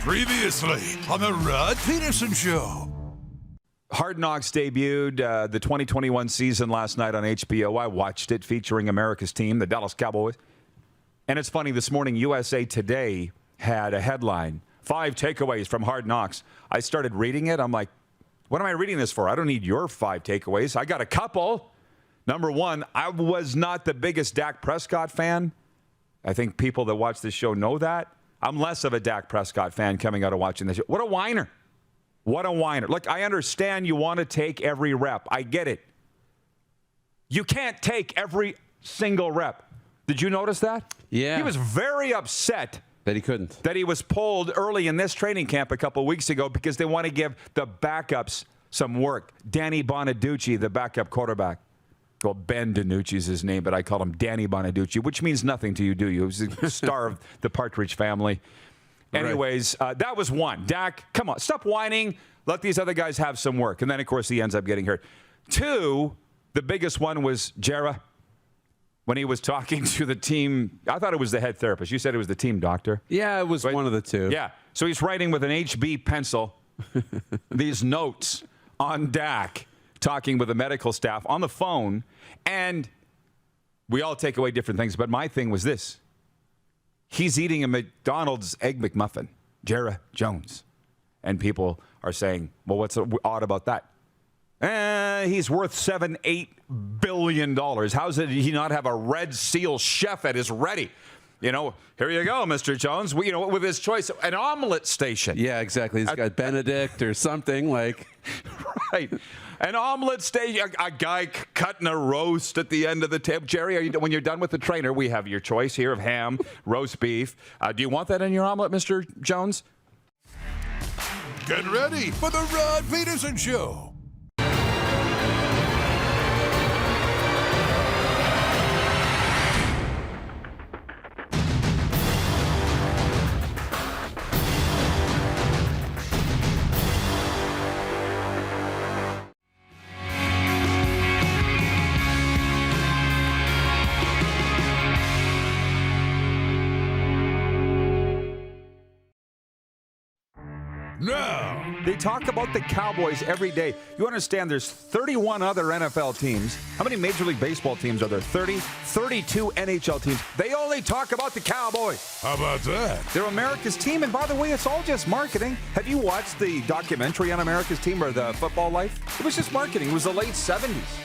Previously on the Rod Pedersen Show. Hard Knocks debuted the 2021 season last night on HBO. I watched it, featuring America's team, the Dallas Cowboys. And it's funny, this morning, USA Today had a headline, 5 takeaways from Hard Knocks. I started reading it. I'm like, what am I reading this for? I don't need your 5 takeaways. I got a couple. Number one, I was not the biggest Dak Prescott fan. I think people that watch this show know that. I'm less of a Dak Prescott fan coming out of watching this show. What a whiner. What a whiner. Look, I understand you want to take every rep. I get it. You can't take every single rep. Did you notice that? Yeah. He was very upset that he couldn't. That he was pulled early in this training camp a couple weeks ago because they want to give the backups some work. Danny Bonaducci, the backup quarterback. Well, Ben DiNucci's his name, but I call him Danny Bonaducci, which means nothing to you, do you? He was the star of the Partridge Family. Anyways, that was one. Dak, come on, stop whining. Let these other guys have some work. And then, of course, he ends up getting hurt. 2, the biggest one was Jera. When he was talking to the team, I thought it was the head therapist. You said it was the team doctor. Yeah, it was one of the two. Yeah. So he's writing with an HB pencil these notes on Dak, talking with the medical staff on the phone. And we all take away different things. But my thing was this. He's eating a McDonald's Egg McMuffin, Jera Jones. And people are saying, well, what's odd about that? He's worth $7-8 billion. How did he not have a Red Seal chef at his ready? You know, here you go, Mr. Jones. You know, with his choice, an omelet station. Yeah, exactly. He's got Benedict or something like. Right. An omelet station, a guy cutting a roast at the end of the table. Jerry, when you're done with the trainer, we have your choice here of ham, roast beef. Do you want that in your omelet, Mr. Jones? Get ready for the Rod Pedersen Show. Now, they talk about the Cowboys every day. You understand there's 31 other NFL teams. How many Major League Baseball teams are there? 30, 32 NHL teams. They only talk about the Cowboys. how about that? They're America's team, and by the way, it's all just marketing. Have you watched the documentary on America's team or the football life? It was just marketing. It was the late 70s.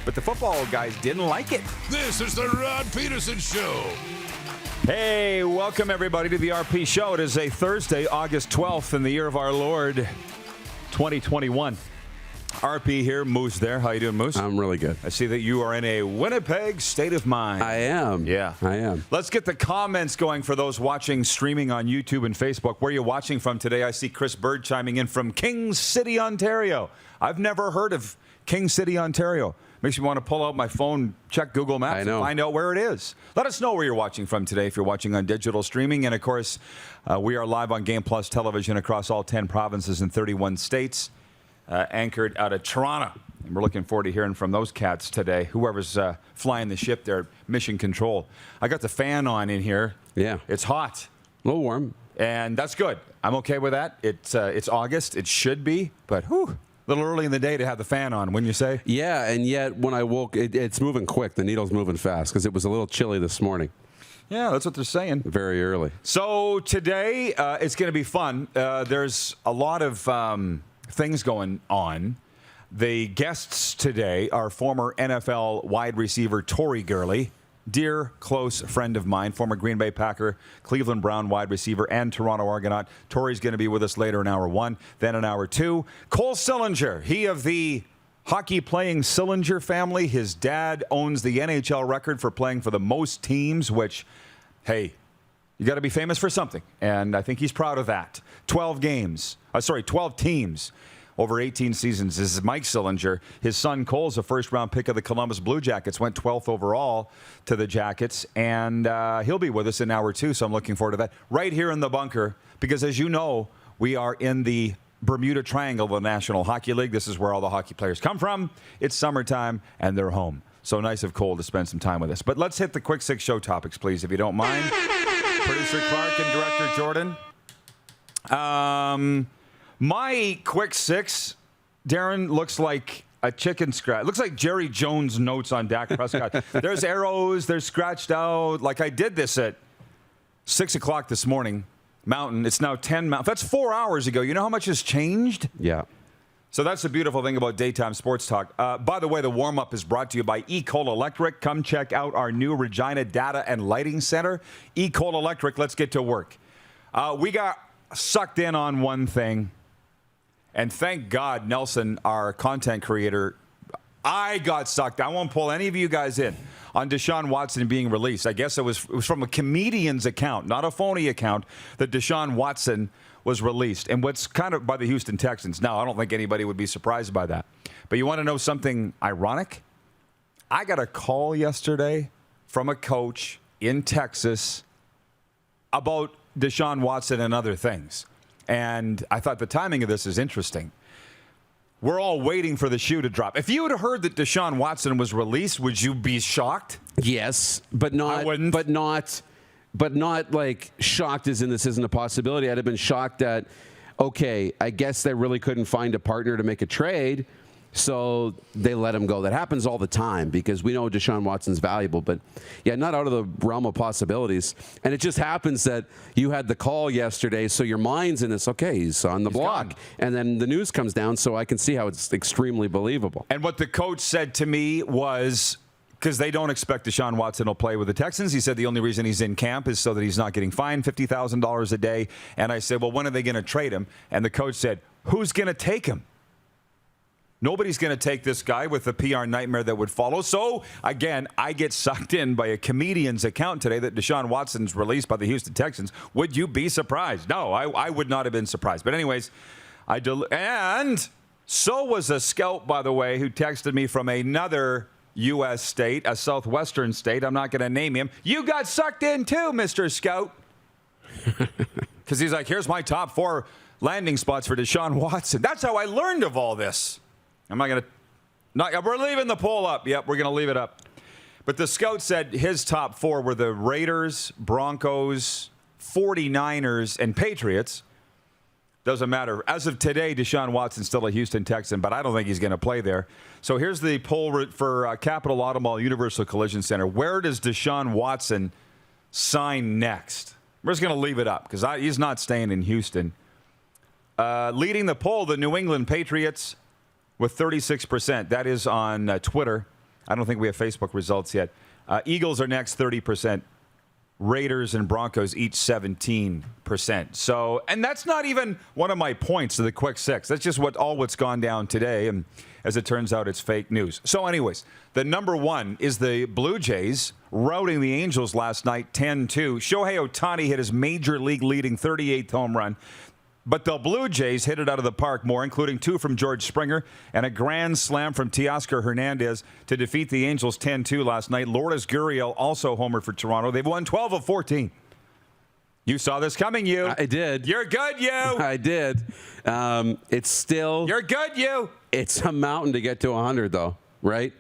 But the football guys didn't like it. This is the Rod Pedersen Show. Hey, welcome everybody to the RP Show. It is a Thursday, August 12th in the year of our Lord, 2021. RP here, Moose there. How you doing, Moose? I'm really good. I see that you are in a Winnipeg state of mind. I am. Yeah. I am. Let's get the comments going for those watching, streaming on YouTube and Facebook. Where are you watching from today? I see Chris Bird chiming in from King City, Ontario. I've never heard of King City, Ontario. Makes me want to pull out my phone, check Google Maps, and find out where it is. Let us know where you're watching from today if you're watching on digital streaming. And, of course, we are live on Game Plus television across all 10 provinces and 31 states, anchored out of Toronto. And we're looking forward to hearing from those cats today, whoever's flying the ship there, Mission Control. I got the fan on in here. Yeah. It's hot. A little warm. And that's good. I'm okay with that. It's August. It should be. But, whew. A little early in the day to have the fan on, wouldn't you say? Yeah, and yet when I woke, it's moving quick. The needle's moving fast because it was a little chilly this morning. Yeah, that's what they're saying. Very early. So today, it's going to be fun. There's a lot of things going on. The guests today are former NFL wide receiver Tory Gurley, dear close friend of mine, former Green Bay Packer, Cleveland Brown wide receiver, and Toronto Argonaut. Tory's going to be with us later in hour 1, then in hour 2. Cole Sillinger, he of the hockey-playing Sillinger family. His dad owns the NHL record for playing for the most teams, which, hey, you got to be famous for something. And I think he's proud of that. 12 teams. Over 18 seasons. This is Mike Sillinger. His son Cole's a first-round pick of the Columbus Blue Jackets. Went 12th overall to the Jackets. And he'll be with us in hour 2, so I'm looking forward to that. Right here in the bunker, because as you know, we are in the Bermuda Triangle of the National Hockey League. This is where all the hockey players come from. It's summertime, and they're home. So nice of Cole to spend some time with us. But let's hit the quick 6 show topics, please, if you don't mind. Producer Clark and Director Jordan. My quick six, Darren, looks like a chicken scratch. Looks like Jerry Jones notes on Dak Prescott. There's arrows. There's scratched out. Like I did this at 6 o'clock this morning, Mountain. It's now 10 Mountain. That's 4 hours ago. You know how much has changed? Yeah. So that's the beautiful thing about daytime sports talk. By the way, the warm-up is brought to you by Ecol Electric. Come check out our new Regina Data and Lighting Center. Ecol Electric, let's get to work. We got sucked in on one thing. And thank God, Nelson, our content creator, I got sucked. I won't pull any of you guys in on Deshaun Watson being released. I guess it was from a comedian's account, not a phony account, that Deshaun Watson was released. And what's kind of by the Houston Texans. Now, I don't think anybody would be surprised by that. But you want to know something ironic? I got a call yesterday from a coach in Texas about Deshaun Watson and other things. And I thought the timing of this is interesting. We're all waiting for the shoe to drop. If you had heard that Deshaun Watson was released, would you be shocked? Yes, but not. I wouldn't. But not like shocked as in this isn't a possibility. I'd have been shocked that, okay, I guess they really couldn't find a partner to make a trade, so they let him go. That happens all the time because we know Deshaun Watson's valuable, but yeah, not out of the realm of possibilities. And it just happens that you had the call yesterday, so your mind's in this, okay, he's on the block. Gone. And then the news comes down, so I can see how it's extremely believable. And what the coach said to me was, because they don't expect Deshaun Watson will play with the Texans. He said the only reason he's in camp is so that he's not getting fined $50,000 a day. And I said, well, when are they going to trade him? And the coach said, who's going to take him? Nobody's going to take this guy with the PR nightmare that would follow. So, again, I get sucked in by a comedian's account today that Deshaun Watson's released by the Houston Texans. Would you be surprised? No, I would not have been surprised. But anyways, and so was a scout, by the way, who texted me from another U.S. state, a southwestern state. I'm not going to name him. You got sucked in too, Mr. Scout. Because he's like, here's my top 4 landing spots for Deshaun Watson. That's how I learned of all this. I'm not going to. We're leaving the poll up. Yep, we're going to leave it up. But the scout said his top 4 were the Raiders, Broncos, 49ers, and Patriots. Doesn't matter. As of today, Deshaun Watson's still a Houston Texan, but I don't think he's going to play there. So here's the poll for Capital Automall Universal Collision Center. Where does Deshaun Watson sign next? We're just going to leave it up because he's not staying in Houston. Leading the poll, the New England Patriots with 36%. That is on Twitter. I don't think we have Facebook results yet. Eagles are next, 30%. Raiders and Broncos each 17%. So, and that's not even one of my points of the quick six. That's just what's gone down today. And as it turns out, it's fake news. So anyways, the number 1 is the Blue Jays routing the Angels last night 10-2. Shohei Ohtani hit his major league leading 38th home run. But the Blue Jays hit it out of the park more, including 2 from George Springer and a grand slam from Teoscar Hernandez to defeat the Angels 10-2 last night. Lourdes Gurriel also homered for Toronto. They've won 12 of 14. You saw this coming, you. I did. You're good, you. I did. It's still. You're good, you. It's a mountain to get to 100, though, right?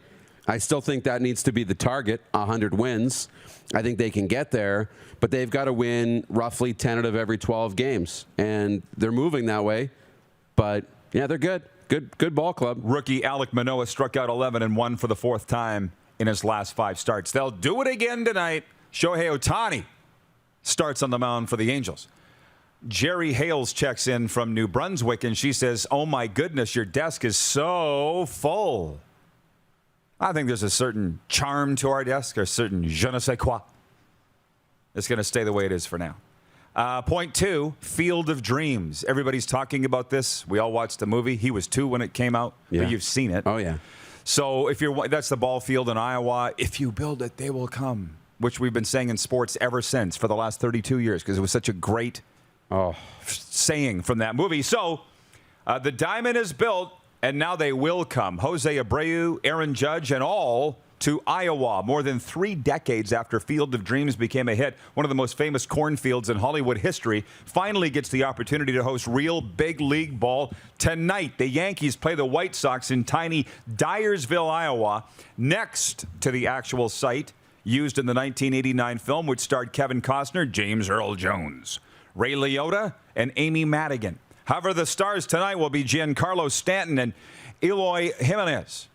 I still think that needs to be the target, 100 wins. I think they can get there, but they've got to win roughly 10 out of every 12 games, and they're moving that way. But, yeah, they're good. Good ball club. Rookie Alek Manoah struck out 11 and won for the 4th time in his last 5 starts. They'll do it again tonight. Shohei Ohtani starts on the mound for the Angels. Jerry Hales checks in from New Brunswick, and she says, oh, my goodness, your desk is so full. I think there's a certain charm to our desk, a certain je ne sais quoi. It's going to stay the way it is for now. Point 2, Field of Dreams. Everybody's talking about this. We all watched the movie. He was 2 when it came out, but you've seen it. Oh, yeah. So that's the ball field in Iowa. If you build it, they will come, which we've been saying in sports ever since for the last 32 years because it was such a great saying from that movie. So the diamond is built. And now they will come. Jose Abreu, Aaron Judge, and all to Iowa. More than 3 decades after Field of Dreams became a hit, one of the most famous cornfields in Hollywood history finally gets the opportunity to host real big league ball tonight. The Yankees play the White Sox in tiny Dyersville, Iowa, next to the actual site used in the 1989 film, which starred Kevin Costner, James Earl Jones, Ray Liotta, and Amy Madigan. However, the stars tonight will be Giancarlo Stanton and Eloy Jimenez.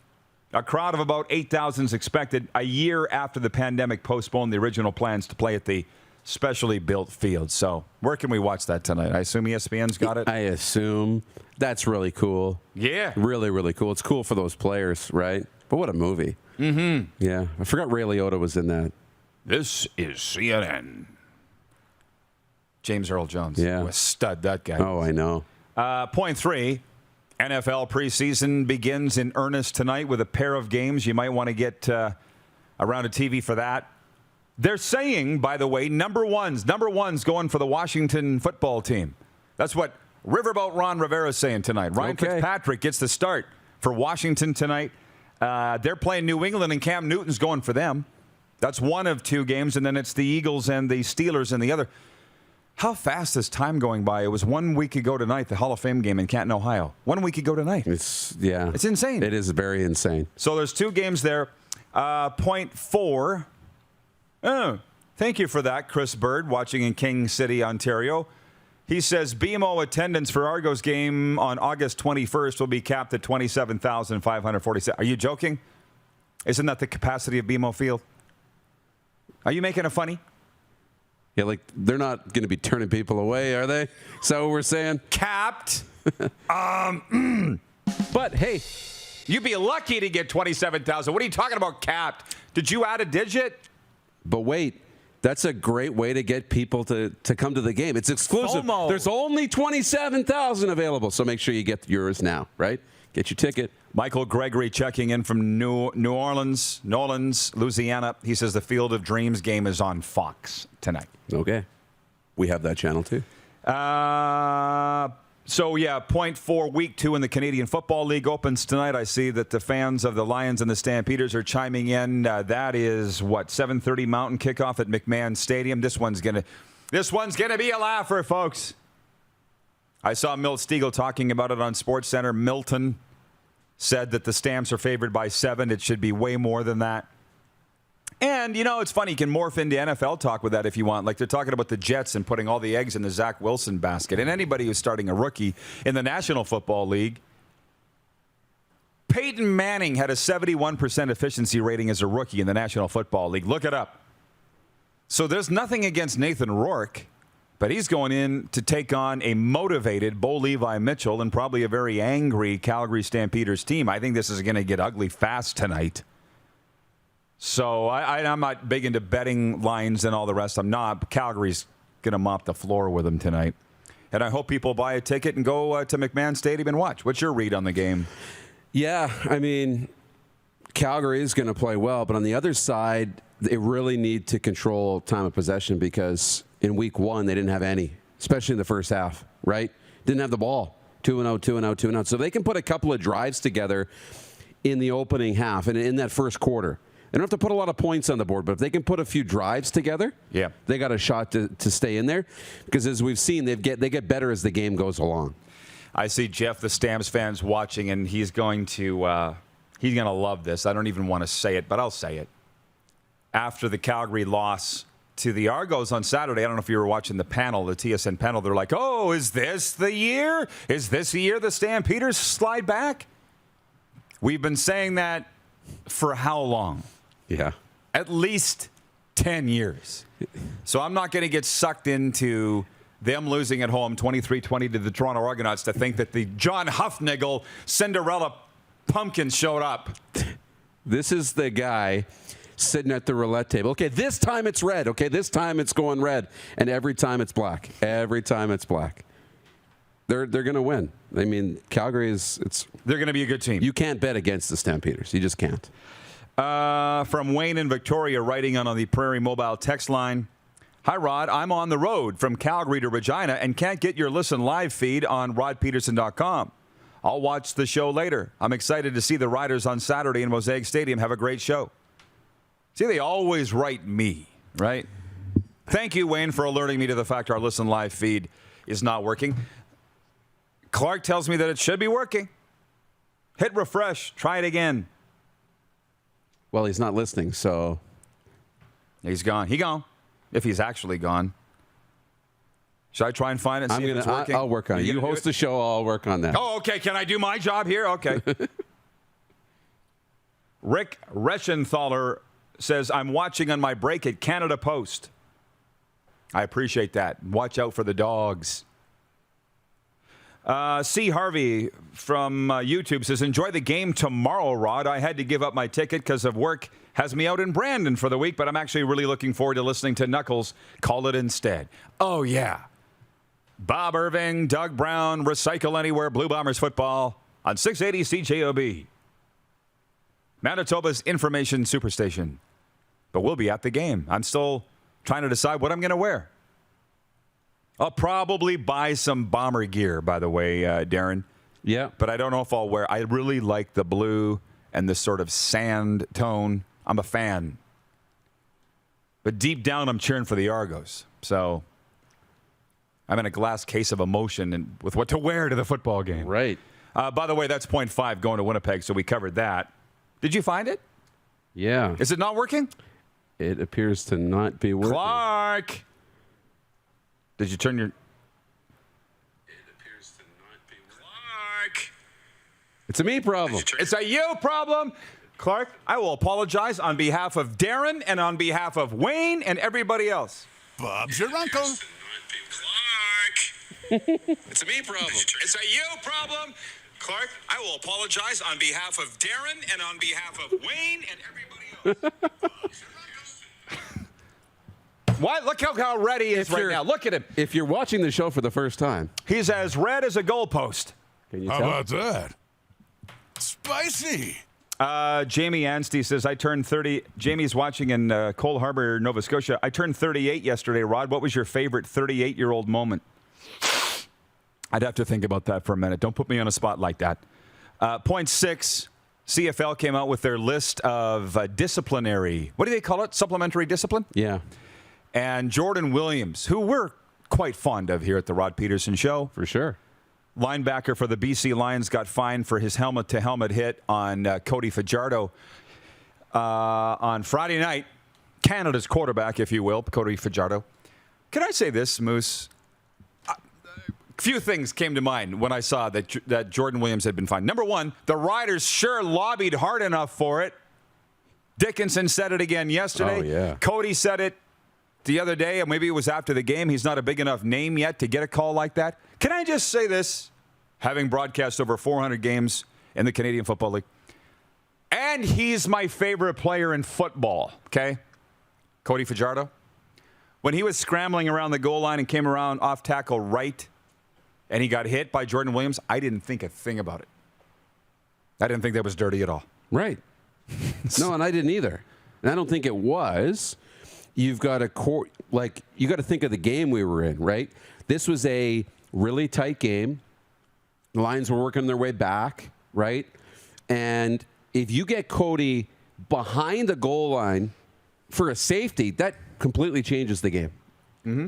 A crowd of about 8,000 is expected a year after the pandemic postponed the original plans to play at the specially built field. So where can we watch that tonight? I assume ESPN's got it? I assume. That's really cool. Yeah. Really, really cool. It's cool for those players, right? But what a movie. Mm-hmm. Yeah. I forgot Ray Liotta was in that. This is CNN. James Earl Jones. Yeah. What a stud, that guy. Oh, I know. Point 3, NFL preseason begins in earnest tonight with a pair of games. You might want to get around a TV for that. They're saying, by the way, number one's going for the Washington football team. That's what Riverboat Ron Rivera is saying tonight. Ryan Fitzpatrick gets the start for Washington tonight. They're playing New England, and Cam Newton's going for them. That's one of 2 games, and then it's the Eagles and the Steelers in the other. How fast is time going by? It was 1 week ago tonight, the Hall of Fame game in Canton, Ohio. 1 week ago tonight. It's insane. It is very insane. So there's 2 games there. Point 4. Oh, thank you for that, Chris Bird, watching in King City, Ontario. He says BMO attendance for Argos game on August 21st will be capped at 27,547. Are you joking? Isn't that the capacity of BMO Field? Are you making it funny? Yeah, like they're not going to be turning people away, are they? Is that what we're saying? Capped. But hey, you'd be lucky to get 27,000. What are you talking about capped? Did you add a digit? But wait, that's a great way to get people to come to the game. It's exclusive. FOMO. There's only 27,000 available, so make sure you get yours now, right? Get your ticket. Michael Gregory checking in from New Orleans, Louisiana. He says the Field of Dreams game is on Fox tonight. Okay. We have that channel too. Point 4, week 2 in the Canadian Football League opens tonight. I see that the fans of the Lions and the Stampeders are chiming in. That is, 7:30 Mountain kickoff at McMahon Stadium. This one's gonna be a laugher, folks. I saw Milt Stiegel talking about it on SportsCenter. Milton said that the Stamps are favored by 7. It should be way more than that. And, it's funny. You can morph into NFL talk with that if you want. Like they're talking about the Jets and putting all the eggs in the Zach Wilson basket. And anybody who's starting a rookie in the National Football League, Peyton Manning had a 71% efficiency rating as a rookie in the National Football League. Look it up. So there's nothing against Nathan Rourke, but he's going in to take on a motivated Bo Levi Mitchell and probably a very angry Calgary Stampeders team. I think this is going to get ugly fast tonight. So I'm not big into betting lines and all the rest. I'm not. But Calgary's going to mop the floor with them tonight. And I hope people buy a ticket and go to McMahon Stadium and watch. What's your read on the game? Yeah, I mean, Calgary is going to play well. But on the other side, they really need to control time of possession because in week 1, they didn't have any, especially in the first half, right? Didn't have the ball. 2-0, 2-0, 2-0. So they can put a couple of drives together in the opening half and in that first quarter. They don't have to put a lot of points on the board, but if they can put a few drives together, they got a shot to stay in there. Because as we've seen, they get better as the game goes along. I see Jeff, the Stamps fans, watching, and he's going to love this. I don't even want to say it, but I'll say it. After the Calgary loss to the Argos on Saturday, I don't know if you were watching the panel, the TSN panel, they're like, oh, is this the year? Is this the year the Stampeders slide back? We've been saying that for how long? Yeah. At least 10 years. So I'm not going to get sucked into them losing at home 23-20 to the Toronto Argonauts to think that the John Huffnagel Cinderella pumpkin showed up. This is the guy sitting at the roulette table. Okay, this time it's red. Okay, this time it's going red. And every time it's black. Every time it's black. They're going to win. I mean, Calgary they're going to be a good team. You can't bet against the Stampeders. You just can't. From Wayne in Victoria, writing on the Prairie Mobile text line. Hi, Rod. I'm on the road from Calgary to Regina and can't get your listen live feed on rodpedersen.com. I'll watch the show later. I'm excited to see the Riders on Saturday in Mosaic Stadium. Have a great show. See, they always write me, right? Thank you, Wayne, for alerting me to the fact our listen live feed is not working. Clark tells me that it should be working. Hit refresh. Try it again. Well, he's not listening, so. He's gone. He gone. If he's actually gone. Should I try and find it and see if it's working? I'll work on it. You host the show, I'll work on that. Oh, okay. Can I do my job here? Okay. Rick Reschenthaler says, I'm watching on my break at Canada Post. I appreciate that. Watch out for the dogs. C. Harvey from YouTube says, enjoy the game tomorrow, Rod. I had to give up my ticket because of work. Has me out in Brandon for the week, but I'm actually really looking forward to listening to Knuckles call it instead. Oh, yeah. Bob Irving, Doug Brown, Recycle Anywhere, Blue Bombers football on 680 CJOB. Manitoba's information superstation. But we'll be at the game. I'm still trying to decide what I'm going to wear. I'll probably buy some bomber gear, by the way, Darren. Yeah. But I don't know if I'll wear. I really like the blue and this sort of sand tone. I'm a fan. But deep down, I'm cheering for the Argos. So I'm in a glass case of emotion and with what to wear to the football game. Right. By the way, that's 0.5 going to Winnipeg, so we covered that. Did you find it? Yeah. Is it not working? It appears to not be working. Clark! Did you turn your... It appears to not be working. Clark! It's a me problem. It's a you problem. Clark, I will apologize on behalf of Darren and on behalf of Wayne and everybody else. Bob's your uncle. Clark! It's a me problem. It's a you problem. Clark, I will apologize on behalf of Darren and on behalf of Wayne and everybody else. What? Look how red he is right now. Look at him. If you're watching the show for the first time, He's as red as a goalpost. can you How tell? about that? Spicy. Jamie Anstey says, I turned 30. Jamie's watching in Cole Harbour, Nova Scotia. I turned 38 yesterday. Rod, what was your favorite 38-year-old moment? I'd have to think about that for a minute. Don't put me on a spot like that. Point 6, CFL came out with their list of disciplinary, what do they call it? Supplementary discipline? Yeah, And Jordan Williams, who we're quite fond of here at the Rod Pedersen Show. for sure. Linebacker for the BC Lions got fined for his helmet-to-helmet hit on Cody Fajardo on Friday night. Canada's quarterback, if you will, Cody Fajardo. Can I say this, Moose? A few things came to mind when I saw that Jordan Williams had been fined. Number one, the Riders sure lobbied hard enough for it. Dickinson said it again yesterday. Oh, yeah. Cody said it the other day, and maybe it was after the game. He's not a big enough name yet to get a call like that. Can I just say this, having broadcast over 400 games in the Canadian Football League, and he's my favorite player in football, okay? Cody Fajardo. When he was scrambling around the goal line and came around off tackle right, and he got hit by Jordan Williams, I didn't think a thing about it. I didn't think that was dirty at all. Right. No, and I didn't either. And I don't think it was. You've got you got to think of the game we were in, right? This was a really tight game. The Lions were working their way back, right? And if you get Cody behind the goal line for a safety, that completely changes the game.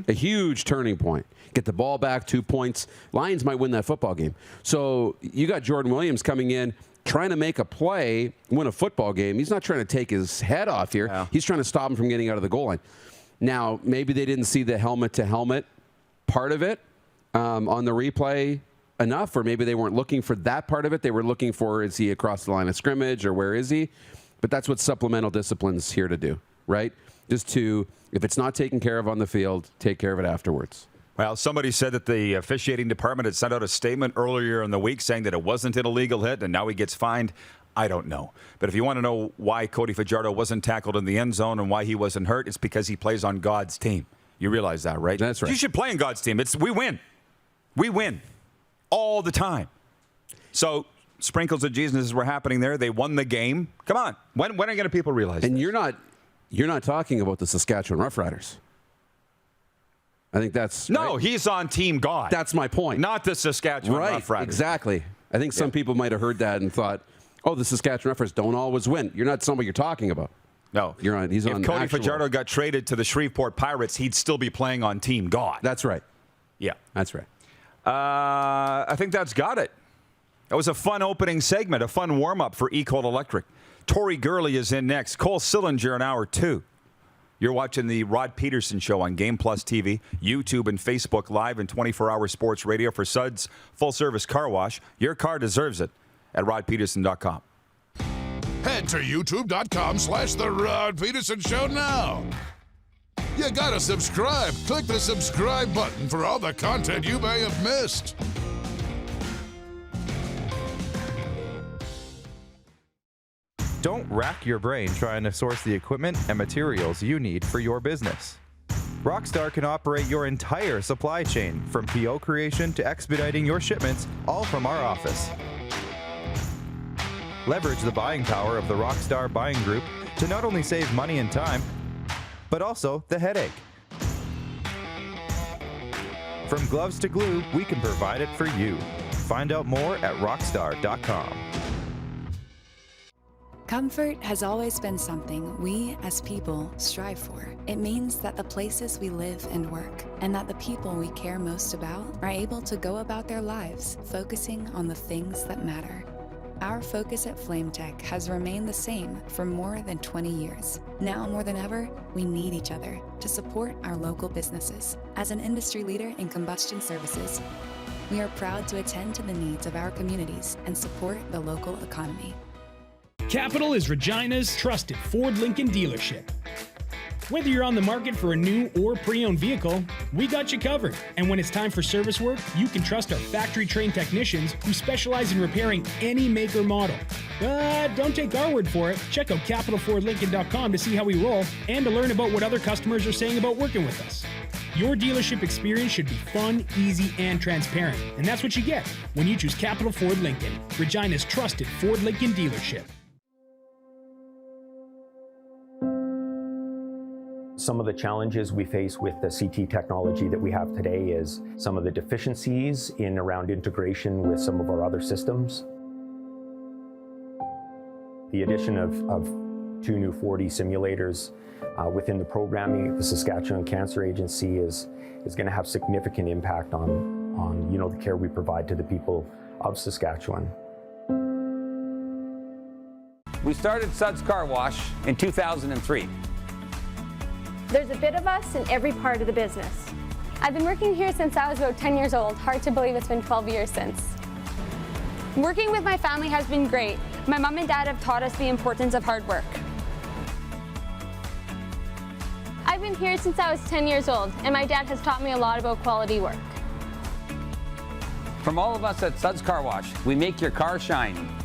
A huge turning point. Get the ball back, 2 points. Lions might win that football game. So you got Jordan Williams coming in, trying to make a play, win a football game. He's not trying to take his head off here. Yeah. He's trying to stop him from getting out of the goal line. Now, maybe they didn't see the helmet-to-helmet part of it on the replay enough, or maybe they weren't looking for that part of it. They were looking for, is he across the line of scrimmage, or where is he? But that's what supplemental discipline's here to do, right? Just to, if it's not taken care of on the field, take care of it afterwards. Well, somebody said that the officiating department had sent out a statement earlier in the week saying that it wasn't an illegal hit, and now he gets fined. I don't know. But if you want to know why Cody Fajardo wasn't tackled in the end zone and why he wasn't hurt, it's because he plays on God's team. You realize that, right? That's right. You should play on God's team. We win. We win. All the time. So sprinkles of Jesus were happening there. They won the game. Come on. When are going to people realize And this? you're not talking about the Saskatchewan Roughriders. I think that's No, right? he's on Team God. That's my point. Not the Saskatchewan right, Roughriders. exactly. I think some people might have heard that and thought, oh, the Saskatchewan Roughriders don't always win. You're not somebody you're talking about. No. He's if on Cody actual- Fajardo got traded to the Shreveport Pirates, he'd still be playing on Team God. That's right. Yeah. That's right. I think that's got it. That was a fun opening segment, a fun warm-up for Ecole Electric. Tory Gurley is in next. Cole Sillinger in hour 2. You're watching the Rod Pedersen Show on Game Plus TV, YouTube and Facebook Live, and 24-hour sports radio for Suds full-service car wash. Your car deserves it at rodpedersen.com. Head to youtube.com/The Rod Pedersen Show now. You gotta subscribe. Click the subscribe button for all the content you may have missed. Don't rack your brain trying to source the equipment and materials you need for your business. Rockstar can operate your entire supply chain, from PO creation to expediting your shipments, all from our office. Leverage the buying power of the Rockstar buying group to not only save money and time, but also the headache. From gloves to glue, we can provide it for you. Find out more at rockstar.com. Comfort has always been something we as people strive for. It means that the places we live and work, and that the people we care most about, are able to go about their lives focusing on the things that matter. Our focus at FlameTech has remained the same for more than 20 years. Now more than ever, we need each other to support our local businesses. As an industry leader in combustion services, we are proud to attend to the needs of our communities and support the local economy. Capital is Regina's trusted Ford Lincoln dealership. Whether you're on the market for a new or pre-owned vehicle, we got you covered. And when it's time for service work, you can trust our factory-trained technicians who specialize in repairing any make or model. But don't take our word for it. Check out capitalfordlincoln.com to see how we roll and to learn about what other customers are saying about working with us. Your dealership experience should be fun, easy, and transparent. And that's what you get when you choose Capital Ford Lincoln, Regina's trusted Ford Lincoln dealership. Some of the challenges we face with the CT technology that we have today is some of the deficiencies in around integration with some of our other systems. The addition of 2 new 4D simulators within the programming of the Saskatchewan Cancer Agency is going to have significant impact on the care we provide to the people of Saskatchewan. We started Suds Car Wash in 2003. There's a bit of us in every part of the business. I've been working here since I was about 10 years old. Hard to believe it's been 12 years since. Working with my family has been great. My mom and dad have taught us the importance of hard work. I've been here since I was 10 years old, and my dad has taught me a lot about quality work. From all of us at Suds Car Wash, we make your car shine.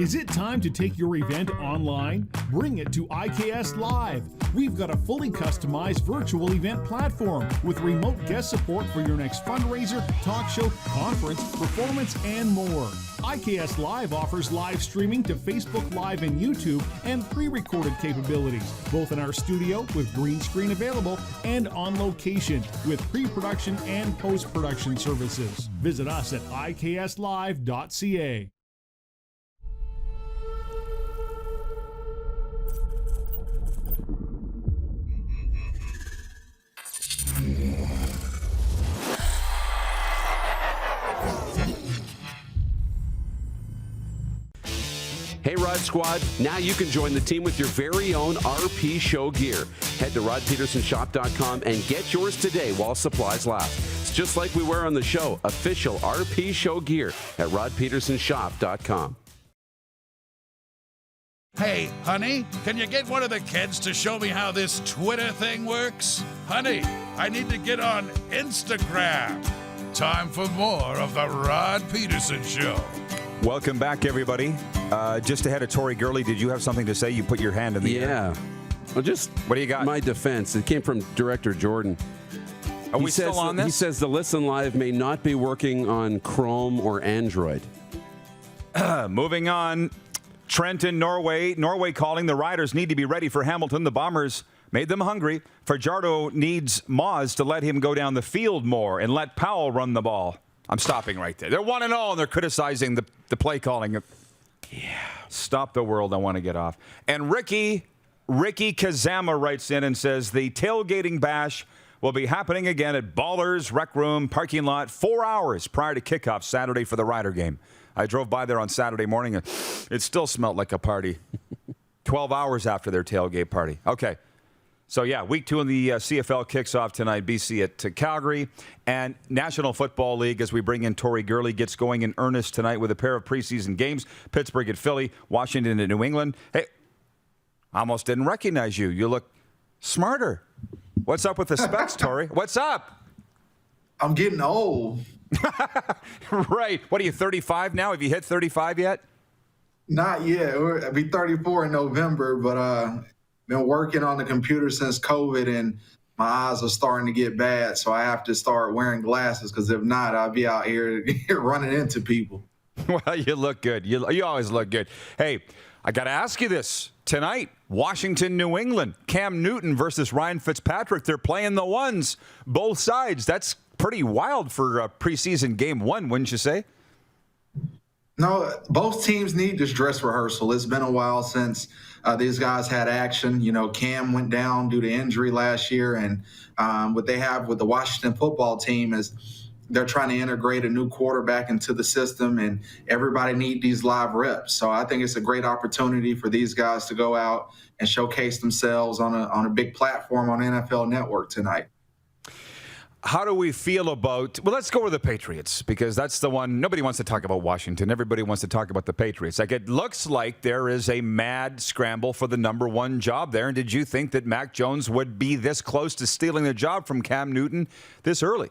Is it time to take your event online? Bring it to IKS Live. We've got a fully customized virtual event platform with remote guest support for your next fundraiser, talk show, conference, performance, and more. IKS Live offers live streaming to Facebook Live and YouTube and pre-recorded capabilities, both in our studio with green screen available and on location with pre-production and post-production services. Visit us at ikslive.ca. Hey Rod Squad, now you can join the team with your very own RPShow gear. Head to rodpedersenshop.com and get yours today while supplies last. It's just like we wear on the show, official RPShow gear at rodpedersenshop.com. Hey, honey, can you get one of the kids to show me how this Twitter thing works? Honey, I need to get on Instagram. Time for more of the Rod Pedersen Show. Welcome back, everybody. Just ahead of Tory Gurley, did you have something to say? You put your hand in the air. Yeah. Well, just what do you got? My defense. It came from Director Jordan. Are we still on this? He says the Listen Live may not be working on Chrome or Android. Moving on. Trenton, Norway. Norway calling. The Riders need to be ready for Hamilton. The Bombers made them hungry. Fajardo needs Moz to let him go down the field more and let Powell run the ball. I'm stopping right there. They're 1-0, and they're criticizing the play calling. Yeah. Stop the world. I want to get off. And Ricky Kazama writes in and says, the tailgating bash will be happening again at Ballers Rec Room parking lot 4 hours prior to kickoff Saturday for the Rider game. I drove by there on Saturday morning, and it still smelled like a party. 12 hours after their tailgate party. Okay. So, yeah, week 2 in the CFL kicks off tonight, BC at Calgary. And National Football League, as we bring in Tory Gurley, gets going in earnest tonight with a pair of preseason games. Pittsburgh at Philly, Washington at New England. Hey, I almost didn't recognize you. You look smarter. What's up with the specs, Tory? What's up? I'm getting old. Right. What are you, 35 now? Have you hit 35 yet? Not yet. I'll be 34 in November, but been working on the computer since COVID, and my eyes are starting to get bad, so I have to start wearing glasses, because if not, I'll be out here running into people. Well, you look good. You always look good. Hey, I got to ask you this. Tonight, Washington, New England, Cam Newton versus Ryan Fitzpatrick. They're playing the ones, both sides. That's pretty wild for a preseason game 1, wouldn't you say? No, both teams need this dress rehearsal. It's been a while since these guys had action. You know, Cam went down due to injury last year, and what they have with the Washington football team is they're trying to integrate a new quarterback into the system, and everybody need these live reps. So I think it's a great opportunity for these guys to go out and showcase themselves on a big platform on NFL Network tonight. How do we feel about, well, let's go with the Patriots, because that's the one. Nobody wants to talk about Washington. Everybody wants to talk about the Patriots. Like, it looks like there is a mad scramble for the number 1 job there. And did you think that Mac Jones would be this close to stealing the job from Cam Newton this early?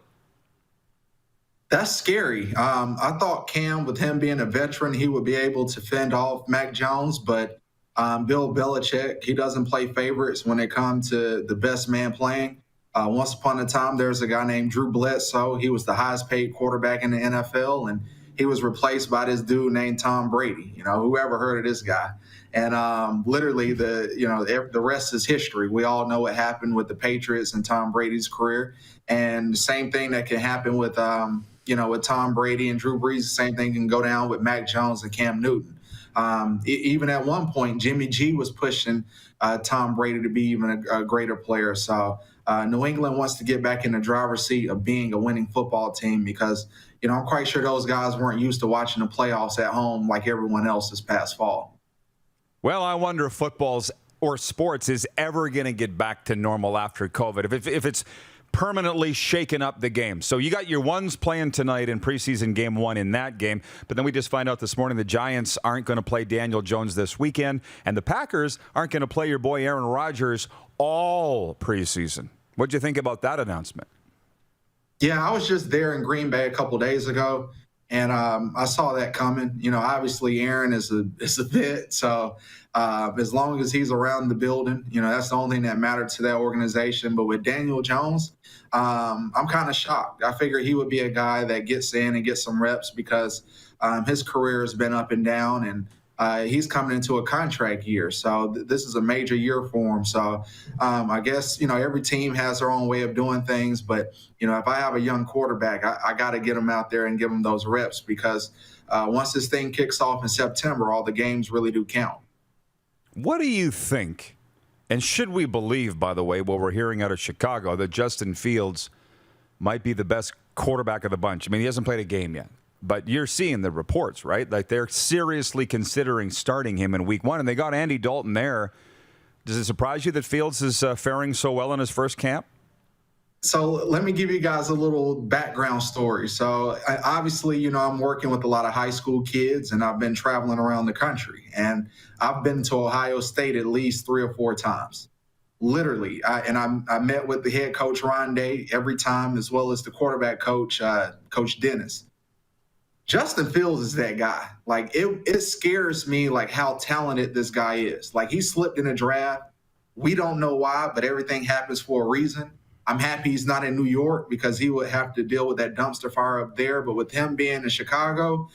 That's scary. I thought Cam, with him being a veteran, he would be able to fend off Mac Jones, but Bill Belichick, he doesn't play favorites when it comes to the best man playing. Once upon a time, there's a guy named Drew Bledsoe. He was the highest paid quarterback in the NFL, and he was replaced by this dude named Tom Brady. You know, whoever heard of this guy? And literally, the rest is history. We all know what happened with the Patriots and Tom Brady's career, and the same thing that can happen with with Tom Brady and Drew Brees. The same thing can go down with Mac Jones and Cam Newton. Even at one point, Jimmy G was pushing Tom Brady to be even a greater player. So New England wants to get back in the driver's seat of being a winning football team, because, I'm quite sure those guys weren't used to watching the playoffs at home like everyone else this past fall. Well, I wonder if football's or sports is ever going to get back to normal after COVID. If it's permanently shaken up the game. So you got your ones playing tonight in preseason game 1 in that game, but then we just find out this morning the Giants aren't going to play Daniel Jones this weekend, and the Packers aren't going to play your boy Aaron Rodgers all preseason. What'd you think about that announcement? Yeah, I was just there in Green Bay a couple days ago, and I saw that coming. Obviously Aaron is a vet, so as long as he's around the building, that's the only thing that mattered to that organization. But with Daniel Jones, I'm kind of shocked. I figured he would be a guy that gets in and gets some reps, because his career has been up and down, and he's coming into a contract year. So this is a major year for him. So I guess, every team has their own way of doing things. But, if I have a young quarterback, I got to get him out there and give him those reps, because once this thing kicks off in September, all the games really do count. What do you think, and should we believe, by the way, what we're hearing out of Chicago, that Justin Fields might be the best quarterback of the bunch? I mean, he hasn't played a game yet, but you're seeing the reports, right? Like, they're seriously considering starting him in week 1, and they got Andy Dalton there. Does it surprise you that Fields is faring so well in his first camp? So let me give you guys a little background story. So obviously, I'm working with a lot of high school kids, and I've been traveling around the country, and I've been to Ohio State at least 3 or 4 times, literally. I met with the head coach, Ron Day, every time, as well as the quarterback coach, Coach Dennis. Justin Fields is that guy. Like, it scares me, like, how talented this guy is. Like, he slipped in a draft. We don't know why, but everything happens for a reason. I'm happy he's not in New York, because he would have to deal with that dumpster fire up there. But with him being in Chicago,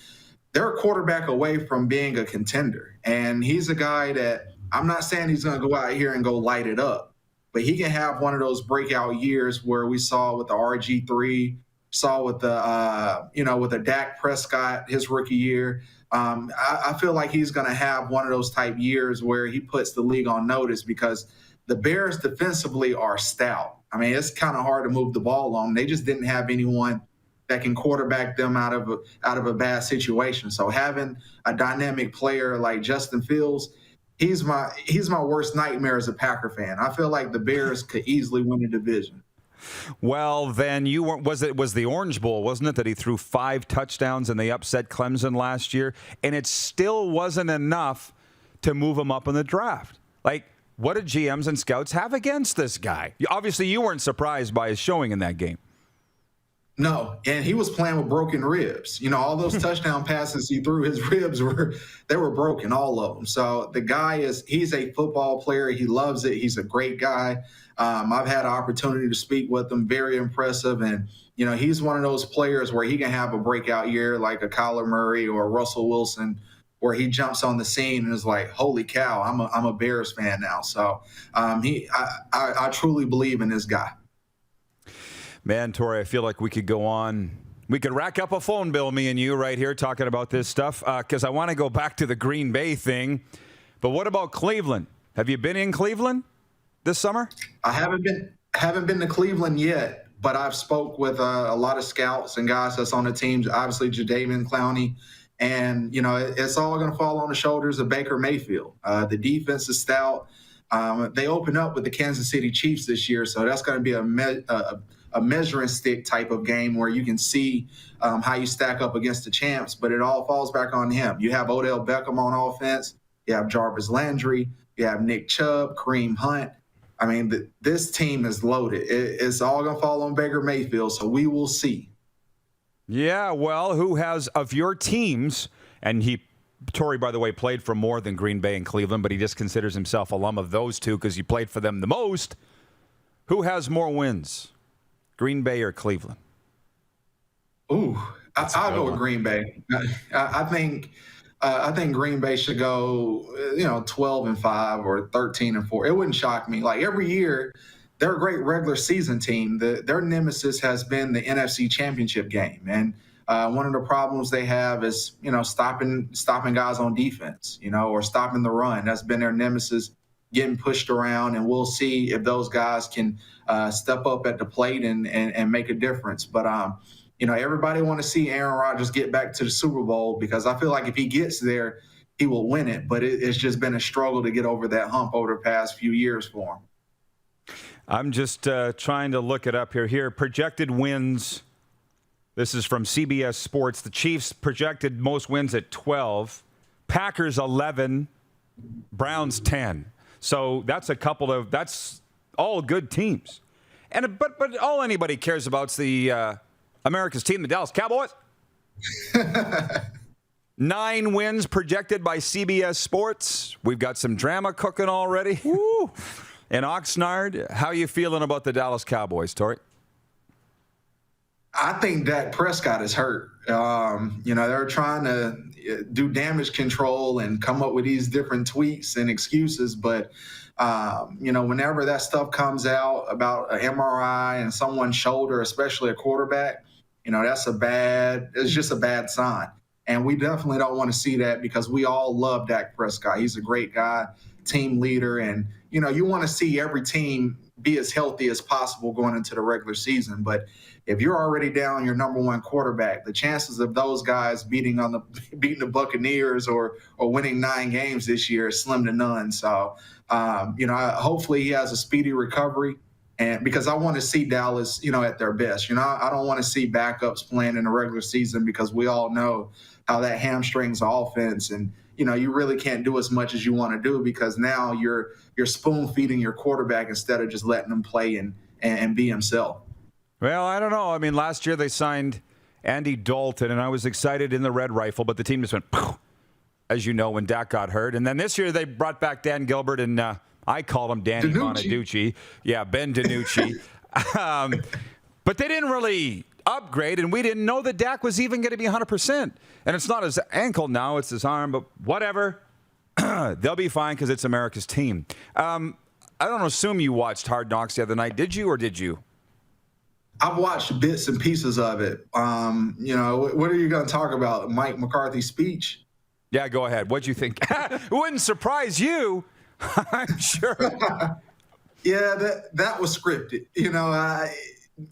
they're a quarterback away from being a contender. And he's a guy that, I'm not saying he's going to go out here and go light it up, but he can have one of those breakout years where we saw with the RG3, saw with the, with the Dak Prescott, his rookie year. I feel like he's going to have one of those type years where he puts the league on notice, because the Bears defensively are stout. I mean, it's kind of hard to move the ball on. They just didn't have anyone that can quarterback them out of a bad situation. So having a dynamic player like Justin Fields, he's my worst nightmare as a Packer fan. I feel like the Bears could easily win the division. Well, then you weren't. Was the Orange Bowl, wasn't it, that he threw 5 touchdowns and they upset Clemson last year, and it still wasn't enough to move him up in the draft? Like, what did GMs and scouts have against this guy? Obviously, you weren't surprised by his showing in that game. No, and he was playing with broken ribs. You know, all those touchdown passes he threw, his ribs were broken, all of them. So the guy he's a football player. He loves it. He's a great guy. I've had an opportunity to speak with him. Very impressive. And, you know, he's one of those players where he can have a breakout year like a Kyler Murray or a Russell Wilson, where he jumps on the scene and is like, holy cow, I'm a Bears fan now. So I truly believe in this guy. Man, Tori, I feel like we could go on. We could rack up a phone bill, me and you, right here, talking about this stuff, because I want to go back to the Green Bay thing. But what about Cleveland? Have you been in Cleveland this summer? I haven't been to Cleveland yet, but I've spoke with a lot of scouts and guys that's on the teams, obviously Jadeveon Clowney. And, you know, it's all going to fall on the shoulders of Baker Mayfield. The defense is stout. They open up with the Kansas City Chiefs this year, so that's going to be a measuring stick type of game where you can see how you stack up against the champs, but it all falls back on him. You have Odell Beckham on offense. You have Jarvis Landry. You have Nick Chubb, Kareem Hunt. I mean, this team is loaded. It's all going to fall on Baker Mayfield, so we will see. Yeah, well, who has of your teams, and Tory, by the way, played for more than Green Bay and Cleveland, but he just considers himself alum of those two because he played for them the most. Who has more wins, Green Bay or Cleveland? Ooh, I'll go with Green Bay. I think Green Bay should go, 12-5 or 13-4. It wouldn't shock me. Like every year, they're a great regular season team. Their nemesis has been the NFC Championship game, and one of the problems they have is stopping guys on defense, or stopping the run. That's been their nemesis, getting pushed around, and we'll see if those guys can step up at the plate and make a difference. But everybody want to see Aaron Rodgers get back to the Super Bowl, because I feel like if he gets there, he will win it. But it's just been a struggle to get over that hump over the past few years for him. I'm just trying to look it up here. Projected wins. This is from CBS Sports. The Chiefs projected most wins at 12. Packers 11. Browns 10. So that's that's all good teams. But all anybody cares about is the America's team, the Dallas Cowboys. 9 wins projected by CBS Sports. We've got some drama cooking already. Woo! In Oxnard, how are you feeling about the Dallas Cowboys, Tori? I think Dak Prescott is hurt. They're trying to do damage control and come up with these different tweets and excuses. But, whenever that stuff comes out about an MRI and someone's shoulder, especially a quarterback, it's just a bad sign. And we definitely don't want to see that, because we all love Dak Prescott. He's a great guy, team leader. And, you want to see every team be as healthy as possible going into the regular season. But if you're already down your number one quarterback, the chances of those guys beating the Buccaneers or winning 9 games this year is slim to none. So, hopefully he has a speedy recovery. And because I want to see Dallas, at their best. I don't want to see backups playing in the regular season, because we all know how that hamstrings the offense. And, you really can't do as much as you want to do, because now you're spoon feeding your quarterback instead of just letting him play and be himself. Well, I don't know. I mean, last year they signed Andy Dalton, and I was excited in the Red Rifle, but the team just went, poof, as you know, when Dak got hurt. And then this year they brought back Dan Gilbert, and I called him Danny Bonaducci. Yeah, Ben DiNucci. But they didn't really upgrade, and we didn't know that Dak was even going to be 100%. And it's not his ankle now, it's his arm, but whatever. They'll be fine because it's America's team. I don't assume you watched Hard Knocks the other night. Did you, or did you? I've watched bits and pieces of it. What are you going to talk about? Mike McCarthy's speech? Yeah, go ahead. What'd you think? It wouldn't surprise you, I'm sure. Yeah, that was scripted.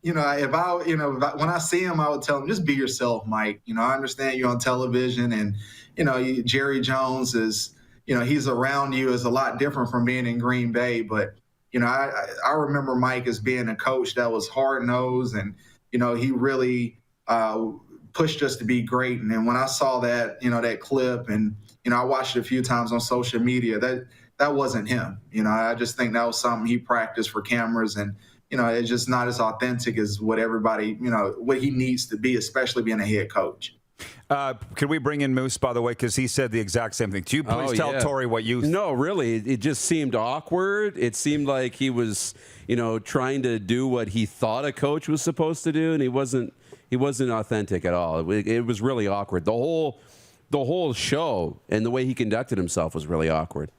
When I see him, I would tell him, just be yourself, Mike. I understand you're on television, and Jerry Jones is he's around you is a lot different from being in Green Bay. But, I remember Mike as being a coach that was hard-nosed, and, he really pushed us to be great. And then when I saw that, that clip, and, I watched it a few times on social media, that wasn't him. I just think that was something he practiced for cameras, and, it's just not as authentic as what everybody, what he needs to be, especially being a head coach. Could we bring in Moose, by the way, because he said the exact same thing. Could you please tell Tori what you... No, really. It just seemed awkward. It seemed like he was, trying to do what he thought a coach was supposed to do, and he wasn't authentic at all. It was really awkward. The whole show and the way he conducted himself was really awkward.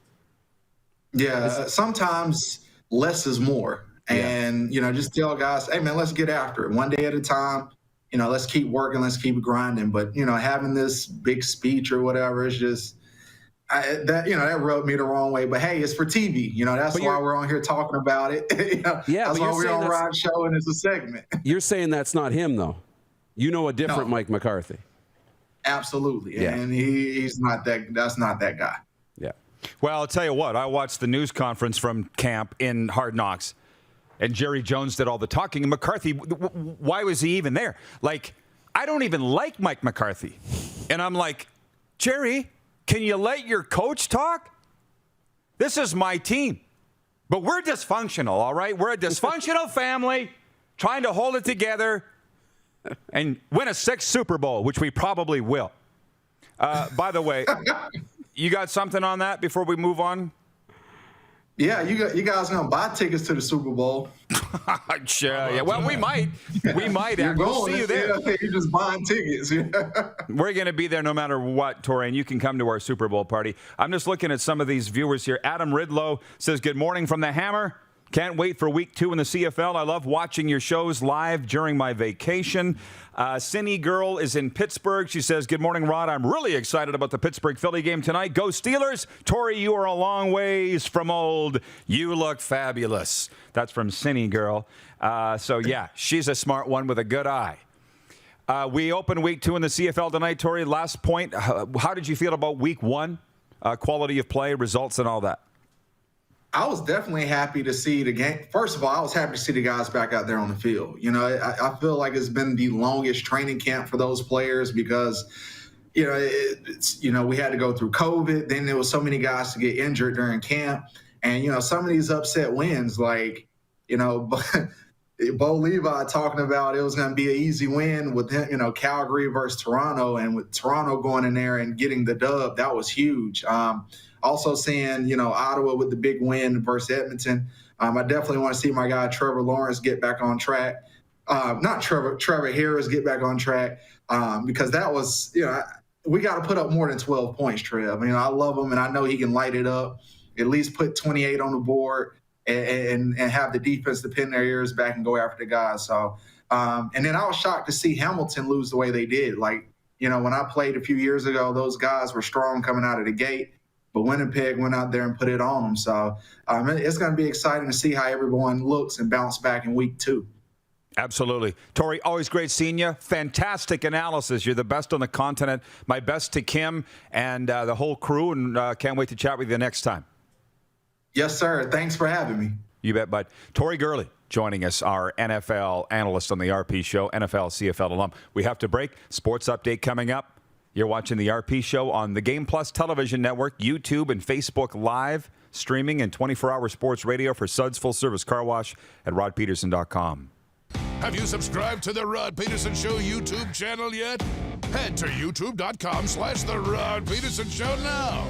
Yeah, sometimes less is more. And, just tell guys, hey, man, let's get after it. One day at a time. Let's keep working, let's keep grinding. But, having this big speech or whatever, it's just that rubbed me the wrong way. But, hey, it's for TV. That's why we're on here talking about it. That's why we're on Rod Show, and it's a segment. You're saying that's not him, though. A different Mike McCarthy. Absolutely. Yeah. And he's not that's not that guy. Yeah. Well, I'll tell you what, I watched the news conference from camp in Hard Knocks. And Jerry Jones did all the talking. And McCarthy, why was he even there? Like, I don't even like Mike McCarthy. And I'm like, Jerry, can you let your coach talk? This is my team. But we're dysfunctional, all right? We're a dysfunctional family trying to hold it together and win a 6th Super Bowl, which we probably will. By the way, you got something on that before we move on? Yeah, you guys gonna buy tickets to the Super Bowl? Sure. Yeah. Well, we might. We might. We'll see you there. You're just buying tickets. We're gonna be there no matter what, Tori, and you can come to our Super Bowl party. I'm just looking at some of these viewers here. Adam Ridlow says, "Good morning from the Hammer. Can't wait for week 2 in the CFL. I love watching your shows live during my vacation." Cindy Girl is in Pittsburgh. She says, "Good morning, Rod. I'm really excited about the Pittsburgh-Philly game tonight. Go Steelers. Tori, you are a long ways from old. You look fabulous." That's from Cindy Girl. So, yeah, she's a smart one with a good eye. We open week 2 in the CFL tonight. Tori, last point. How did you feel about week 1? Quality of play, results, and all that? I was definitely happy to see the game. First of all, I was happy to see the guys back out there on the field. I feel like it's been the longest training camp for those players because, we had to go through COVID. Then there was so many guys to get injured during camp. And, some of these upset wins, like, Bo Levi talking about it was going to be an easy win with him, Calgary versus Toronto. And with Toronto going in there and getting the dub, that was huge. Also seeing, Ottawa with the big win versus Edmonton. I definitely want to see my guy Trevor Lawrence get back on track. Not Trevor Harris get back on track because that was, we got to put up more than 12 points, Trev. I love him, and I know he can light it up, at least put 28 on the board and have the defense to pin their ears back and go after the guys. So, and then I was shocked to see Hamilton lose the way they did. Like, when I played a few years ago, those guys were strong coming out of the gate. But Winnipeg went out there and put it on them. So it's going to be exciting to see how everyone looks and bounce back in week 2. Absolutely. Tori, always great seeing you. Fantastic analysis. You're the best on the continent. My best to Kim and the whole crew, and can't wait to chat with you next time. Yes, sir. Thanks for having me. You bet, bud. Tory Gurley joining us, our NFL analyst on the RP Show, NFL CFL alum. We have to break. Sports update coming up. You're watching the RP Show on the Game Plus television network, YouTube, and Facebook Live, streaming and 24-hour sports radio for Suds Full Service Car Wash at rodpedersen.com. Have you subscribed to the Rod Pedersen Show YouTube channel yet? Head to youtube.com/The Rod Pedersen Show now.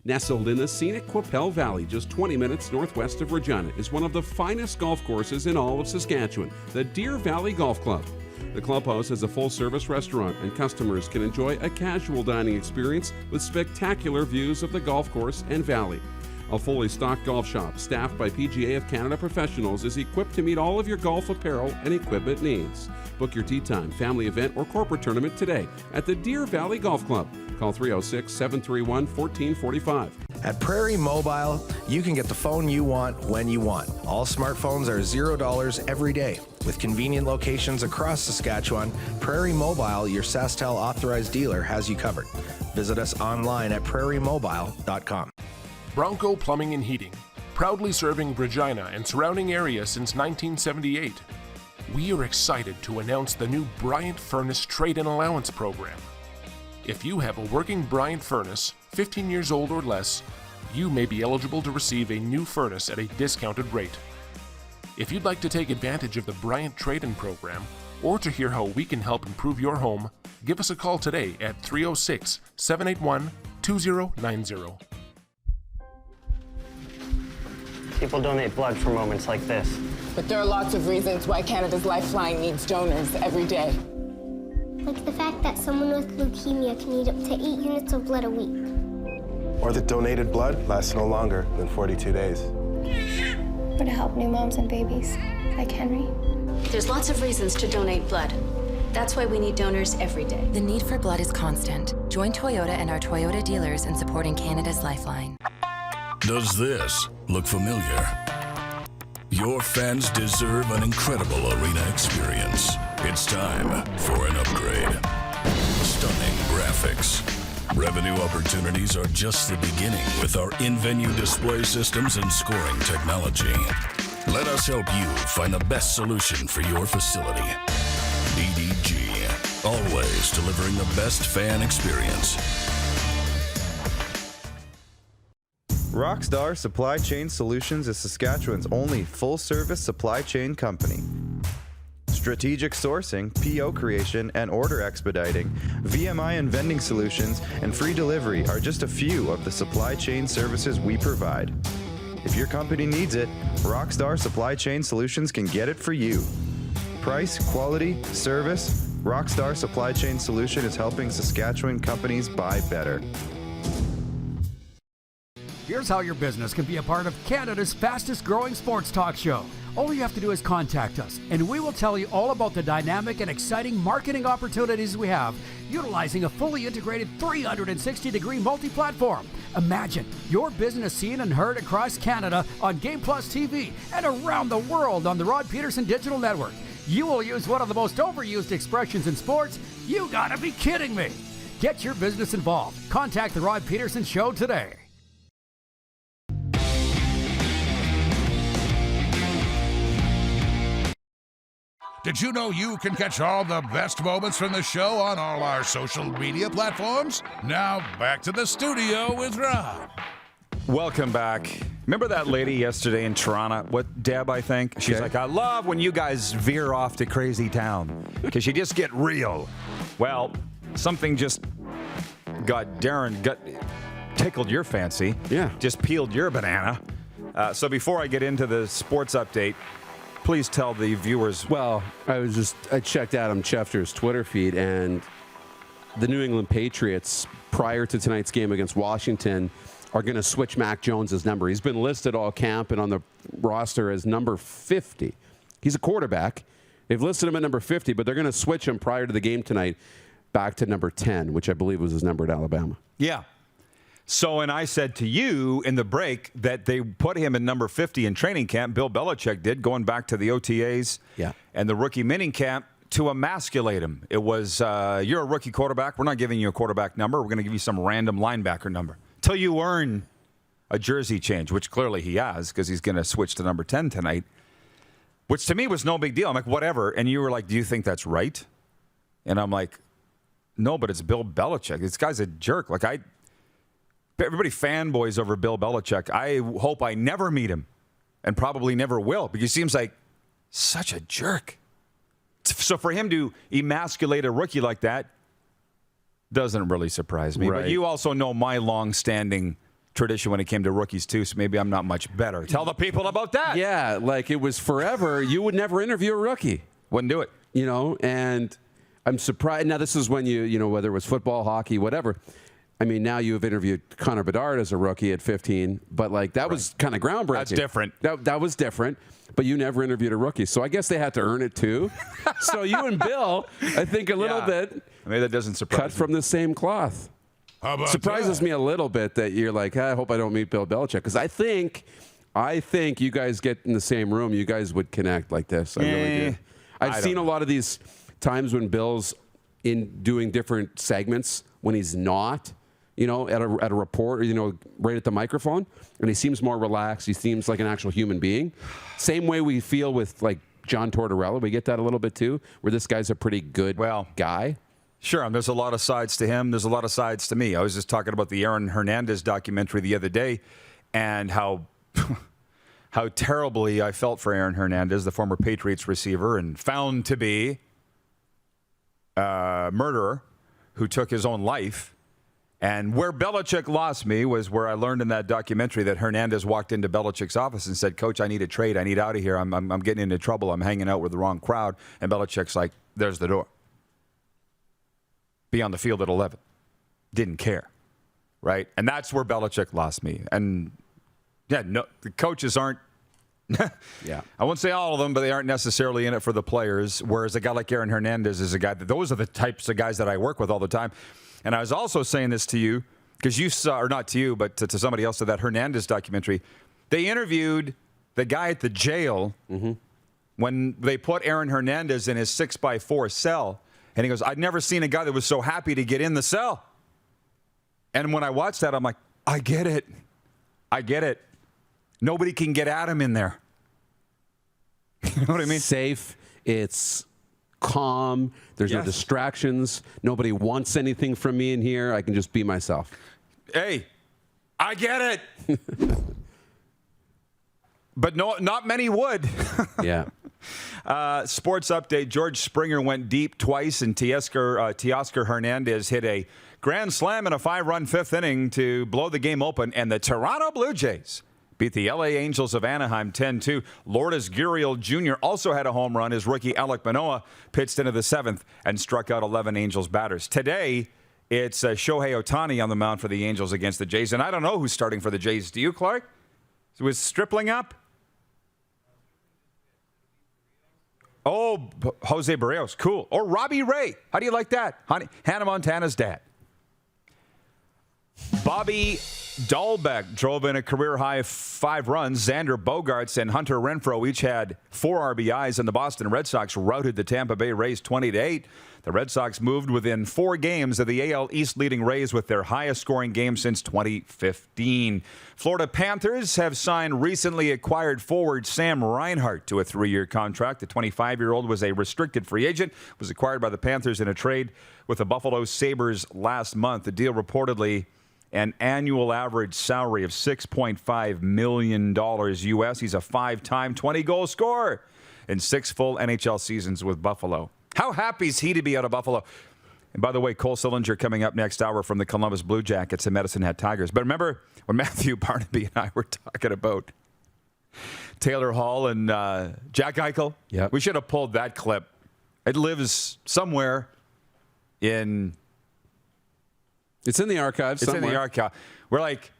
Nestled in the scenic Qu'Appelle Valley, just 20 minutes northwest of Regina, is one of the finest golf courses in all of Saskatchewan, the Deer Valley Golf Club. The clubhouse has a full-service restaurant, and customers can enjoy a casual dining experience with spectacular views of the golf course and valley. A fully stocked golf shop, staffed by PGA of Canada professionals, is equipped to meet all of your golf apparel and equipment needs. Book your tee time, family event, or corporate tournament today at the Deer Valley Golf Club. Call 306-731-1445. At Prairie Mobile, you can get the phone you want when you want. All smartphones are $0 every day. With convenient locations across Saskatchewan, Prairie Mobile, your SaskTel authorized dealer, has you covered. Visit us online at prairiemobile.com. Bronco Plumbing and Heating, proudly serving Regina and surrounding areas since 1978. We are excited to announce the new Bryant Furnace Trade-in Allowance Program. If you have a working Bryant furnace, 15 years old or less, you may be eligible to receive a new furnace at a discounted rate. If you'd like to take advantage of the Bryant Trade-in Program, or to hear how we can help improve your home, give us a call today at 306-781-2090. People donate blood for moments like this. But there are lots of reasons why Canada's Lifeline needs donors every day. Like the fact that someone with leukemia can need up to 8 units of blood a week. Or that donated blood lasts no longer than 42 days. Or to help new moms and babies, like Henry. There's lots of reasons to donate blood. That's why we need donors every day. The need for blood is constant. Join Toyota and our Toyota dealers in supporting Canada's Lifeline. Does this look familiar? Your fans deserve an incredible arena experience. It's time for an upgrade. Stunning graphics. Revenue opportunities are just the beginning with our in-venue display systems and scoring technology. Let us help you find the best solution for your facility. DDG, always delivering the best fan experience. Rockstar Supply Chain Solutions is Saskatchewan's only full-service supply chain company. Strategic sourcing, PO creation, and order expediting, VMI and vending solutions, and free delivery are just a few of the supply chain services we provide. If your company needs it, Rockstar Supply Chain Solutions can get it for you. Price, quality, service, Rockstar Supply Chain Solution is helping Saskatchewan companies buy better. Here's how your business can be a part of Canada's fastest growing sports talk show. All you have to do is contact us, and we will tell you all about the dynamic and exciting marketing opportunities we have, utilizing a fully integrated 360-degree multi-platform. Imagine your business seen and heard across Canada on Game Plus TV and around the world on the Rod Pedersen Digital Network. You will use one of the most overused expressions in sports. You gotta be kidding me. Get your business involved. Contact the Rod Pedersen Show today. Did you know you can catch all the best moments from the show on all our social media platforms? Now, back to the studio with Rod. Welcome back. Remember that lady yesterday in Toronto? What, Deb, I think? She's like, I love when you guys veer off to crazy town because you just get real. Well, something just tickled your fancy. Yeah. Just peeled your banana. So before I get into the sports update, please tell the viewers. Well, I checked Adam Schefter's Twitter feed, and the New England Patriots, prior to tonight's game against Washington, are going to switch Mac Jones's number. He's been listed all camp and on the roster as number 50. He's a quarterback. They've listed him at number 50, but they're going to switch him prior to the game tonight back to number 10, which I believe was his number at Alabama. Yeah. So, and I said to you in the break that they put him in number 50 in training camp. Bill Belichick did, going back to the OTAs and the rookie mining camp to emasculate him. It was, you're a rookie quarterback. We're not giving you a quarterback number. We're going to give you some random linebacker number till you earn a jersey change, which clearly he has because he's going to switch to number 10 tonight, which to me was no big deal. I'm like, whatever. And you were like, do you think that's right? And I'm like, no, but it's Bill Belichick. This guy's a jerk. Like, everybody fanboys over Bill Belichick. I hope I never meet him and probably never will because he seems like such a jerk. So for him to emasculate a rookie like that doesn't really surprise me. Right. But you also know my long-standing tradition when it came to rookies too, so maybe I'm not much better. Tell the people about that. Yeah, like it was forever. You would never interview a rookie. Wouldn't do it. You know, and I'm surprised. Now this is when you know, whether it was football, hockey, whatever. I mean, now you have interviewed Connor Bedard as a rookie at 15, but like that was kind of groundbreaking. That's different. That was different, but you never interviewed a rookie, so I guess they had to earn it too. So you and Bill, I think a little bit. Maybe that doesn't surprise cut from the same cloth. How about surprises me a little bit that you're like, I hope I don't meet Bill Belichick, because I think you guys get in the same room, you guys would connect like this. I really do. I've seen a lot of these times when Bill's in doing different segments when he's not, at a report, right at the microphone, and he seems more relaxed. He seems like an actual human being. Same way we feel with like John Tortorella. We get that a little bit too, where this guy's a pretty good guy. Sure, there's a lot of sides to him. There's a lot of sides to me. I was just talking about the Aaron Hernandez documentary the other day and how terribly I felt for Aaron Hernandez, the former Patriots receiver and found to be a murderer who took his own life. And where Belichick lost me was where I learned in that documentary that Hernandez walked into Belichick's office and said, Coach, I need a trade. I need out of here. I'm getting into trouble. I'm hanging out with the wrong crowd. And Belichick's like, there's the door. Be on the field at 11. Didn't care. Right? And that's where Belichick lost me. And, the coaches aren't, I won't say all of them, but they aren't necessarily in it for the players, whereas a guy like Aaron Hernandez is a guy those are the types of guys that I work with all the time. And I was also saying this to you, because you saw, or not to you, but to somebody else, to that Hernandez documentary. They interviewed the guy at the jail when they put Aaron Hernandez in his 6x4 cell. And he goes, I'd never seen a guy that was so happy to get in the cell. And when I watched that, I'm like, I get it. Nobody can get at him in there. You know what I mean? Safe. It's calm. There's no distractions. Nobody wants anything from me in here. I can just be myself. Hey, I get it. But not many would. Yeah. Sports update. George Springer went deep twice, and Teoscar Hernandez hit a grand slam in a 5-run fifth inning to blow the game open, and the Toronto Blue Jays beat the LA Angels of Anaheim 10-2. Lourdes Gurriel Jr. also had a home run. His rookie Alek Manoah pitched into the 7th and struck out 11 Angels batters. Today, it's Shohei Ohtani on the mound for the Angels against the Jays. And I don't know who's starting for the Jays. Do you, Clark? Was Stripling up? Oh, Jose Barrios. Cool. Or Robbie Ray. How do you like that? Hannah Montana's dad. Bobby Dahlbeck drove in a career-high 5 runs. Xander Bogaerts and Hunter Renfroe each had 4 RBIs, and the Boston Red Sox routed the Tampa Bay Rays 20-8. The Red Sox moved within 4 games of the AL East leading Rays with their highest-scoring game since 2015. Florida Panthers have signed recently acquired forward Sam Reinhart to a 3-year contract. The 25-year-old was a restricted free agent, was acquired by the Panthers in a trade with the Buffalo Sabres last month. The deal reportedly an annual average salary of $6.5 million U.S. He's a 5-time 20-goal scorer in 6 full NHL seasons with Buffalo. How happy is he to be out of Buffalo? And by the way, Cole Sillinger coming up next hour from the Columbus Blue Jackets and Medicine Hat Tigers. But remember when Matthew Barnaby and I were talking about Taylor Hall and Jack Eichel? Yeah. We should have pulled that clip. It lives somewhere in... It's in the archives somewhere. It's in the archive. We're like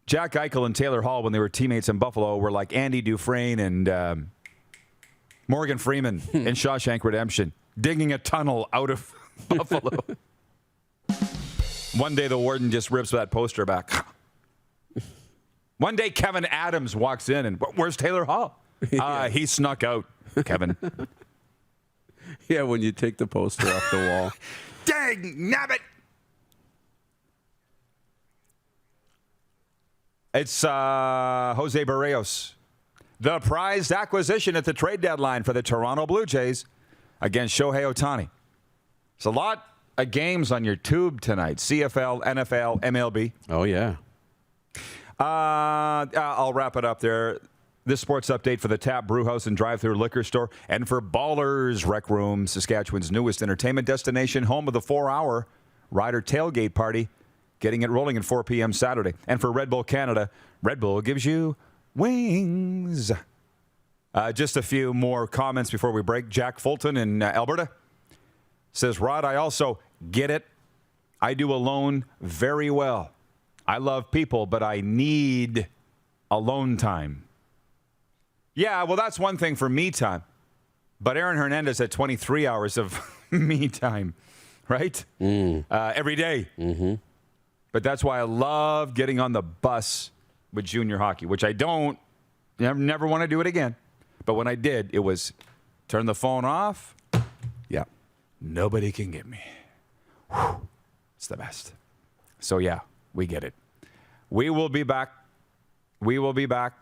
Jack Eichel and Taylor Hall when they were teammates in Buffalo were like Andy Dufresne and Morgan Freeman in Shawshank Redemption, digging a tunnel out of Buffalo. One day the warden just rips that poster back. One day Kevin Adams walks in and, where's Taylor Hall? He snuck out, Kevin. Yeah, when you take the poster off the wall. Dang, nabbit! It's Jose Barrios, the prized acquisition at the trade deadline for the Toronto Blue Jays against Shohei Ohtani. It's a lot of games on your tube tonight. CFL, NFL, MLB. Oh, yeah. I'll wrap it up there. This sports update for the Tap Brewhouse and Drive-Thru Liquor Store and for Ballers Rec Room, Saskatchewan's newest entertainment destination, home of the 4-hour Rider Tailgate Party. Getting it rolling at 4 p.m. Saturday. And for Red Bull Canada, Red Bull gives you wings. Just a few more comments before we break. Jack Fulton in Alberta says, Rod, I also get it. I do alone very well. I love people, but I need alone time. Yeah, well, that's one thing for me time. But Aaron Hernandez had 23 hours of me time. right? Every day. Mm-hmm. But that's why I love getting on the bus with junior hockey, which I never want to do it again. But when I did, it was turn the phone off. Yeah. Nobody can get me. Whew. It's the best. So, yeah, we get it. We will be back. We will be back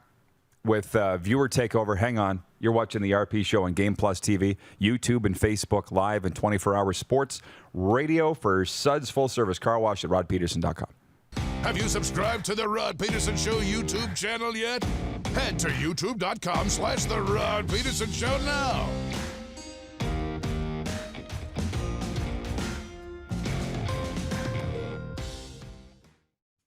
with viewer takeover. Hang on. You're watching the RP Show on Game Plus TV, YouTube and Facebook Live, and 24-hour sports radio for Suds Full Service Car Wash at rodpedersen.com. Have you subscribed to the Rod Pedersen Show YouTube channel yet? Head to youtube.com/The Rod Pedersen Show now.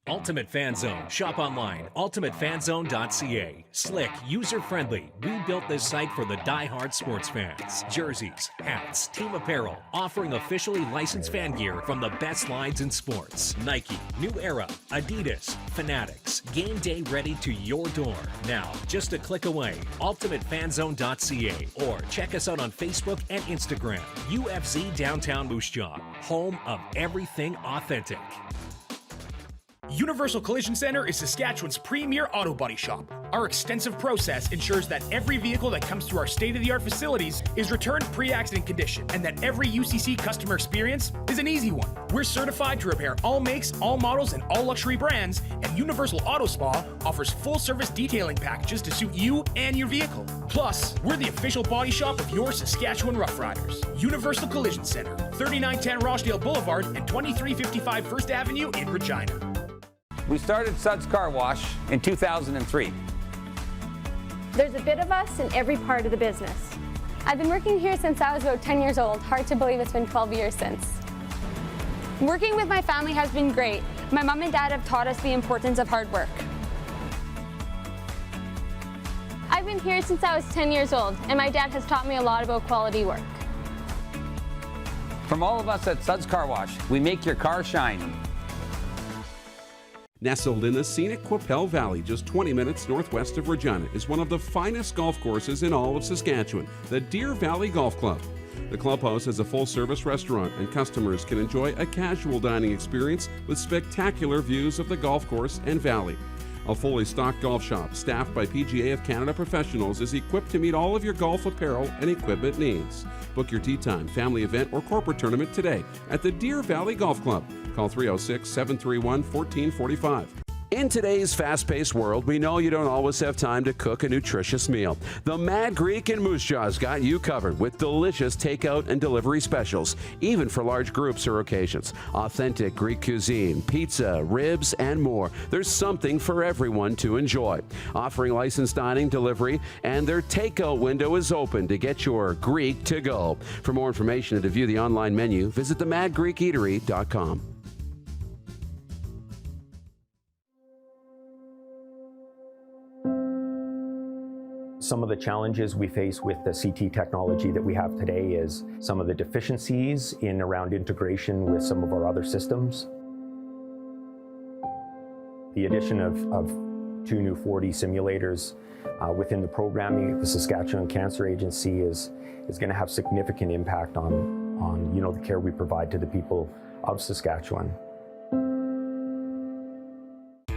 Ultimate Fan Zone. Shop online. UltimateFanZone.ca. Slick, user-friendly. We built this site for the die-hard sports fans. Jerseys, hats, team apparel, offering officially licensed fan gear from the best lines in sports. Nike, New Era, Adidas, Fanatics. Game day ready to your door. Now, just a click away. UltimateFanZone.ca or check us out on Facebook and Instagram. UFC Downtown Moose Jaw. Home of everything authentic. Universal Collision Center is Saskatchewan's premier auto body shop. Our extensive process ensures that every vehicle that comes through our state-of-the-art facilities is returned pre-accident condition, and that every UCC customer experience is an easy one. We're certified to repair all makes, all models, and all luxury brands, and Universal Auto Spa offers full-service detailing packages to suit you and your vehicle. Plus, we're the official body shop of your Saskatchewan Rough Riders. Universal Collision Center, 3910 Rochdale Boulevard and 2355 First Avenue in Regina. We started Suds Car Wash in 2003. There's a bit of us in every part of the business. I've been working here since I was about 10 years old. Hard to believe it's been 12 years since. Working with my family has been great. My mom and dad have taught us the importance of hard work. I've been here since I was 10 years old, and my dad has taught me a lot about quality work. From all of us at Suds Car Wash, we make your car shine. Nestled in the scenic Qu'Appelle Valley, just 20 minutes northwest of Regina, is one of the finest golf courses in all of Saskatchewan, the Deer Valley Golf Club. The clubhouse has a full-service restaurant, and customers can enjoy a casual dining experience with spectacular views of the golf course and valley. A fully stocked golf shop, staffed by PGA of Canada professionals, is equipped to meet all of your golf apparel and equipment needs. Book your tee time, family event, or corporate tournament today at the Deer Valley Golf Club. Call 306-731-1445. In today's fast-paced world, we know you don't always have time to cook a nutritious meal. The Mad Greek in Moose Jaw's got you covered with delicious takeout and delivery specials, even for large groups or occasions. Authentic Greek cuisine, pizza, ribs, and more. There's something for everyone to enjoy. Offering licensed dining, delivery, and their takeout window is open to get your Greek to go. For more information and to view the online menu, visit themadgreekeatery.com. Some of the challenges we face with the CT technology that we have today is some of the deficiencies in around integration with some of our other systems. The addition of 2 new 4D simulators within the programming of the Saskatchewan Cancer Agency is going to have significant impact on the care we provide to the people of Saskatchewan.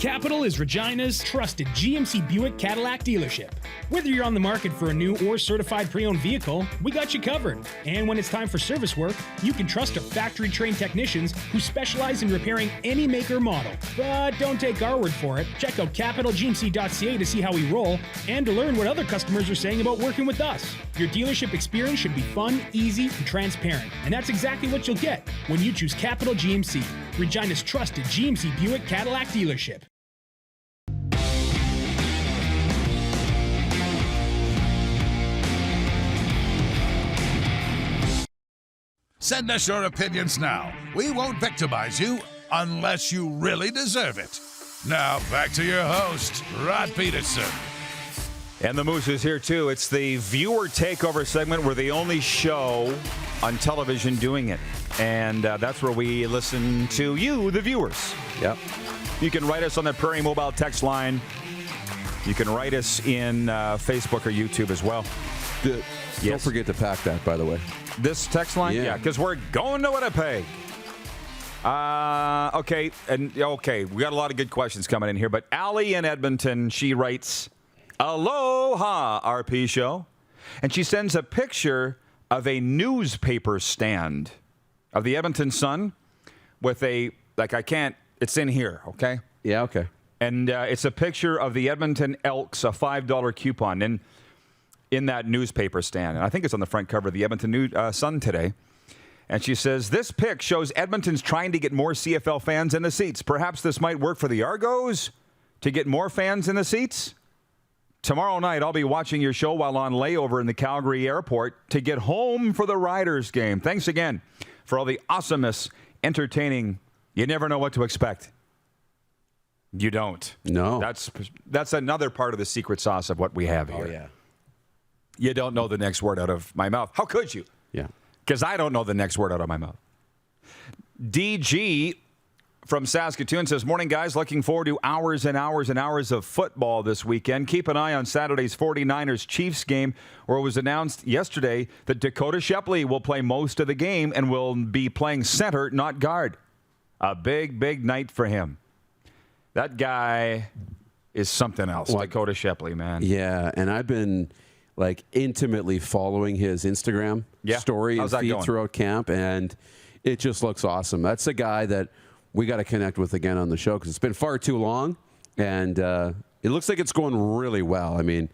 Capital is Regina's trusted GMC Buick Cadillac dealership. Whether you're on the market for a new or certified pre-owned vehicle, we got you covered. And when it's time for service work, you can trust our factory-trained technicians who specialize in repairing any make or model. But don't take our word for it. Check out capitalgmc.ca to see how we roll and to learn what other customers are saying about working with us. Your dealership experience should be fun, easy, and transparent. And that's exactly what you'll get when you choose Capital GMC, Regina's trusted GMC Buick Cadillac dealership. Send us your opinions now. We won't victimize you unless you really deserve it. Now, back to your host, Rod Pedersen. And the Moose is here, too. It's the viewer takeover segment. We're the only show on television doing it. And that's where we listen to you, the viewers. Yep. You can write us on the Prairie Mobile text line. You can write us in Facebook or YouTube as well. Don't forget to pack that, by the way. this text line? Yeah. Because we're going to Winnipeg. Okay, we got a lot of good questions coming in here, but Allie in Edmonton, she writes, Aloha, RP Show. And she sends a picture of a newspaper stand of the Edmonton Sun with it's in here, okay? Yeah, okay. And it's a picture of the Edmonton Elks, a $5 coupon in that newspaper stand. And I think it's on the front cover of the Edmonton Sun today. And she says, this pic shows Edmonton's trying to get more CFL fans in the seats. Perhaps this might work for the Argos to get more fans in the seats. Tomorrow night, I'll be watching your show while on layover in the Calgary airport to get home for the Riders game. Thanks again for all the awesomeness, entertaining. You never know what to expect. You don't. No. That's another part of the secret sauce of what we have here. Oh, yeah. You don't know the next word out of my mouth. How could you? Yeah. Because I don't know the next word out of my mouth. DG from Saskatoon says, morning, guys. Looking forward to hours and hours and hours of football this weekend. Keep an eye on Saturday's 49ers-Chiefs game, where it was announced yesterday that Dakota Shepley will play most of the game and will be playing center, not guard. A big, big night for him. That guy is something else, Dakota Shepley, man. Yeah, and I've been intimately following his Instagram story and feed throughout camp, and it just looks awesome. That's a guy that we got to connect with again on the show because it's been far too long, and it looks like it's going really well. I mean,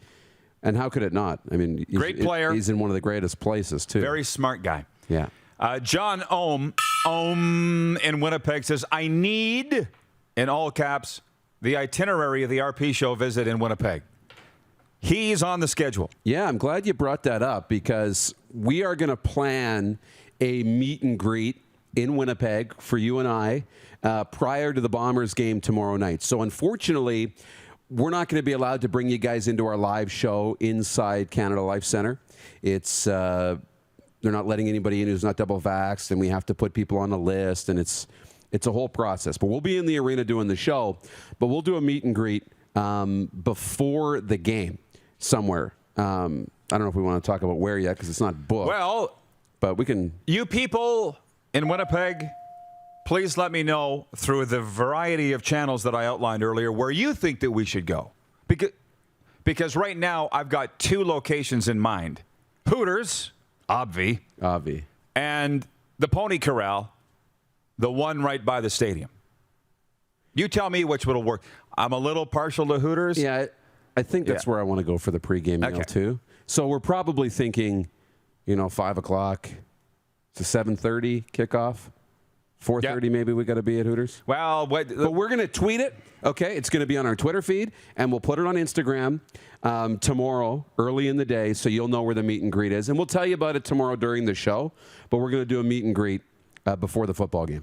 and how could it not? I mean, great player. He's in one of the greatest places, too. Very smart guy. Yeah. John Ohm in Winnipeg says, I need, in all caps, the itinerary of the RP Show visit in Winnipeg. He's on the schedule. Yeah, I'm glad you brought that up because we are going to plan a meet and greet in Winnipeg for you and I prior to the Bombers game tomorrow night. So unfortunately, we're not going to be allowed to bring you guys into our live show inside Canada Life Center. It's they're not letting anybody in who's not double vaxxed, and we have to put people on a list, and it's a whole process. But we'll be in the arena doing the show, but we'll do a meet and greet before the game somewhere. I don't know if we want to talk about where yet because it's not booked. Well, but we can. You people in Winnipeg, please let me know through the variety of channels that I outlined earlier where you think that we should go. Because right now I've got two locations in mind. Hooters, Obvi, and the Pony Corral, the one right by the stadium. You tell me which will work. I'm a little partial to Hooters. Yeah, I think that's where I want to go for the pregame meal, too. So we're probably thinking, 5 o'clock to 7:30 kickoff. 4:30 maybe we got to be at Hooters. Well, but we're going to tweet it. Okay, it's going to be on our Twitter feed, and we'll put it on Instagram tomorrow early in the day so you'll know where the meet and greet is. And we'll tell you about it tomorrow during the show, but we're going to do a meet and greet before the football game.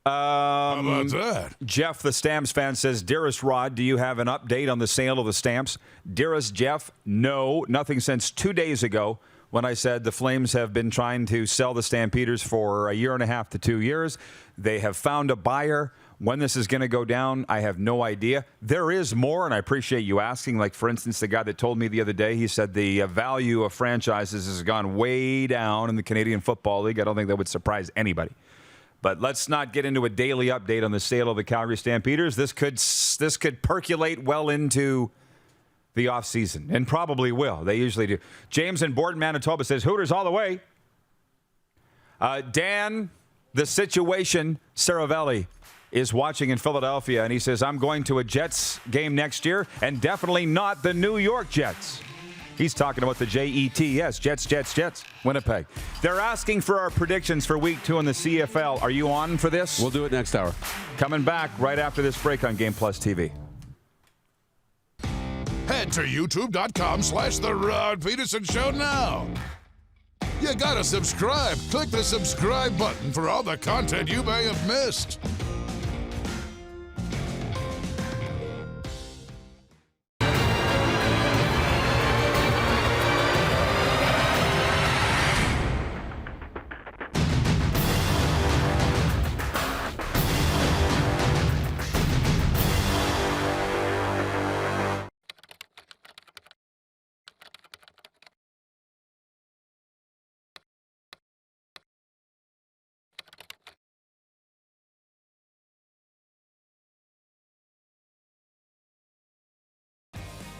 How about that? Jeff, the Stamps fan, says, Dearest Rod, do you have an update on the sale of the Stamps? Dearest Jeff, no, nothing since 2 days ago when I said the Flames have been trying to sell the Stampeders for 1.5 to 2 years. They have found a buyer. When this is going to go down, I have no idea. There is more, and I appreciate you asking. Like, for instance, the guy that told me the other day, he said the value of franchises has gone way down in the Canadian Football League. I don't think that would surprise anybody. But let's not get into a daily update on the sale of the Calgary Stampeders. This could percolate well into the offseason, and probably will. They usually do. James in Borden, Manitoba says, Hooters all the way. Dan, the situation, Saravelli, is watching in Philadelphia, and he says, I'm going to a Jets game next year, and definitely not the New York Jets. He's talking about the Jets, Jets, Winnipeg. They're asking for our predictions for Week 2 in the CFL. Are you on for this? We'll do it next hour. Coming back right after this break on Game Plus TV. Head to youtube.com/The Rod Pedersen Show now. You gotta subscribe. Click the subscribe button for all the content you may have missed.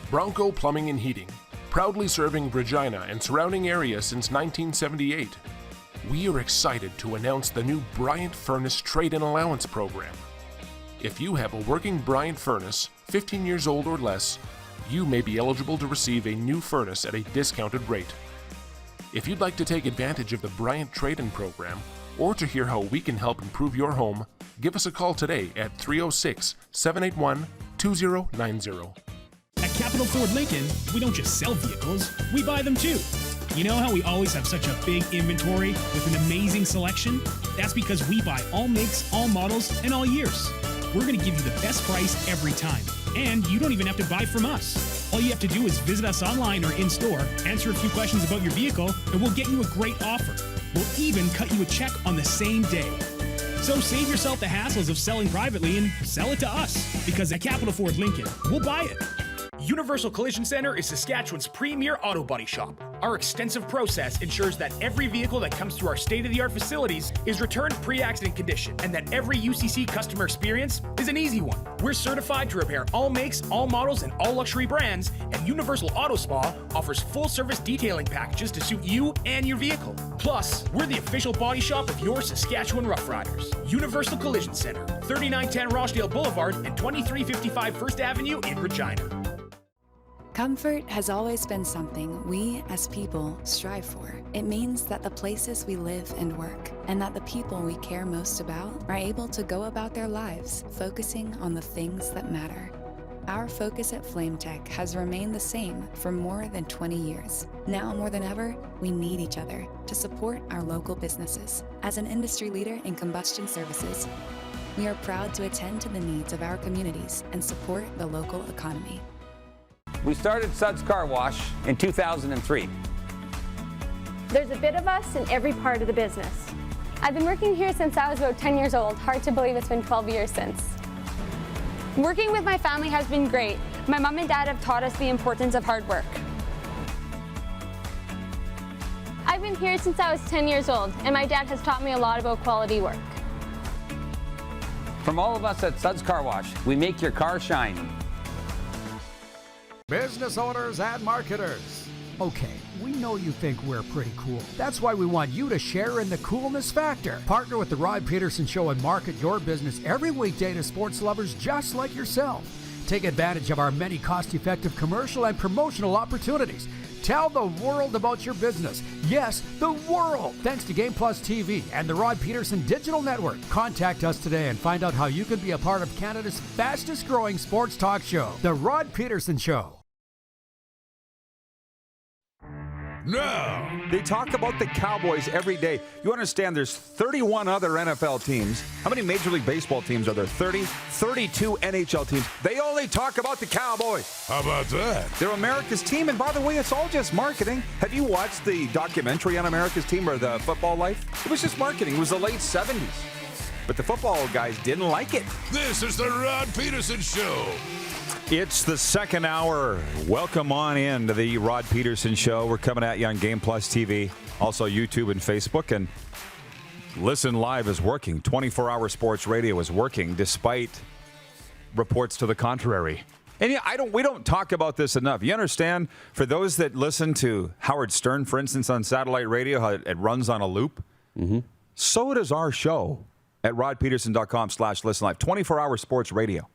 Bronco Plumbing and Heating, proudly serving Regina and surrounding areas since 1978. We are excited to announce the new Bryant Furnace Trade-in Allowance Program. If you have a working Bryant furnace, 15 years old or less, you may be eligible to receive a new furnace at a discounted rate. If you'd like to take advantage of the Bryant Trade-in Program, or to hear how we can help improve your home, give us a call today at 306-781-2090. At Capital Ford Lincoln, we don't just sell vehicles, we buy them too. You know how we always have such a big inventory with an amazing selection? That's because we buy all makes, all models, and all years. We're going to give you the best price every time. And you don't even have to buy from us. All you have to do is visit us online or in-store, answer a few questions about your vehicle, and we'll get you a great offer. We'll even cut you a check on the same day. So save yourself the hassles of selling privately and sell it to us. Because at Capital Ford Lincoln, we'll buy it. Universal Collision Center is Saskatchewan's premier auto body shop. Our extensive process ensures that every vehicle that comes through our state-of-the-art facilities is returned pre-accident condition, and that every UCC customer experience is an easy one. We're certified to repair all makes, all models, and all luxury brands, and Universal Auto Spa offers full-service detailing packages to suit you and your vehicle. Plus, we're the official body shop of your Saskatchewan Rough Riders. Universal Collision Center, 3910 Rochdale Boulevard and 2355 First Avenue in Regina. Comfort has always been something we as people strive for. It means that the places we live and work, and that the people we care most about, are able to go about their lives focusing on the things that matter. Our focus at FlameTech has remained the same for more than 20 years. Now more than ever, we need each other to support our local businesses. As an industry leader in combustion services, we are proud to attend to the needs of our communities and support the local economy. We started Suds Car Wash in 2003. There's a bit of us in every part of the business. I've been working here since I was about 10 years old. Hard to believe it's been 12 years since. Working with my family has been great. My mom and dad have taught us the importance of hard work. I've been here since I was 10 years old, and my dad has taught me a lot about quality work. From all of us at Suds Car Wash, we make your car shine. Business owners and marketers. Okay, we know you think we're pretty cool. That's why we want you to share in the coolness factor. Partner with the Rod Pedersen Show and market your business every weekday to sports lovers just like yourself. Take advantage of our many cost-effective commercial and promotional opportunities. Tell the world about your business. Yes, the world. Thanks to Game Plus TV and the Rod Pedersen Digital Network. Contact us today and find out how you can be a part of Canada's fastest growing sports talk show, The Rod Pedersen Show. No. They talk about the Cowboys every day. You understand there's 31 other NFL teams. How many Major League Baseball teams are there? 30? 32 NHL teams. They only talk about the Cowboys. How about that? They're America's team, and by the way, it's all just marketing. Have you watched the documentary on America's Team or the football life? It was just marketing. It was the late 70s. But the football guys didn't like it. This is the Rod Pedersen Show. It's the second hour. Welcome on in to the Rod Pedersen Show. We're coming at you on Game Plus TV, also YouTube and Facebook. And Listen Live is working. 24-hour sports radio is working despite reports to the contrary. And yeah, we don't talk about this enough. You understand? For those that listen to Howard Stern, for instance, on satellite radio, how it runs on a loop, so does our show at rodpedersen.com/listen live. 24-hour sports radio.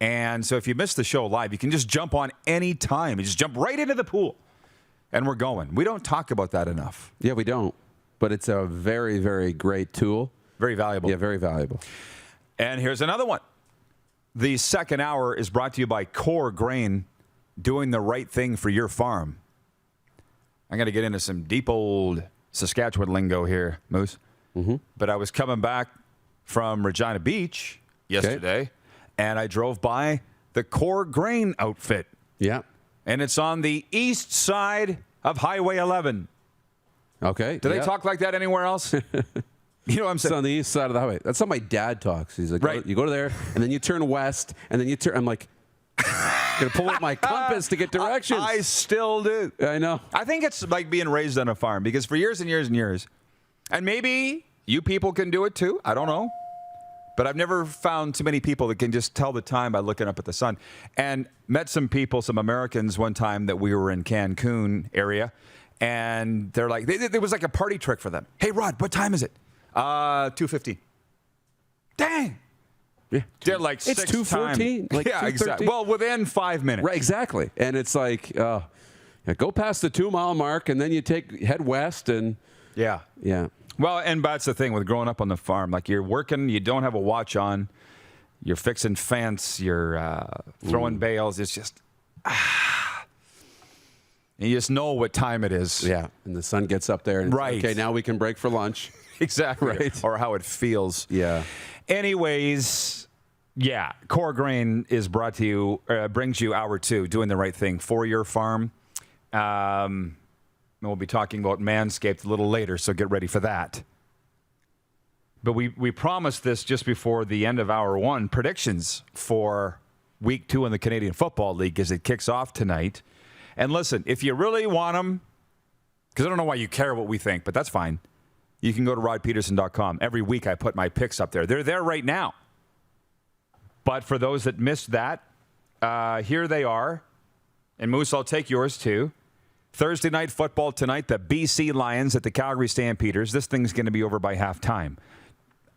And so if you miss the show live, you can just jump on any time. You just jump right into the pool. And we're going. We don't talk about that enough. Yeah, we don't. But it's a very, very great tool. Very valuable. Yeah, very valuable. And here's another one. The second hour is brought to you by Core Grain, doing the right thing for your farm. I'm going to get into some deep old Saskatchewan lingo here, Moose. But I was coming back from Regina Beach yesterday. And I drove by the Core Grain outfit. Yeah. And it's on the east side of Highway 11. Okay. Do they talk like that anywhere else? You know what I'm saying? It's on the east side of the highway. That's how my dad talks. He's like, right. You go to there, and then you turn west, and then you turn. I'm like, going to pull out my compass to get directions. I still do. I know. I think it's like being raised on a farm because for years and years and years, and maybe you people can do it too. I don't know. But I've never found too many people that can just tell the time by looking up at the sun. And met some people, some Americans one time that we were in Cancun area. And they're like, it was like a party trick for them. Hey, Rod, what time is it? 2:15. Dang. Yeah. They're like it's 2:14. Like yeah, exactly. Well, within 5 minutes. Right, exactly. And it's like, go past the 2-mile mark, and then you head west, and yeah. Well, and that's the thing with growing up on the farm. Like, you're working, you don't have a watch on, you're fixing fence, you're throwing bales. It's just, you just know what time it is. Yeah, and the sun gets up there, and right. Okay, now we can break for lunch. Exactly. Right. Or how it feels. Yeah. Anyways, yeah, Core Grain is brought to you, brings you hour 2, doing the right thing for your farm. And we'll be talking about Manscaped a little later, so get ready for that. But we promised this just before the end of hour 1, predictions for week 2 in the Canadian Football League as it kicks off tonight. And listen, if you really want them, because I don't know why you care what we think, but that's fine. You can go to rodpedersen.com. Every week I put my picks up there. They're there right now. But for those that missed that, here they are. And Moose, I'll take yours too. Thursday night football tonight, the BC Lions at the Calgary Stampeders. This thing's going to be over by halftime.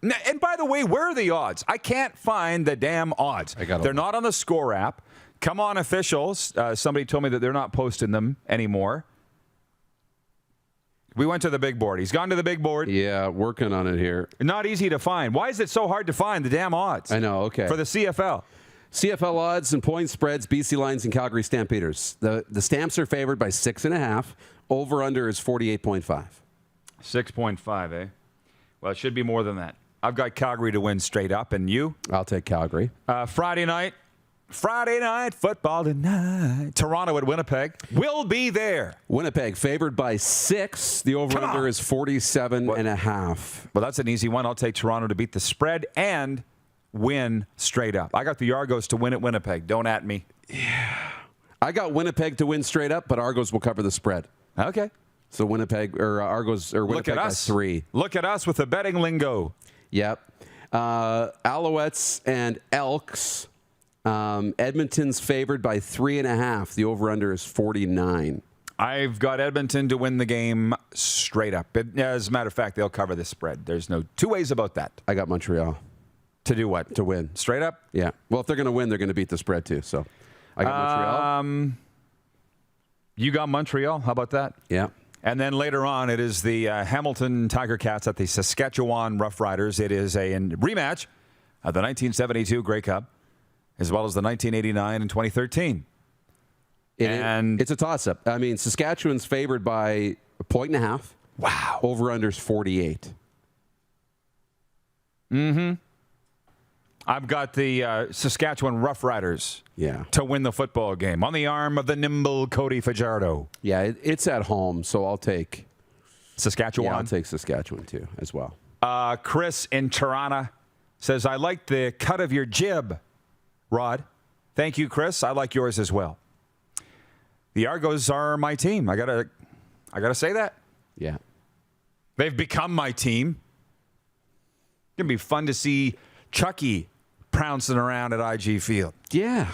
And by the way, where are the odds? I can't find the damn odds. They're not on the Score app. Come on, officials. Somebody told me that they're not posting them anymore. We went to the big board. He's gone to the big board. Yeah, working on it here. Not easy to find. Why is it so hard to find the damn odds? I know, okay. For the CFL. CFL odds and point spreads, BC Lions and Calgary Stampeders. The Stamps are favored by 6.5. Over-under is 48.5. 6.5, eh? Well, it should be more than that. I've got Calgary to win straight up, and you? I'll take Calgary. Friday night football tonight. Toronto at Winnipeg. We'll be there. Winnipeg favored by 6. The over-under is 47.5. Well, that's an easy one. I'll take Toronto to beat the spread and win straight up. I got the Argos to win at Winnipeg. Don't at me. Yeah. I got Winnipeg to win straight up, but Argos will cover the spread. Okay. So Winnipeg or Argos or Winnipeg by 3. Look at us with the betting lingo. Yep. Alouettes and Elks. Edmonton's favored by 3.5. The over-under is 49. I've got Edmonton to win the game straight up. As a matter of fact, they'll cover the spread. There's no two ways about that. I got Montreal. To do what? To win. Straight up? Yeah. Well, if they're going to win, they're going to beat the spread too. So I got Montreal. You got Montreal. How about that? Yeah. And then later on, it is the Hamilton Tiger Cats at the Saskatchewan Roughriders. It is a rematch of the 1972 Grey Cup, as well as the 1989 and 2013. And it's a toss-up. I mean, Saskatchewan's favored by 1.5. Wow. Over-under's 48. Mm-hmm. I've got the Saskatchewan Roughriders to win the football game on the arm of the nimble Cody Fajardo. Yeah, it's at home, so I'll take Saskatchewan. Yeah, I'll take Saskatchewan too, as well. Chris in Toronto says, I like the cut of your jib, Rod. Thank you, Chris. I like yours as well. The Argos are my team. I gotta say that. Yeah. They've become my team. It's gonna be fun to see Chucky pouncing around at IG Field. Yeah.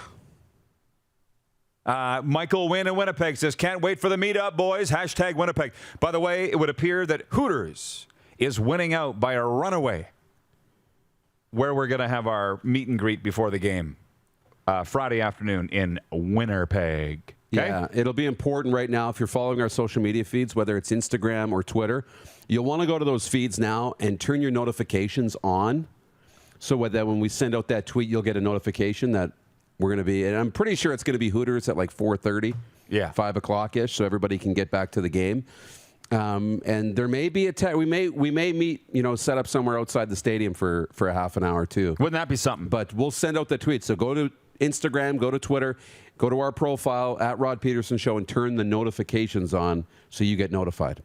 Michael Wynn in Winnipeg says, can't wait for the meetup, boys. # Winnipeg. By the way, it would appear that Hooters is winning out by a runaway, where we're going to have our meet and greet before the game Friday afternoon in Winnipeg. Okay? Yeah, it'll be important right now if you're following our social media feeds, whether it's Instagram or Twitter. You'll want to go to those feeds now and turn your notifications on, so that when we send out that tweet, you'll get a notification that we're going to be, and I'm pretty sure it's going to be Hooters at like 4:30, 5 o'clock-ish, so everybody can get back to the game. And there may be we may meet, set up somewhere outside the stadium for a half an hour too. Wouldn't that be something? But we'll send out the tweet. So go to Instagram, go to Twitter, go to our profile at Rod Pedersen Show and turn the notifications on so you get notified.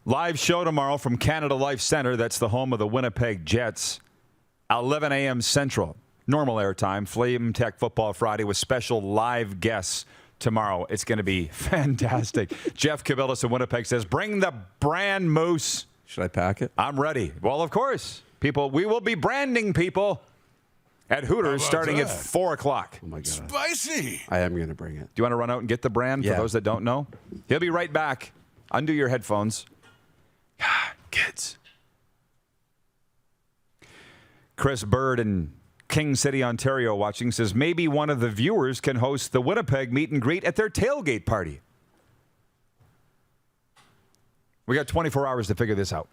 Live show tomorrow from Canada Life Center. That's the home of the Winnipeg Jets. 11 a.m. Central. Normal airtime. Flame Tech Football Friday with special live guests tomorrow. It's going to be fantastic. Jeff Cabillas in Winnipeg says, bring the brand moose. Should I pack it? I'm ready. Well, of course. People, we will be branding people at Hooters starting at 4 o'clock. Oh, my God. Spicy. I am going to bring it. Do you want to run out and get the brand for those that don't know? He'll be right back. Undo your headphones. Kids. Chris Bird in King City, Ontario, watching, says maybe one of the viewers can host the Winnipeg meet and greet at their tailgate party. We got 24 hours to figure this out.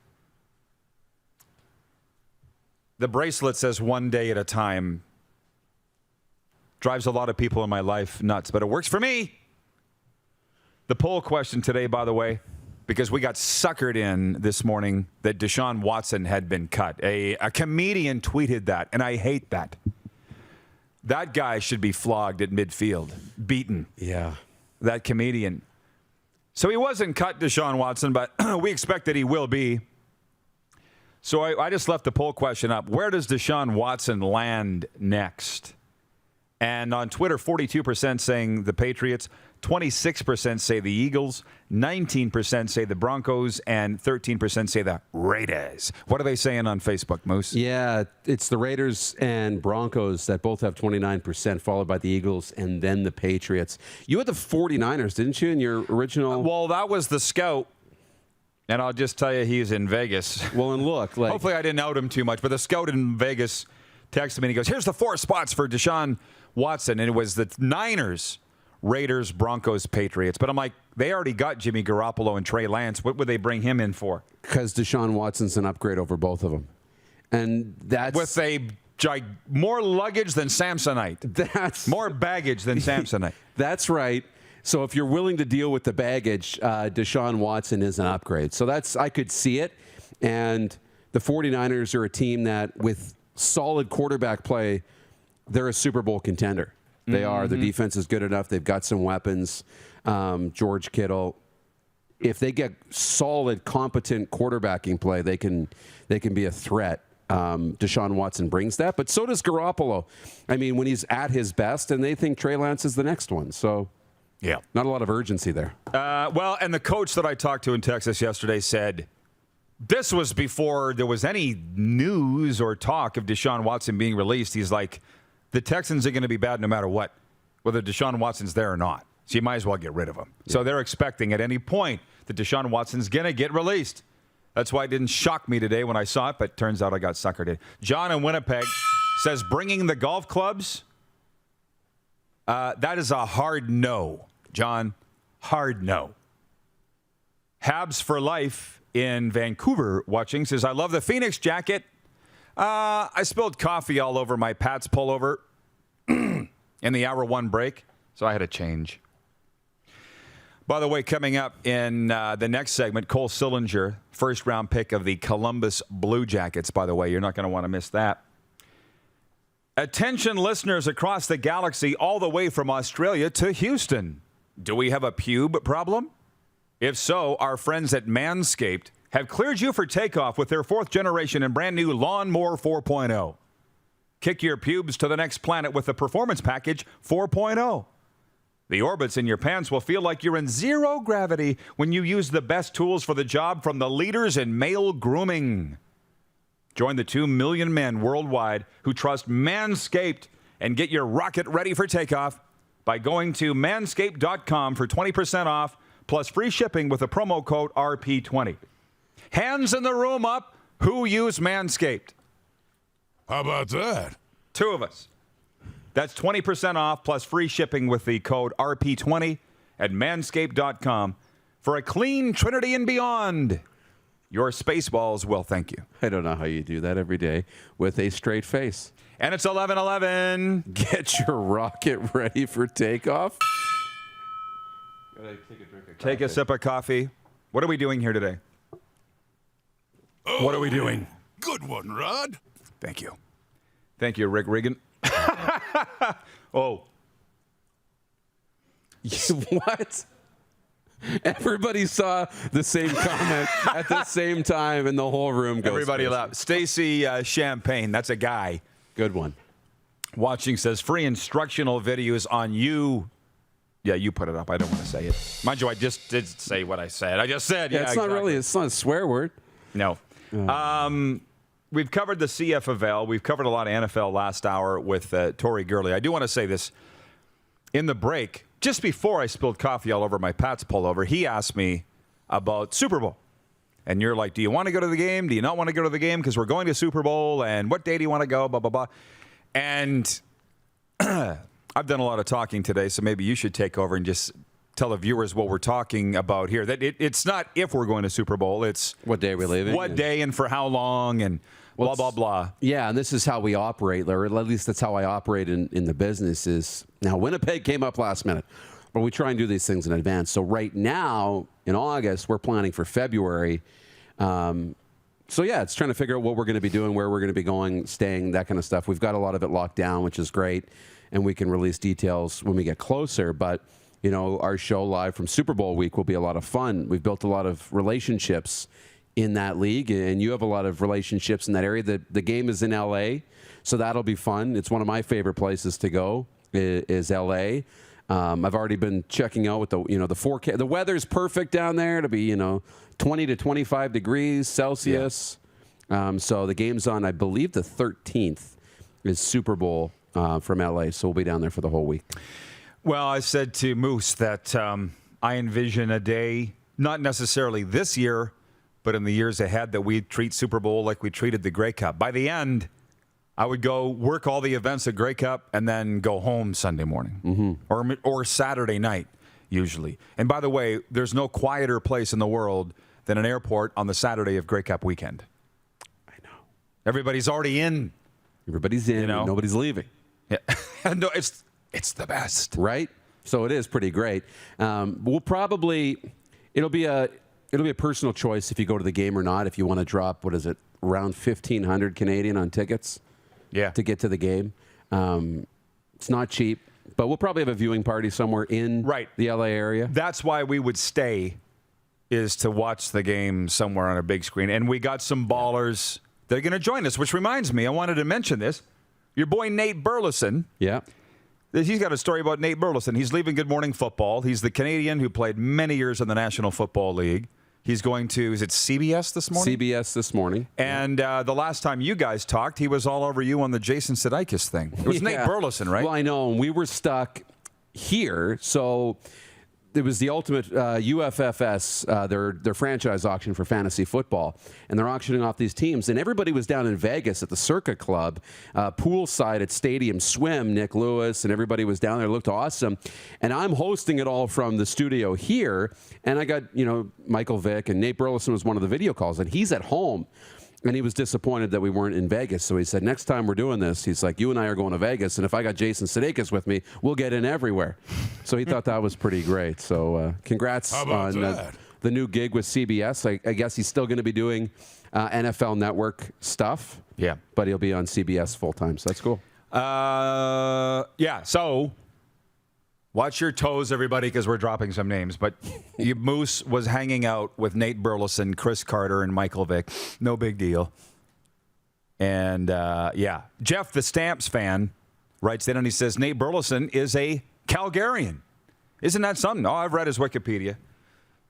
The bracelet says one day at a time. Drives a lot of people in my life nuts, but it works for me. The poll question today, by the way, because we got suckered in this morning that Deshaun Watson had been cut. A comedian tweeted that, and I hate that. That guy should be flogged at midfield, beaten. Yeah. That comedian. So he wasn't cut, Deshaun Watson, but we expect that he will be. So I just left the poll question up. Where does Deshaun Watson land next? And on Twitter, 42% saying the Patriots, 26% say the Eagles, 19% say the Broncos, and 13% say the Raiders. What are they saying on Facebook, Moose? Yeah, it's the Raiders and Broncos that both have 29%, followed by the Eagles and then the Patriots. You had the 49ers, didn't you, in your original? Well, that was the scout. And I'll just tell you, he's in Vegas. Well, and look. Hopefully I didn't out him too much, but the scout in Vegas texted me and he goes, here's the 4 spots for Deshaun Watson. And it was the Niners, Raiders, Broncos, Patriots. But I'm like, they already got Jimmy Garoppolo and Trey Lance. What would they bring him in for? Because Deshaun Watson's an upgrade over both of them. And that's... With more luggage than Samsonite. More baggage than Samsonite. That's right. So if you're willing to deal with the baggage, Deshaun Watson is an upgrade. So I could see it. And the 49ers are a team that, with solid quarterback play, they're a Super Bowl contender. They are. Their defense is good enough. They've got some weapons. George Kittle. If they get solid, competent quarterbacking play, they can be a threat. Deshaun Watson brings that, but so does Garoppolo. I mean, when he's at his best, and they think Trey Lance is the next one. So, yeah, not a lot of urgency there. Well, and the coach that I talked to in Texas yesterday said this was before there was any news or talk of Deshaun Watson being released. He's like, the Texans are going to be bad no matter what, whether Deshaun Watson's there or not. So you might as well get rid of him. Yeah. So they're expecting at any point that Deshaun Watson's going to get released. That's why it didn't shock me today when I saw it, but turns out I got suckered in. John in Winnipeg says bringing the golf clubs, that is a hard no. John, hard no. Habs for Life in Vancouver watching says, I love the Phoenix jacket. I spilled coffee all over my Pats pullover in the hour 1 break, so I had to change. By the way, coming up in the next segment, Cole Sillinger, first-round pick of the Columbus Blue Jackets, by the way. You're not going to want to miss that. Attention listeners across the galaxy, all the way from Australia to Houston. Do we have a pube problem? If so, our friends at Manscaped have cleared you for takeoff with their 4th generation and brand new Lawnmower 4.0. Kick your pubes to the next planet with the Performance Package 4.0. The orbits in your pants will feel like you're in zero gravity when you use the best tools for the job from the leaders in male grooming. Join the 2 million men worldwide who trust Manscaped and get your rocket ready for takeoff by going to manscaped.com for 20% off plus free shipping with the promo code RP20. Hands in the room up who use Manscaped. How about that? 2 of us. That's 20% off plus free shipping with the code RP20 at manscaped.com for a clean Trinity and beyond. Your Spaceballs will thank you. I don't know how you do that every day with a straight face. And it's 11:11. Get your rocket ready for takeoff. Take a sip of coffee. What are we doing here today? What are we doing? Good one, Rod. Thank you. Thank you, Rick Regan. Oh. What? Everybody saw the same comment at the same time, and the whole room goes. Everybody laughed. Stacy Champagne, that's a guy. Good one. Watching says free instructional videos on you. Yeah, you put it up. I don't want to say it. Mind you, I just did say what I said. I just said. Yeah, yeah, it's exactly. not really. It's not a swear word. No. we've covered the CFL. We've covered a lot of NFL last hour with Tory Gurley. I do want to say this. In the break, just before I spilled coffee all over my Pats pullover, he asked me about Super Bowl. And you're like, do you want to go to the game? Do you not want to go to the game? Because we're going to Super Bowl. And what day do you want to go? Blah, blah, blah. And I've done a lot of talking today, so maybe you should take over and just tell the viewers what we're talking about here. That it's not if we're going to Super Bowl. It's what day we're leaving. What day and for how long and blah, blah, blah. Yeah, and this is how we operate, or at least that's how I operate in the business is. Now, Winnipeg came up last minute, but we try and do these things in advance. So right now, in August, we're planning for February. So, yeah, it's trying to figure out what we're going to be doing, where we're going to be going, staying, that kind of stuff. We've got a lot of it locked down, which is great, and we can release details when we get closer. But, you know, our show live from Super Bowl week will be a lot of fun. We've built a lot of relationships in that league, and you have a lot of relationships in that area. The game is in L.A., so that'll be fun. It's one of my favorite places to go is L.A., I've already been checking out with the forecast. The weather's perfect down there to be 20 to 25 degrees Celsius. Yeah. So the game's on, I believe, the 13th is Super Bowl from LA. So we'll be down there for the whole week. Well, I said to Moose that I envision a day, not necessarily this year, but in the years ahead, that we treat Super Bowl like we treated the Grey Cup. By the end, I would go work all the events at Grey Cup and then go home Sunday morning or Saturday night, usually. And by the way, there's no quieter place in the world than an airport on the Saturday of Grey Cup weekend. I know. Everybody's already in. Everybody's in. Nobody's leaving. Yeah. No, it's the best. Right? So it is pretty great. We'll probably, it'll be a personal choice if you go to the game or not. If you want to drop, what is it, around 1,500 Canadian on tickets. Yeah. To get to the game. It's not cheap, but we'll probably have a viewing party somewhere in the LA area. That's why we would stay, is to watch the game somewhere on a big screen. And we got some ballers that are going to join us, which reminds me, I wanted to mention this. Your boy Nate Burleson. Yeah. He's got a story about Nate Burleson. He's leaving Good Morning Football. He's the Canadian who played many years in the National Football League. He's going to, is it CBS this morning? CBS this morning. And the last time you guys talked, he was all over you on the Jason Sudeikis thing. It was Nate Burleson, right? Well, I know. And we were stuck here. So it was the ultimate UFFS, their franchise auction for fantasy football. And they're auctioning off these teams. And everybody was down in Vegas at the Circa Club, poolside at Stadium Swim. Nick Lewis and everybody was down there. It looked awesome. And I'm hosting it all from the studio here. And I got, Michael Vick, and Nate Burleson was one of the video calls. And he's at home. And he was disappointed that we weren't in Vegas. So he said, next time we're doing this, he's like, you and I are going to Vegas. And if I got Jason Sudeikis with me, we'll get in everywhere. So he thought that was pretty great. So congrats on the new gig with CBS. I guess he's still going to be doing NFL Network stuff. Yeah. But he'll be on CBS full time. So that's cool. Yeah. So watch your toes, everybody, because we're dropping some names. But Moose was hanging out with Nate Burleson, Chris Carter, and Michael Vick. No big deal. And, Jeff, the Stamps fan, writes in and he says, Nate Burleson is a Calgarian. Isn't that something? Oh, I've read his Wikipedia.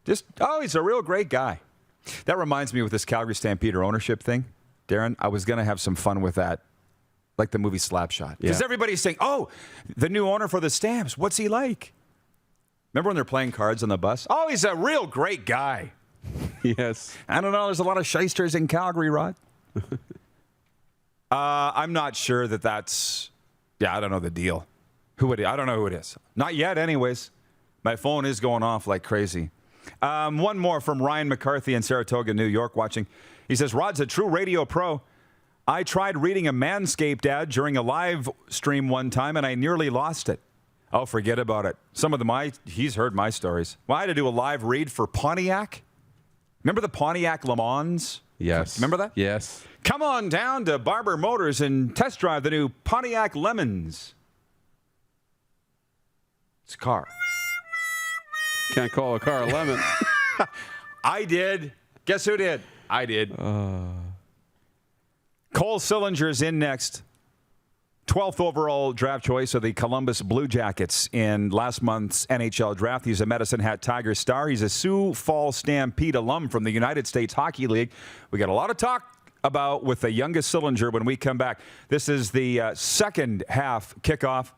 He's a real great guy. That reminds me with this Calgary Stampeder ownership thing, Darren, I was going to have some fun with that. Like the movie Slapshot. Because everybody's saying, the new owner for the Stamps, what's he like? Remember when they're playing cards on the bus? Oh, he's a real great guy. Yes. I don't know. There's a lot of shysters in Calgary, Rod. I'm not sure that's... Yeah, I don't know the deal. I don't know who it is. Not yet, anyways. My phone is going off like crazy. One more from Ryan McCarthy in Saratoga, New York, watching. He says, Rod's a true radio pro. I tried reading a Manscaped ad during a live stream one time, and I nearly lost it. Oh, forget about it. Some of he's heard my stories. Well, I had to do a live read for Pontiac. Remember the Pontiac Le Mans? Yes. Remember that? Yes. Come on down to Barber Motors and test drive the new Pontiac Lemons. It's a car. Can't call a car a lemon. I did. Guess who did? I did. Cole Sillinger's in next. 12th overall draft choice of the Columbus Blue Jackets in last month's NHL draft. He's a Medicine Hat Tiger star. He's a Sioux Falls Stampede alum from the United States Hockey League. We got a lot of talk about with the youngest Sillinger when we come back. This is the second half kickoff.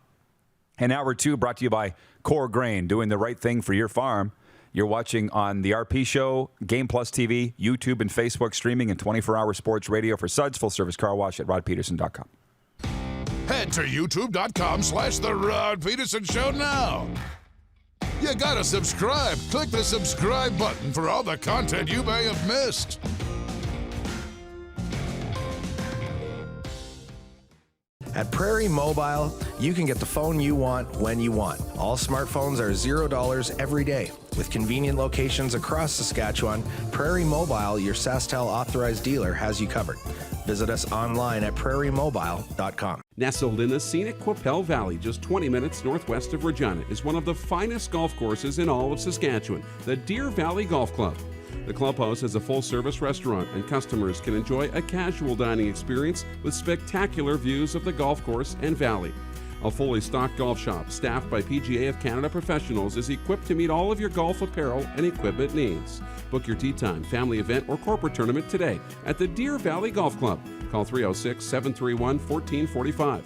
And hour 2 brought to you by Core Grain, doing the right thing for your farm. You're watching on the RP Show, Game Plus TV, YouTube and Facebook streaming, and 24-hour sports radio for Suds, full-service car wash at rodpedersen.com. Head to youtube.com/The Rod Pedersen Show now. You gotta subscribe. Click the subscribe button for all the content you may have missed. At Prairie Mobile, you can get the phone you want when you want. All smartphones are $0 every day. With convenient locations across Saskatchewan, Prairie Mobile, your SaskTel authorized dealer, has you covered. Visit us online at prairiemobile.com. Nestled in the scenic Qu'Appelle Valley, just 20 minutes northwest of Regina, is one of the finest golf courses in all of Saskatchewan, the Deer Valley Golf Club. The clubhouse has a full-service restaurant, and customers can enjoy a casual dining experience with spectacular views of the golf course and valley. A fully stocked golf shop, staffed by PGA of Canada professionals, is equipped to meet all of your golf apparel and equipment needs. Book your tee time, family event, or corporate tournament today at the Deer Valley Golf Club. Call 306-731-1445.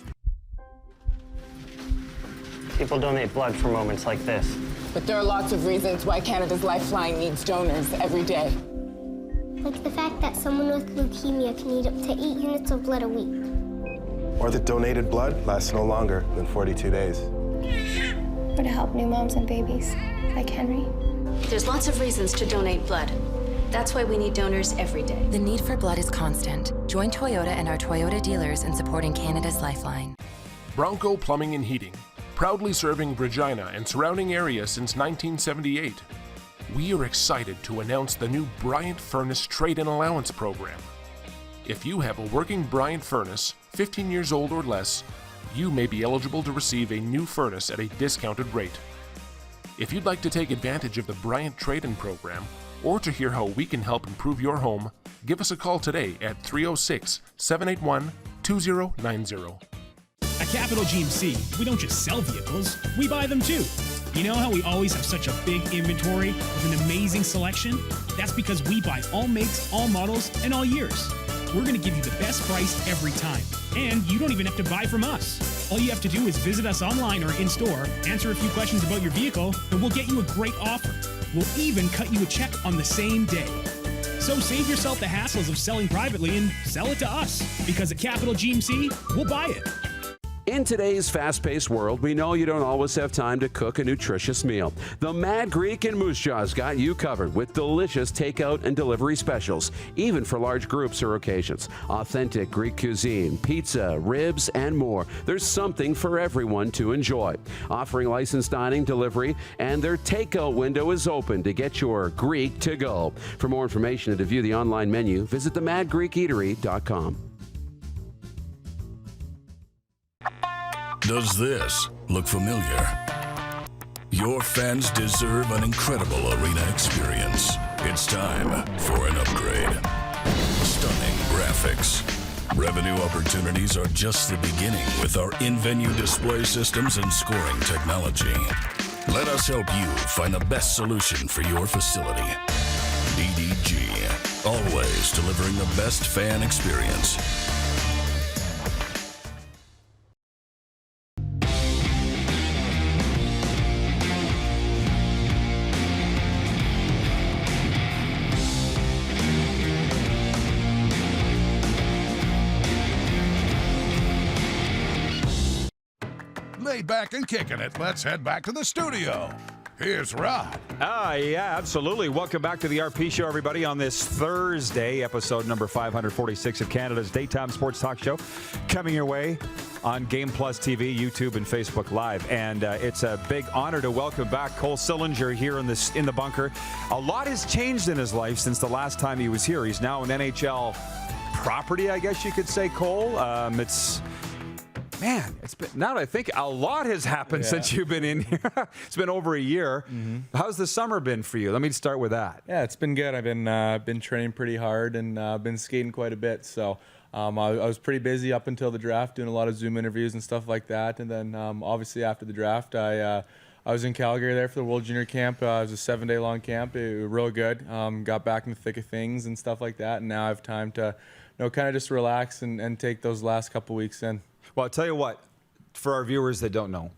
People donate blood for moments like this. But there are lots of reasons why Canada's Lifeline needs donors every day. Like the fact that someone with leukemia can need up to 8 units of blood a week. Or that donated blood lasts no longer than 42 days. Or to help new moms and babies, like Henry. There's lots of reasons to donate blood. That's why we need donors every day. The need for blood is constant. Join Toyota and our Toyota dealers in supporting Canada's Lifeline. Bronco Plumbing and Heating, proudly serving Regina and surrounding areas since 1978. We are excited to announce the new Bryant Furnace Trade-in Allowance Program. If you have a working Bryant furnace, 15 years old or less, you may be eligible to receive a new furnace at a discounted rate. If you'd like to take advantage of the Bryant Trade-in Program, or to hear how we can help improve your home, give us a call today at 306-781-2090. At Capital GMC, we don't just sell vehicles, we buy them too. You know how we always have such a big inventory with an amazing selection? That's because we buy all makes, all models, and all years. We're going to give you the best price every time. And you don't even have to buy from us. All you have to do is visit us online or in-store, answer a few questions about your vehicle, and we'll get you a great offer. We'll even cut you a check on the same day. So save yourself the hassles of selling privately and sell it to us. Because at Capital GMC, we'll buy it. In today's fast-paced world, we know you don't always have time to cook a nutritious meal. The Mad Greek in Moose Jaw's got you covered with delicious takeout and delivery specials, even for large groups or occasions. Authentic Greek cuisine, pizza, ribs, and more. There's something for everyone to enjoy. Offering licensed dining, delivery, and their takeout window is open to get your Greek to go. For more information and to view the online menu, visit themadgreekeatery.com. Does this look familiar? Your fans deserve an incredible arena experience. It's time for an upgrade. Stunning graphics. Revenue opportunities are just the beginning with our in-venue display systems and scoring technology. Let us help you find the best solution for your facility. DDG, always delivering the best fan experience. Laid back and kicking it, let's head back to the studio. Here's Rod. Yeah, absolutely. Welcome back to the RP Show, everybody, on this Thursday, episode number 546 of Canada's daytime sports talk show, coming your way on Game Plus TV, YouTube, and Facebook Live. And it's a big honor to welcome back Cole Sillinger here in the bunker. A lot has changed in his life since the last time he was here. He's now an NHL property, I guess you could say, Cole. It's been, now that I think, a lot has happened since you've been in here. It's been over a year. Mm-hmm. How's the summer been for you? Let me start with that. Yeah, it's been good. I've been training pretty hard and been skating quite a bit. So I was pretty busy up until the draft, doing a lot of Zoom interviews and stuff like that. And then obviously after the draft, I was in Calgary there for the World Junior Camp. It was a 7-day long camp. It was real good. Got back in the thick of things and stuff like that. And now I have time to kind of just relax and take those last couple weeks in. Well, I'll tell you what, for our viewers that don't know,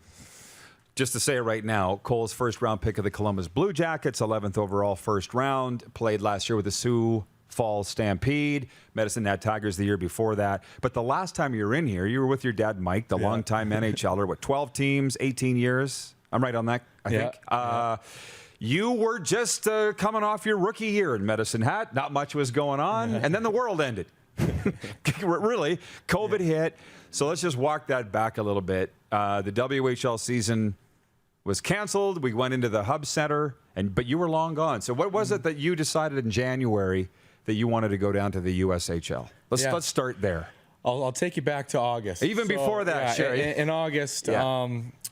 just to say it right now, Cole's first-round pick of the Columbus Blue Jackets, 11th overall first round, played last year with the Sioux Falls Stampede, Medicine Hat Tigers the year before that. But the last time you were in here, you were with your dad, Mike, the longtime NHLer, 12 teams, 18 years? I'm right on that, I think. You were just coming off your rookie year in Medicine Hat. Not much was going on, and then the world ended. Really, COVID hit. So let's just walk that back a little bit. The WHL season was canceled. We went into the Hub Center, but you were long gone. So what was it that you decided in January that you wanted to go down to the USHL? Let's start there. I'll take you back to August. Even before that, sure. In August,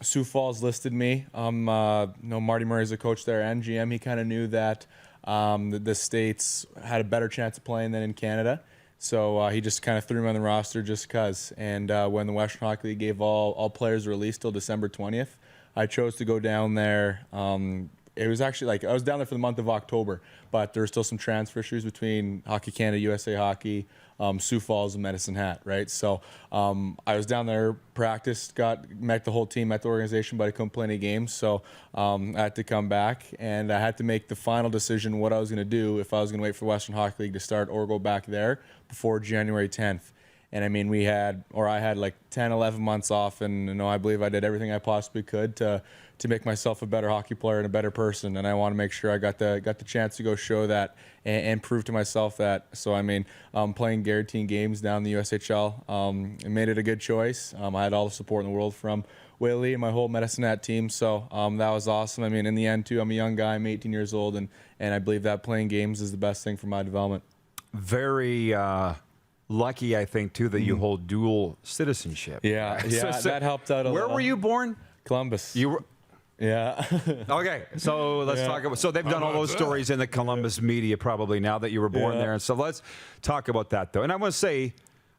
Sioux Falls listed me. Marty Murray's the coach there and GM. He kind of knew that the States had a better chance of playing than in Canada. So he just kind of threw me on the roster just because. And when the Western Hockey League gave all players release till December 20th, I chose to go down there. It was actually I was down there for the month of October, but there were still some transfer issues between Hockey Canada, USA Hockey, Sioux Falls, and Medicine Hat, right? So I was down there, practiced, met the whole team, met the organization, but I couldn't play any games. So I had to come back, and I had to make the final decision what I was going to do, if I was going to wait for Western Hockey League to start or go back there before January 10th. And I mean, I had like 10, 11 months off, and I believe I did everything I possibly could to make myself a better hockey player and a better person. And I want to make sure I got the chance to go show that and prove to myself that. So I mean, playing guaranteed games down in the USHL, it made it a good choice. I had all the support in the world from Whaley and my whole Medicine Hat team. So that was awesome. I mean, in the end too, I'm a young guy. I'm 18 years old, and I believe that playing games is the best thing for my development. Very lucky, I think, too, that you hold dual citizenship. Yeah, that helped out a lot. Where were you born? Columbus. You were. Yeah. Okay, so let's talk about. So they've done all those stories in the Columbus media probably now that you were born there, and so let's talk about that though. And I want to say,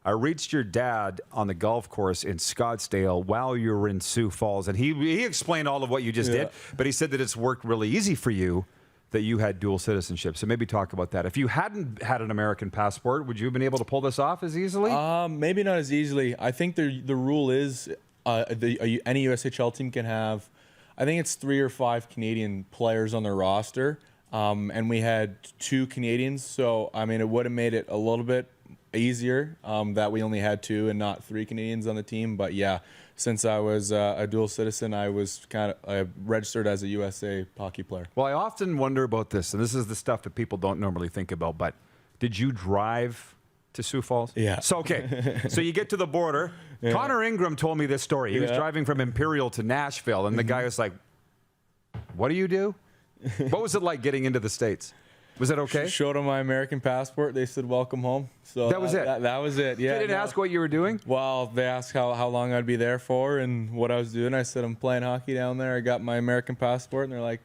I reached your dad on the golf course in Scottsdale while you were in Sioux Falls, and he explained all of what you just did, but he said that it's worked really easy for you that you had dual citizenship. So maybe talk about that. If you hadn't had an American passport, would you have been able to pull this off as easily? Maybe not as easily. I think the rule is any USHL team can have, I think it's 3 or 5 Canadian players on their roster, and we had 2 Canadians. So I mean, it would have made it a little bit easier that we only had 2 and not 3 Canadians on the team. But yeah, since I was a dual citizen, I was registered as a USA hockey player. Well, I often wonder about this, and this is the stuff that people don't normally think about, but did you drive to Sioux Falls? Yeah. So, okay. So you get to the border. Yeah. Connor Ingram told me this story. He was driving from Imperial to Nashville, and the guy was like, what do you do? What was it like getting into the States? Was it okay? Showed them my American passport. They said, welcome home. So that was it? That was it, yeah. They didn't ask what you were doing? Well, they asked how long I'd be there for and what I was doing. I said, I'm playing hockey down there. I got my American passport. And they're like,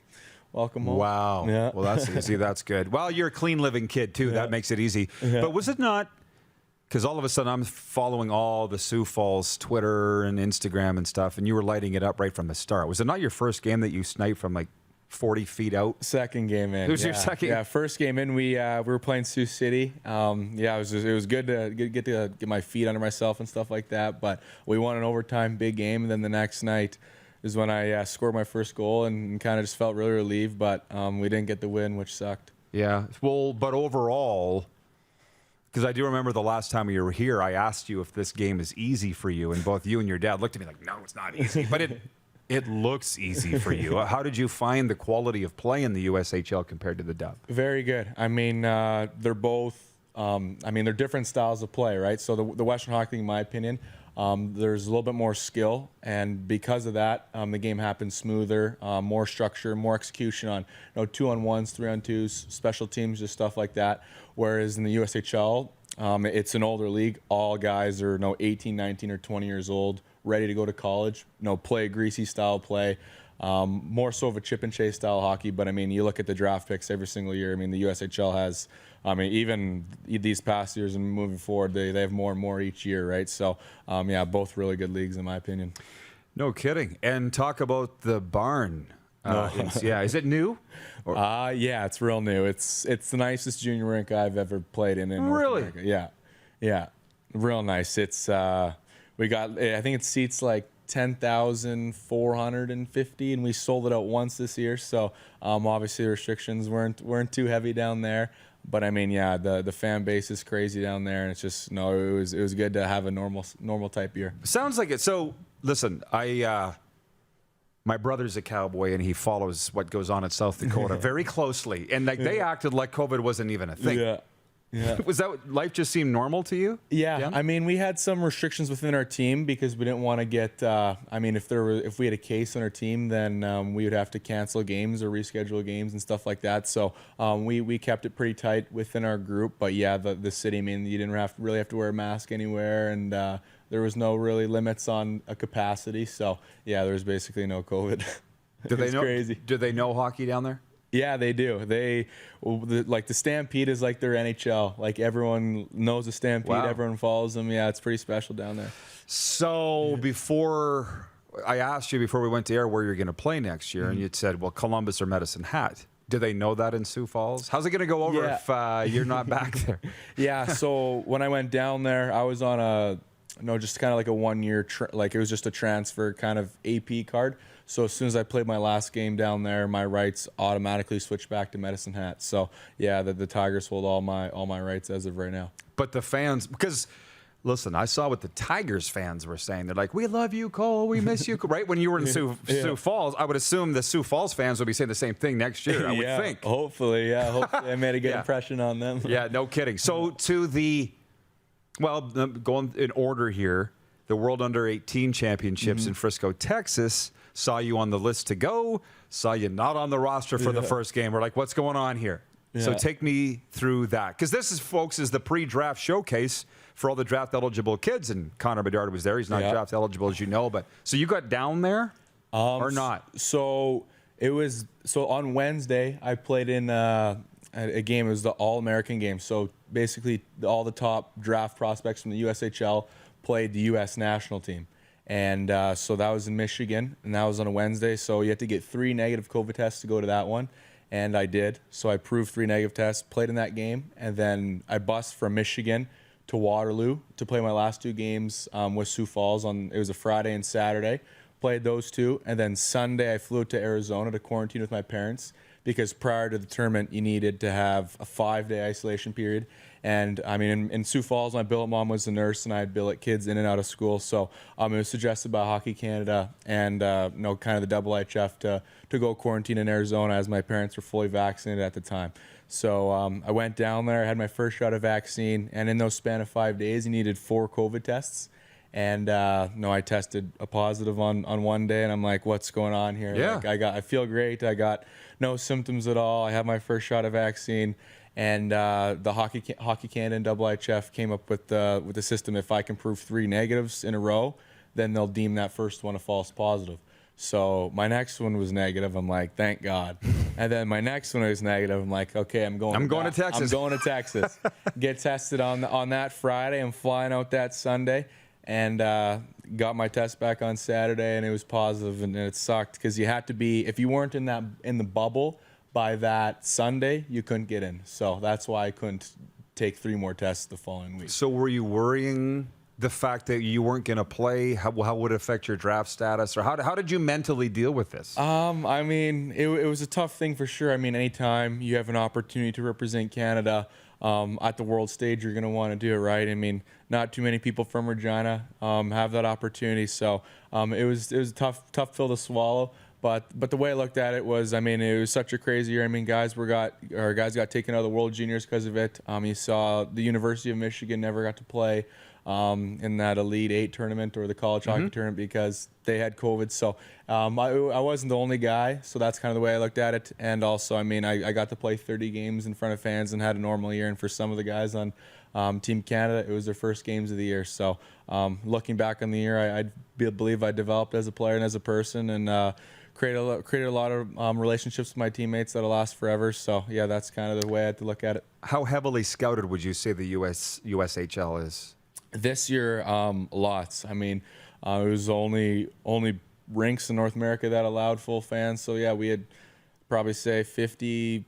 welcome home. Wow. Yeah. Well, that's easy. That's good. Well, you're a clean-living kid, too. Yeah. That makes it easy. Yeah. But was it not, because all of a sudden I'm following all the Sioux Falls Twitter and Instagram and stuff, and you were lighting it up right from the start. Was it not your first game that you sniped from like 40 feet out? Second game in. It was your second? Yeah, first game in, we were playing Sioux City. It was good to get my feet under myself and stuff like that. But we won an overtime big game, and then the next night is when I scored my first goal and kind of just felt really relieved. But we didn't get the win, which sucked. Yeah. Well, but overall, because I do remember the last time you were here, I asked you if this game is easy for you, and both you and your dad looked at me like, no, it's not easy. But it looks easy for you. How did you find the quality of play in the USHL compared to the Dub? Very good. I mean, they're both, they're different styles of play, right? So the Western Hockey League, in my opinion, there's a little bit more skill, and because of that, the game happens smoother, more structure, more execution on 2-on-1s, 3-on-2s, special teams, just stuff like that. Whereas in the USHL, it's an older league. All guys are 18, 19, or 20 years old, ready to go to college, play a greasy style play, more so of a chip and chase style hockey. But I mean, you look at the draft picks every single year. I mean, the USHL has, even these past years and moving forward, they have more and more each year, right? So, both really good leagues in my opinion. No kidding. And talk about the barn. Is it new? Yeah, it's real new. It's the nicest junior rink I've ever played in North America. Yeah. Yeah, real nice. It's we got, I think it seats like 10,450, and we sold it out once this year. So obviously the restrictions weren't too heavy down there. But I mean, yeah, the fan base is crazy down there, and it's just it was good to have a normal type year. Sounds like it. So listen, my brother's a Cowboy, and he follows what goes on in South Dakota very closely. And like they acted like COVID wasn't even a thing. Yeah. Was that life just seemed normal to you? Yeah. I mean, we had some restrictions within our team because we didn't want to get. I mean, if we had a case on our team, then we would have to cancel games or reschedule games and stuff like that. So we kept it pretty tight within our group. But yeah, the city. I mean, you didn't really have to wear a mask anywhere, and there was no really limits on a capacity. So yeah, there was basically no COVID. Crazy. Do they know hockey down there? Yeah, they do. Like the Stampede is like their NHL. Like everyone knows the Stampede. Wow. Everyone follows them. Yeah, it's pretty special down there. So before I asked you before we went to air where you're going to play next year, and you'd said, well, Columbus or Medicine Hat. Do they know that in Sioux Falls? How's it going to go over if you're not back there? Yeah, so when I went down there, I was on just kind of like a 1 year, like it was just a transfer kind of AP card. So as soon as I played my last game down there, my rights automatically switched back to Medicine Hat. So yeah, the Tigers hold all my rights as of right now. But the fans, because listen, I saw what the Tigers fans were saying. They're like, "We love you, Cole. We miss you." Right when you were in Sioux Falls, I would assume the Sioux Falls fans will be saying the same thing next year. I would think. Hopefully, I made a good impression on them. Yeah, no kidding. So going in order here, the World Under-18 Championships in Frisco, Texas. Saw you on the list to go, saw you not on the roster for the first game. We're like, what's going on here? Yeah. So take me through that. Because this is, folks, is the pre-draft showcase for all the draft-eligible kids. And Connor Bedard was there. He's not draft-eligible, as you know. But so you got down there or not? So on Wednesday, I played in a game. It was the All-American game. So basically all the top draft prospects from the USHL played the U.S. national team. And so that was in Michigan, and that was on a Wednesday. So you had to get 3 negative COVID tests to go to that one, and I did. So I proved 3 negative tests, played in that game, and then I bussed from Michigan to Waterloo to play my last 2 games with Sioux Falls. It was a Friday and Saturday. Played those 2, and then Sunday I flew to Arizona to quarantine with my parents because prior to the tournament you needed to have a 5-day isolation period. And I mean, in Sioux Falls, my billet mom was a nurse, and I had billet kids in and out of school. So it was suggested by Hockey Canada and kind of the IIHF to go quarantine in Arizona, as my parents were fully vaccinated at the time. So I went down there, I had my first shot of vaccine, and in those span of 5 days, you needed 4 COVID tests. And I tested a positive on one day, and I'm like, what's going on here? Yeah. Like, I feel great. I got no symptoms at all. I had my first shot of vaccine. And the Hockey Canada and IIHF came up with the system. If I can prove 3 negatives in a row, then they'll deem that first one a false positive. So my next one was negative. I'm like, thank God. And then my next one was negative. I'm like, okay, I'm going to Texas. I'm going to Texas. Get tested on that Friday. I'm flying out that Sunday, and got my test back on Saturday, and it was positive, and it sucked because you had to be, if you weren't in the bubble by that Sunday, you couldn't get in. So that's why I couldn't take 3 more tests the following week. So were you worrying the fact that you weren't going to play? How would it affect your draft status? Or how did you mentally deal with this? I mean, it was a tough thing for sure. I mean, anytime you have an opportunity to represent Canada at the world stage, you're going to want to do it right. I mean, not too many people from Regina have that opportunity. So it was a tough pill to swallow. But the way I looked at it was, I mean, it was such a crazy year. I mean, guys got taken out of the World Juniors because of it. You saw the University of Michigan never got to play in that Elite 8 tournament or the college hockey tournament because they had COVID. So I wasn't the only guy. So that's kind of the way I looked at it. And also, I mean, I got to play 30 games in front of fans and had a normal year. And for some of the guys on Team Canada, it was their first games of the year. So looking back on the year, I believe I developed as a player and as a person, and created a lot of relationships with my teammates that'll last forever. So yeah, that's kind of the way I had to look at it. How heavily scouted would you say the USHL is? This year, lots. I mean, it was only rinks in North America that allowed full fans. So yeah, we had probably say 50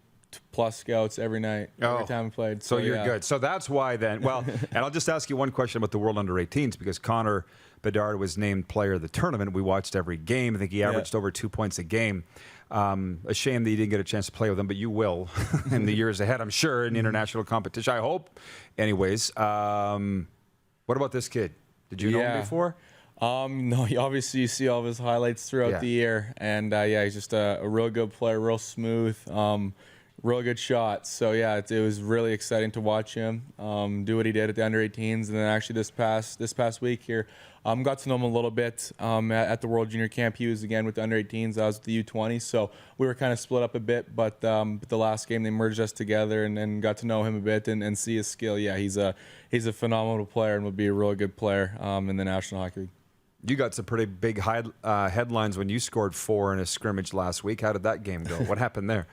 plus scouts every night, every time we played. So you're good. So that's why then. Well, and I'll just ask you one question about the World Under-18s, because Connor Bedard was named player of the tournament. We watched every game. I think he averaged over 2 points a game. A shame that you didn't get a chance to play with him, but you will in the years ahead, I'm sure, in international competition. I hope. Anyways, what about this kid? Did you know him before? No, obviously you see all of his highlights throughout the year, and he's just a real good player, real smooth, real good shot. So it was really exciting to watch him do what he did at the under-18s, and then actually this past week here, got to know him a little bit at the World Junior Camp. He was again with the under-18s. I was with the U20s, so we were kind of split up a bit. But the last game they merged us together and got to know him a bit and see his skill. Yeah, he's a phenomenal player and will be a really good player in the National Hockey League. You got some pretty big headlines when you scored 4 in a scrimmage last week. How did that game go? What happened there?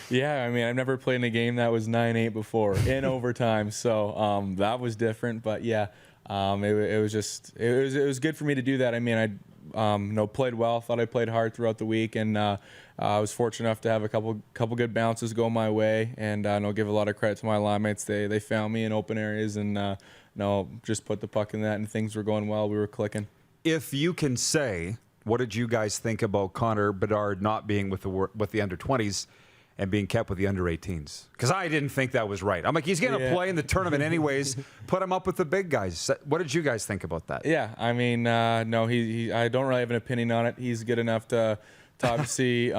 Yeah, I mean, I've never played in a game that was 9-8 before in overtime, so that was different. But it was good for me to do that. I mean, I played well. Thought I played hard throughout the week, and I was fortunate enough to have a couple good bounces go my way. And I'll give a lot of credit to my line mates. They found me in open areas and just put the puck in that, and things were going well. We were clicking. If you can say, what did you guys think about Connor Bedard not being with the under-20s and being kept with the under-18s? Because I didn't think that was right. I'm like, he's going to play in the tournament anyways. Put him up with the big guys. What did you guys think about that? Yeah, I mean, no, I don't really have an opinion on it. He's good enough to obviously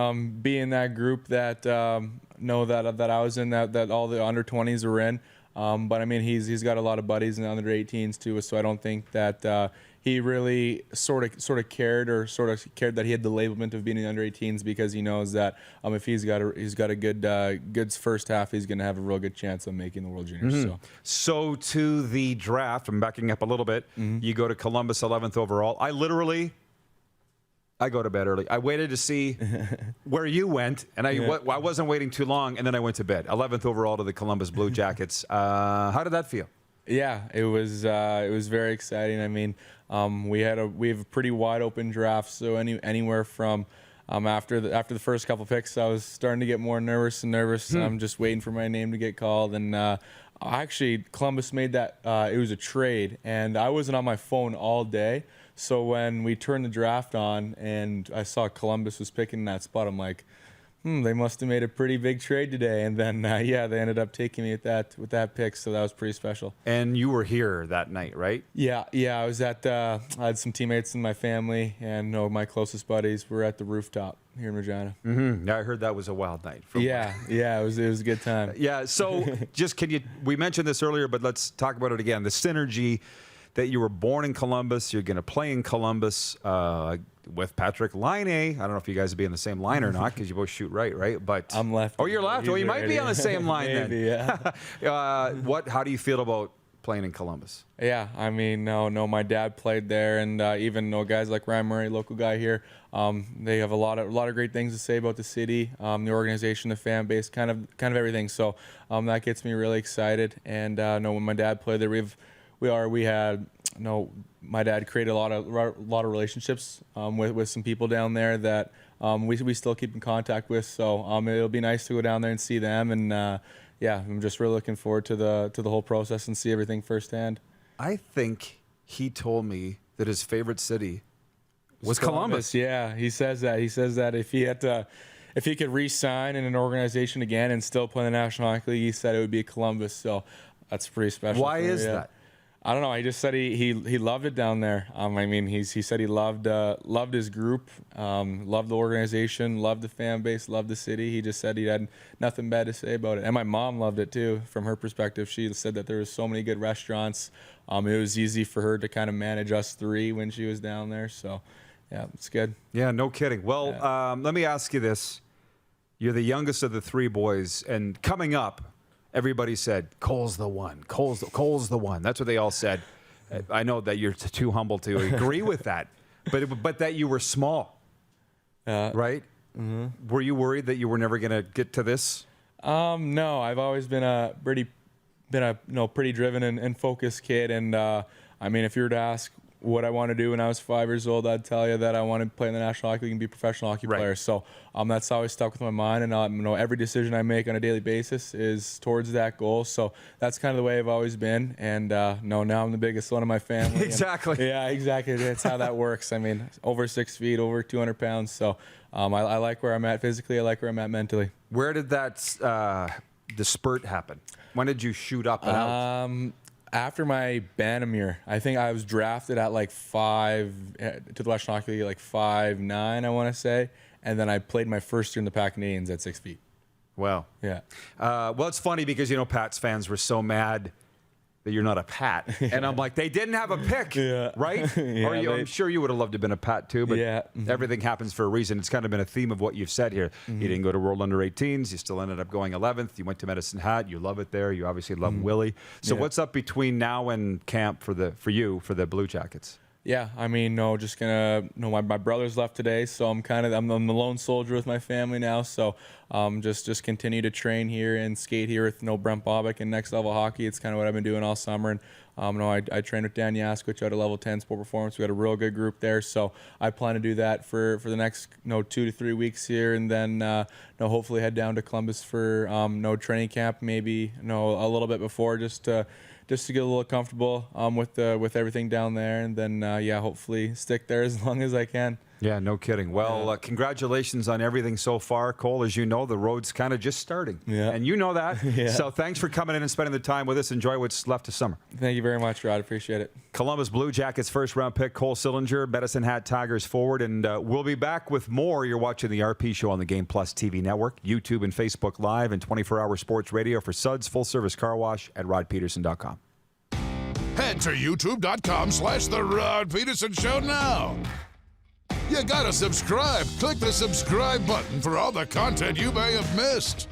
be in that group that that I was in, that all the under-20s are in. But I mean, he's got a lot of buddies in the under-18s too, so I don't think that he really sort of cared that he had the labelment of being in the under-18s, because he knows that if he's got a good first half, he's going to have a real good chance of making the World Juniors. Mm-hmm. So to the draft, I'm backing up a little bit. Mm-hmm. You go to Columbus 11th overall. I go to bed early. I waited to see where you went, and I wasn't waiting too long, and then I went to bed. 11th overall to the Columbus Blue Jackets. How did that feel? Yeah, it was very exciting. I mean, we have a pretty wide open draft, so anywhere from after the first couple picks, I was starting to get more nervous. I'm just waiting for my name to get called, and actually Columbus made that. It was a trade, and I wasn't on my phone all day. So when we turned the draft on and I saw Columbus was picking that spot, I'm like, they must have made a pretty big trade today. And then, they ended up taking me with that pick, so that was pretty special. And you were here that night, right? Yeah. I was I had some teammates in my family, and my closest buddies were at the rooftop here in Regina. Mm-hmm. Yeah, I heard that was a wild night. It was a good time. Yeah, so we mentioned this earlier, but let's talk about it again. The synergy that you were born in Columbus, you're going to play in Columbus with Patrick Laine. I don't know if you guys would be on the same line or not, because you both shoot right? But I'm left. Oh, you're left. Well, you might be on the same line Maybe, then. Yeah. How do you feel about playing in Columbus? Yeah, I mean, my dad played there, and even guys like Ryan Murray, local guy here, they have a lot of great things to say about the city, the organization, the fan base, kind of everything. So that gets me really excited. And when my dad played there, my dad created a lot of relationships with some people down there that we still keep in contact with. So it'll be nice to go down there and see them. And I'm just really looking forward to the whole process and see everything firsthand. I think he told me that his favorite city was Columbus. Yeah, he says that. He says that if he could re-sign in an organization again and still play in the National Hockey League, he said it would be Columbus. So that's pretty special. Why is that? I don't know. He just said he loved it down there. I mean, he said he loved his group, loved the organization, loved the fan base, loved the city. He just said he had nothing bad to say about it. And my mom loved it too. From her perspective, she said that there was so many good restaurants. It was easy for her to kind of manage us three when she was down there. So, yeah, it's good. Yeah, no kidding. Well, let me ask you this: you're the youngest of the three boys, and coming up, everybody said, Cole's the one. Cole's the one. That's what they all said. I know that you're too humble to agree with that, but that you were small, right? Mm-hmm. Were you worried that you were never going to get to this? No, I've always been a pretty driven and focused kid. And I mean, if you were to ask what I want to do when I was 5 years old, I'd tell you that I want to play in the National Hockey League and be a professional hockey player. So that's always stuck with my mind, and every decision I make on a daily basis is towards that goal. So that's kind of the way I've always been. And now I'm the biggest one in my family. Exactly. Yeah, exactly. That's how that works. I mean, over 6 feet, over 200 pounds. So I like where I'm at physically. I like where I'm at mentally. Where did that the spurt happen? When did you shoot up and out? After my Bantam year, I think I was drafted at like 5 to the Western Hockey League, like 5'9", I want to say, and then I played my first year in the Pac Canadians at 6 feet. Wow. Yeah. Well, it's funny because Pats fans were so mad that you're not a Pat, and I'm like, they didn't have a pick, right? Yeah, I'm sure you would have loved to have been a Pat too, but everything happens for a reason. It's kind of been a theme of what you've said here. You didn't go to World Under-18s. You still ended up going 11th. You went to Medicine Hat. You love it there. You obviously love Willie. So what's up between now and camp for you for the Blue Jackets? Yeah, I mean, just gonna. My brother's left today, so I'm the lone soldier with my family now. So just continue to train here and skate here with Brent Bobick and Next Level Hockey. It's kind of what I've been doing all summer. And I trained with Dan Yaskowicz out of Level 10 Sport Performance. We got a real good group there, so I plan to do that for the next 2 to 3 weeks here, and then hopefully head down to Columbus for training camp, maybe a little bit before, just to get a little comfortable with everything down there, and then hopefully stick there as long as I can. Yeah, no kidding. Well, congratulations on everything so far, Cole. As you know, the road's kind of just starting. Yeah. And you know that. So thanks for coming in and spending the time with us. Enjoy what's left of summer. Thank you very much, Rod. Appreciate it. Columbus Blue Jackets first-round pick, Cole Sillinger, Medicine Hat Tigers forward. And we'll be back with more. You're watching the RP Show on the Game Plus TV network, YouTube and Facebook Live, and 24-hour sports radio for Suds full-service car wash at rodpedersen.com. Head to youtube.com/The Rod Pedersen Show now. You gotta subscribe. Click the subscribe button for all the content you may have missed.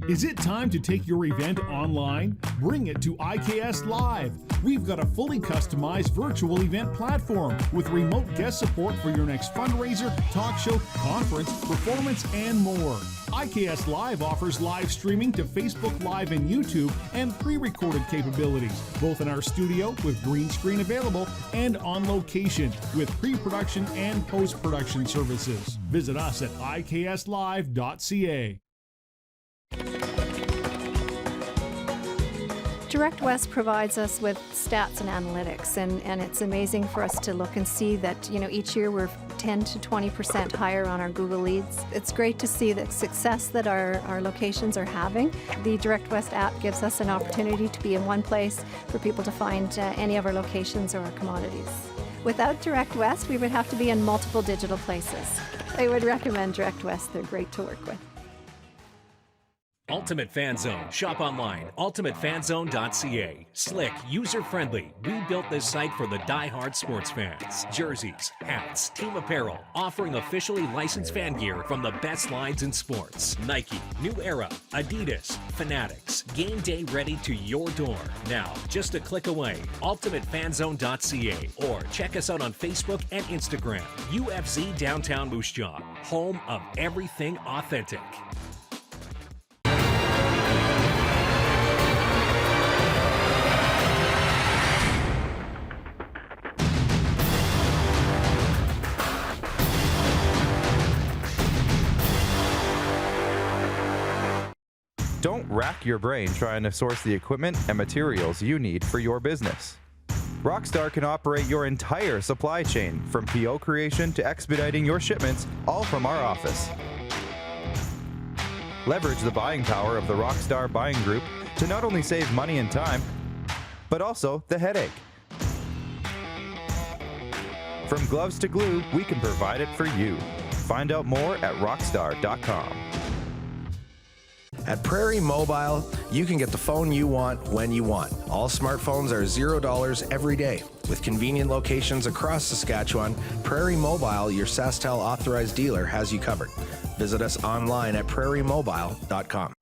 Is it time to take your event online? Bring it to IKS Live. We've got a fully customized virtual event platform with remote guest support for your next fundraiser, talk show, conference, performance, and more. IKS Live offers live streaming to Facebook Live and YouTube and pre-recorded capabilities, both in our studio with green screen available and on location with pre-production and post-production services. Visit us at ikslive.ca. Direct West provides us with stats and analytics, and it's amazing for us to look and see that each year we're 10 to 20% higher on our Google leads. It's great to see the success that our locations are having. The Direct West app gives us an opportunity to be in one place for people to find any of our locations or our commodities. Without Direct West, we would have to be in multiple digital places. I would recommend Direct West. They're great to work with. Ultimate Fan Zone. Shop online. UltimateFanZone.ca. Slick, user-friendly. We built this site for the die-hard sports fans. Jerseys, hats, team apparel, offering officially licensed fan gear from the best lines in sports. Nike, New Era, Adidas, Fanatics. Game day ready to your door. Now, just a click away. UltimateFanZone.ca or check us out on Facebook and Instagram. UFC Downtown Moose Jaw. Home of everything authentic. Don't rack your brain trying to source the equipment and materials you need for your business. Rockstar can operate your entire supply chain, from PO creation to expediting your shipments, all from our office. Leverage the buying power of the Rockstar Buying Group to not only save money and time, but also the headache. From gloves to glue, we can provide it for you. Find out more at rockstar.com. At Prairie Mobile, you can get the phone you want when you want. All smartphones are $0 every day. With convenient locations across Saskatchewan, Prairie Mobile, your SaskTel authorized dealer, has you covered. Visit us online at prairiemobile.com.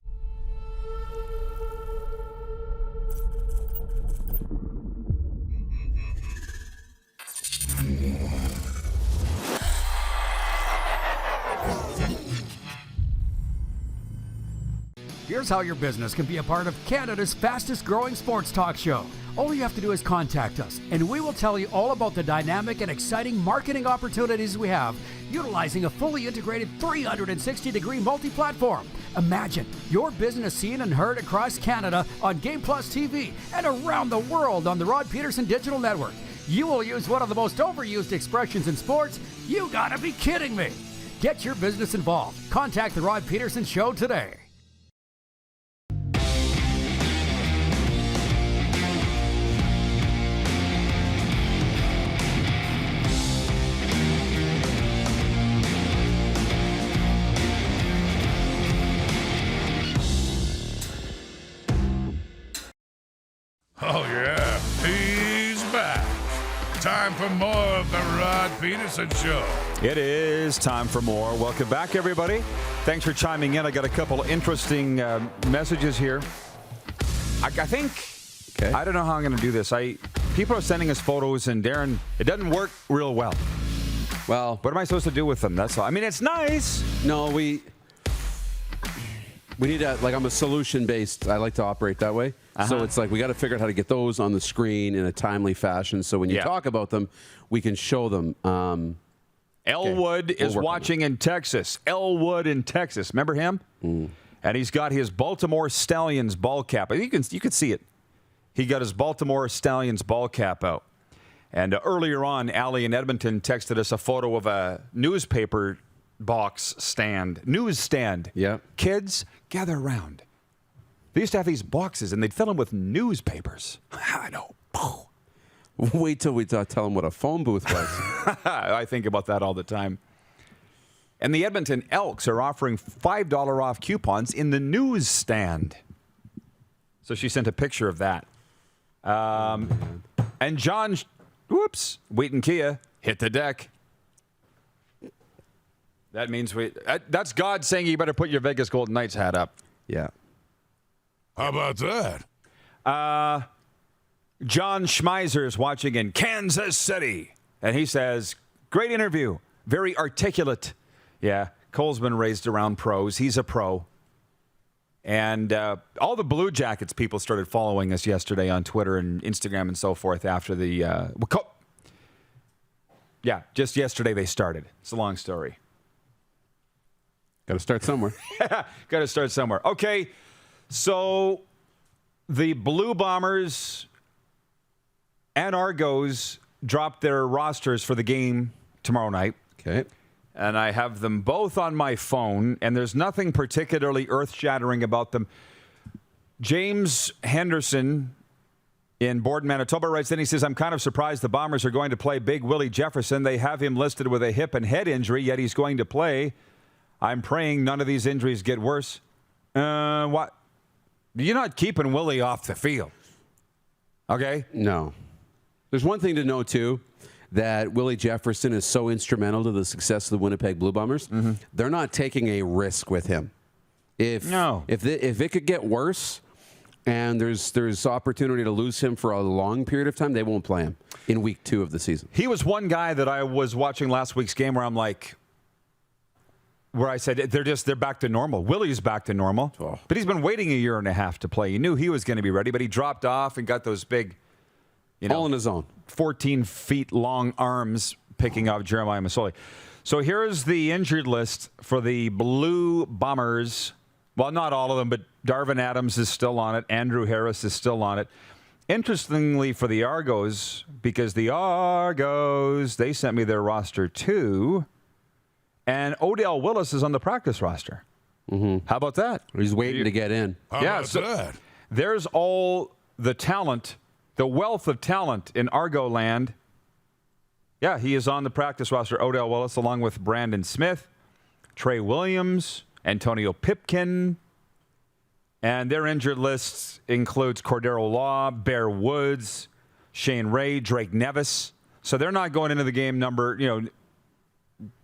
Here's how your business can be a part of Canada's fastest growing sports talk show. All you have to do is contact us, and we will tell you all about the dynamic and exciting marketing opportunities we have, utilizing a fully integrated 360-degree multi-platform. Imagine your business seen and heard across Canada on Game Plus TV and around the world on the Rod Pedersen Digital Network. You will use one of the most overused expressions in sports. You gotta be kidding me. Get your business involved. Contact the Rod Pedersen Show today. Oh, yeah, he's back. Time for more of the Rod Pedersen Show. It is time for more. Welcome back, everybody. Thanks for chiming in. I got a couple of interesting messages here. I think, okay. I don't know how I'm going to do this. People are sending us photos, and Darren, it doesn't work real well. Well, what am I supposed to do with them? That's all. I mean, it's nice. No, we need to, I'm a solution-based, I like to operate that way. So it's like we got to figure out how to get those on the screen in a timely fashion. So when you talk about them, we can show them. Elwood is watching in Texas. Elwood in Texas. Remember him? And he's got his Baltimore Stallions ball cap. You can see it. He got his Baltimore Stallions ball cap out. And earlier on, Allie in Edmonton texted us a photo of a newspaper box stand. News stand. Yeah. Kids, gather around. They used to have these boxes, and they'd fill them with newspapers. I know. Wait till we tell them what a phone booth was. I think about that all the time. And the Edmonton Elks are offering $5 off coupons in the newsstand. So she sent a picture of that. And John, Wheaton Kia hit the deck. That means that's God saying you better put your Vegas Golden Knights hat up. Yeah. How about that? John Schmeiser is watching in Kansas City. And he says, great interview. Very articulate. Yeah, Cole's been raised around pros. He's a pro. And all the Blue Jackets people started following us yesterday on Twitter and Instagram and so forth after the... just yesterday they started. It's a long story. Got to start somewhere. Got to start somewhere. Okay, so the Blue Bombers and Argos dropped their rosters for the game tomorrow night. Okay. And I have them both on my phone, and there's nothing particularly earth-shattering about them. James Henderson in Borden, Manitoba writes in, he says, I'm kind of surprised the Bombers are going to play Big Willie Jefferson. They have him listed with a hip and head injury, yet he's going to play. I'm praying none of these injuries get worse. What? You're not keeping Willie off the field. Okay? No. There's one thing to know, too, that Willie Jefferson is so instrumental to the success of the Winnipeg Blue Bombers. Mm-hmm. They're not taking a risk with him. If it could get worse and there's opportunity to lose him for a long period of time, they won't play him in week 2 of the season. He was one guy that I was watching last week's game where I said they're back to normal. Willie's back to normal, but he's been waiting a year and a half to play. You knew he was going to be ready, but he dropped off and got those big, all in his own 14 feet long arms picking up Jeremiah Masoli. So here's the injured list for the Blue Bombers. Well, not all of them, but Darvin Adams is still on it. Andrew Harris is still on it. Interestingly for the Argos, because the Argos, they sent me their roster too. And Odell Willis is on the practice roster. Mm-hmm. How about that? He's waiting to get in. How about that? There's all the talent, the wealth of talent in Argo land. Yeah, he is on the practice roster. Odell Willis, along with Brandon Smith, Trey Williams, Antonio Pipkin. And their injured list includes Cordero Law, Bear Woods, Shane Ray, Drake Nevis. So they're not going into the game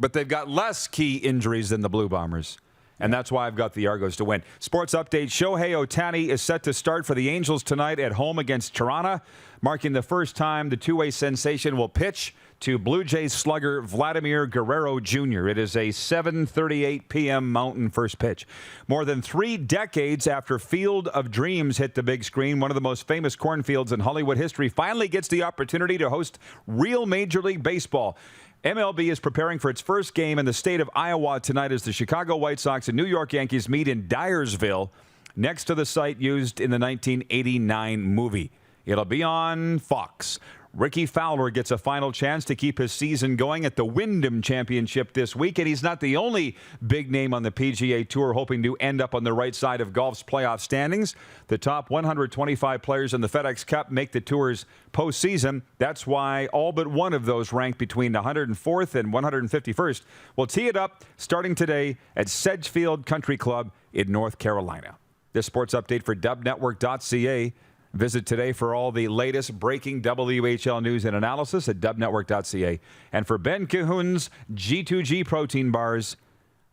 but they've got less key injuries than the Blue Bombers. And that's why I've got the Argos to win. Sports update. Shohei Ohtani is set to start for the Angels tonight at home against Toronto, marking the first time the two-way sensation will pitch to Blue Jays slugger Vladimir Guerrero Jr. It is a 7:38 p.m. Mountain first pitch. More than 3 decades after Field of Dreams hit the big screen, one of the most famous cornfields in Hollywood history finally gets the opportunity to host real Major League Baseball. MLB is preparing for its first game in the state of Iowa tonight as the Chicago White Sox and New York Yankees meet in Dyersville, next to the site used in the 1989 movie. It'll be on Fox. Ricky Fowler gets a final chance to keep his season going at the Wyndham Championship this week, and he's not the only big name on the PGA Tour hoping to end up on the right side of golf's playoff standings. The top 125 players in the FedEx Cup make the Tour's postseason. That's why all but one of those ranked between 104th and 151st will tee it up starting today at Sedgefield Country Club in North Carolina. This sports update for dubnetwork.ca. Visit today for all the latest breaking WHL news and analysis at dubnetwork.ca. And for Ben Cahoon's G2G protein bars,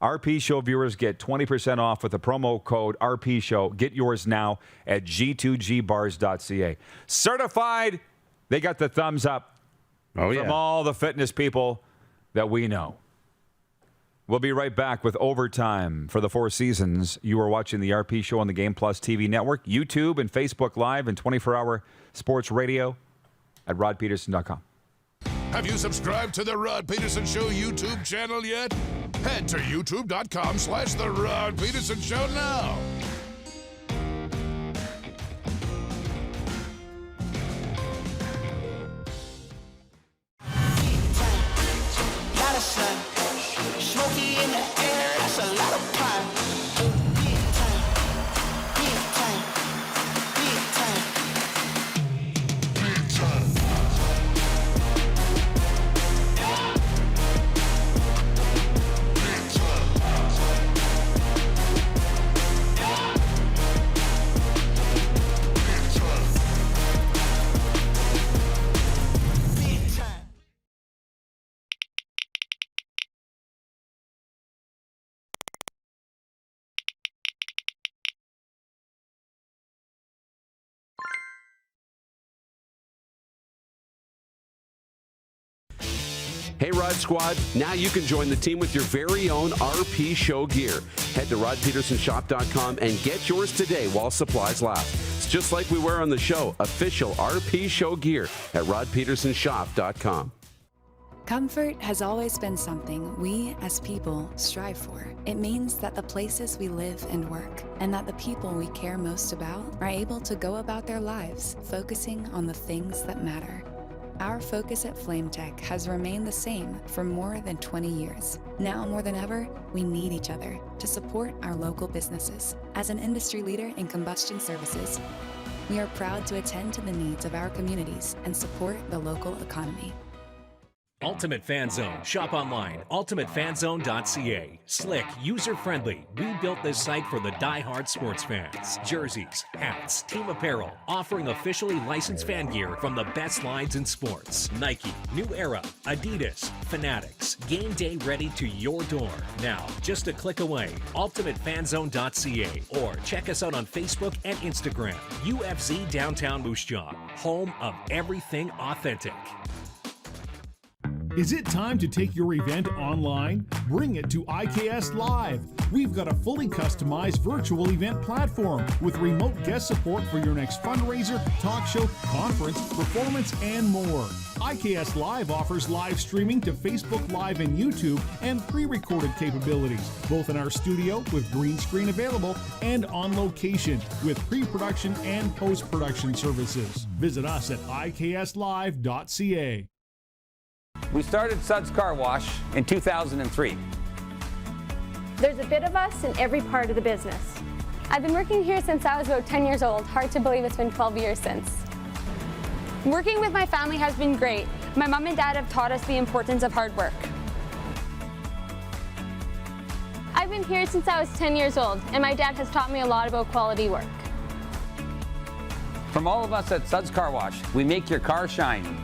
RP Show viewers get 20% off with the promo code RP Show. Get yours now at g2gbars.ca. Certified, they got the thumbs up from all the fitness people that we know. We'll be right back with Overtime for the Four Seasons. You are watching the RP Show on the Game Plus TV network, YouTube and Facebook Live, and 24-hour sports radio at rodpedersen.com. Have you subscribed to the Rod Pedersen Show YouTube channel yet? Head to youtube.com/The Rod Pedersen Show now. Smoky in the air, that's a lot of pine. Big time, big time, big time, big time. Hey, Rod Squad, now you can join the team with your very own RP Show gear. Head to rodpedersenshop.com and get yours today while supplies last. It's just like we wear on the show, official RP Show gear at rodpedersenshop.com. Comfort has always been something we as people strive for. It means that the places we live and work and that the people we care most about are able to go about their lives focusing on the things that matter. Our focus at FlameTech has remained the same for more than 20 years. Now more than ever, we need each other to support our local businesses. As an industry leader in combustion services, we are proud to attend to the needs of our communities and support the local economy. Ultimate Fan Zone. Shop online. UltimateFanZone.ca. Slick, user-friendly. We built this site for the die-hard sports fans. Jerseys, hats, team apparel, offering officially licensed fan gear from the best lines in sports. Nike, New Era, Adidas, Fanatics. Game day ready to your door. Now, just a click away. UltimateFanZone.ca or check us out on Facebook and Instagram. UFC Downtown Moose Jaw. Home of everything authentic. Is it time to take your event online? Bring it to IKS Live. We've got a fully customized virtual event platform with remote guest support for your next fundraiser, talk show, conference, performance, and more. IKS Live offers live streaming to Facebook Live and YouTube and pre-recorded capabilities, both in our studio with green screen available and on location with pre-production and post-production services. Visit us at ikslive.ca. We started Suds Car Wash in 2003. There's a bit of us in every part of the business. I've been working here since I was about 10 years old. Hard to believe it's been 12 years since. Working with my family has been great. My mom and dad have taught us the importance of hard work. I've been here since I was 10 years old, and my dad has taught me a lot about quality work. From all of us at Suds Car Wash, we make your car shine.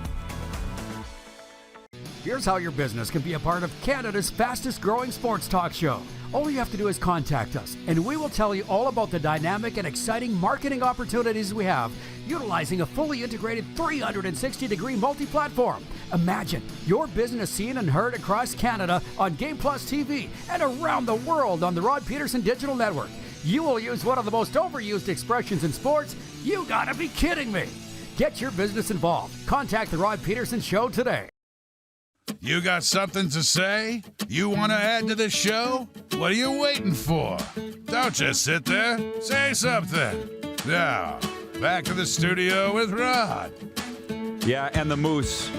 Here's how your business can be a part of Canada's fastest growing sports talk show. all you have to do is contact us, and we will tell you all about the dynamic and exciting marketing opportunities we have, utilizing a fully integrated 360-degree multi-platform. Imagine your business seen and heard across Canada on Game Plus TV and around the world on the Rod Pedersen Digital Network. You will use one of the most overused expressions in sports. You gotta be kidding me. Get your business involved. Contact the Rod Pedersen Show today. You got something to say? You want to add to the show? What are you waiting for? Don't just sit there. Say something. Now, back to the studio with Rod. Yeah, and the Moose.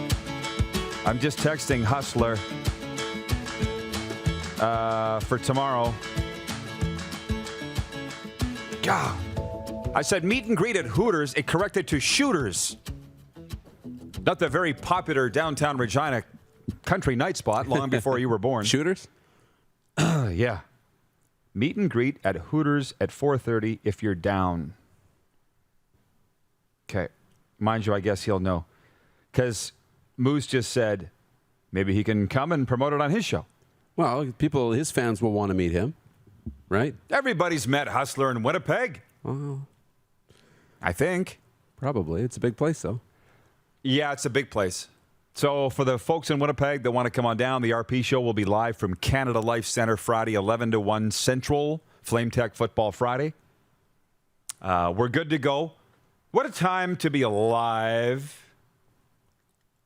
I'm just texting Hustler for tomorrow. God. I said meet and greet at Hooters. It corrected to Shooters. Not the very popular downtown Regina country night spot long before you were born. Shooters? Yeah. Meet and greet at Hooters at 4:30 if you're down. Okay. Mind you, I guess he'll know. Because Moose just said maybe he can come and promote it on his show. Well, people, his fans will want to meet him, right? Everybody's met Hustler in Winnipeg. Oh. I think. Probably. It's a big place, though. Yeah, it's a big place. So for the folks in Winnipeg that want to come on down, the RP Show will be live from Canada Life Center Friday, 11 to 1 Central, Flame Tech Football Friday. We're good to go. What a time to be alive.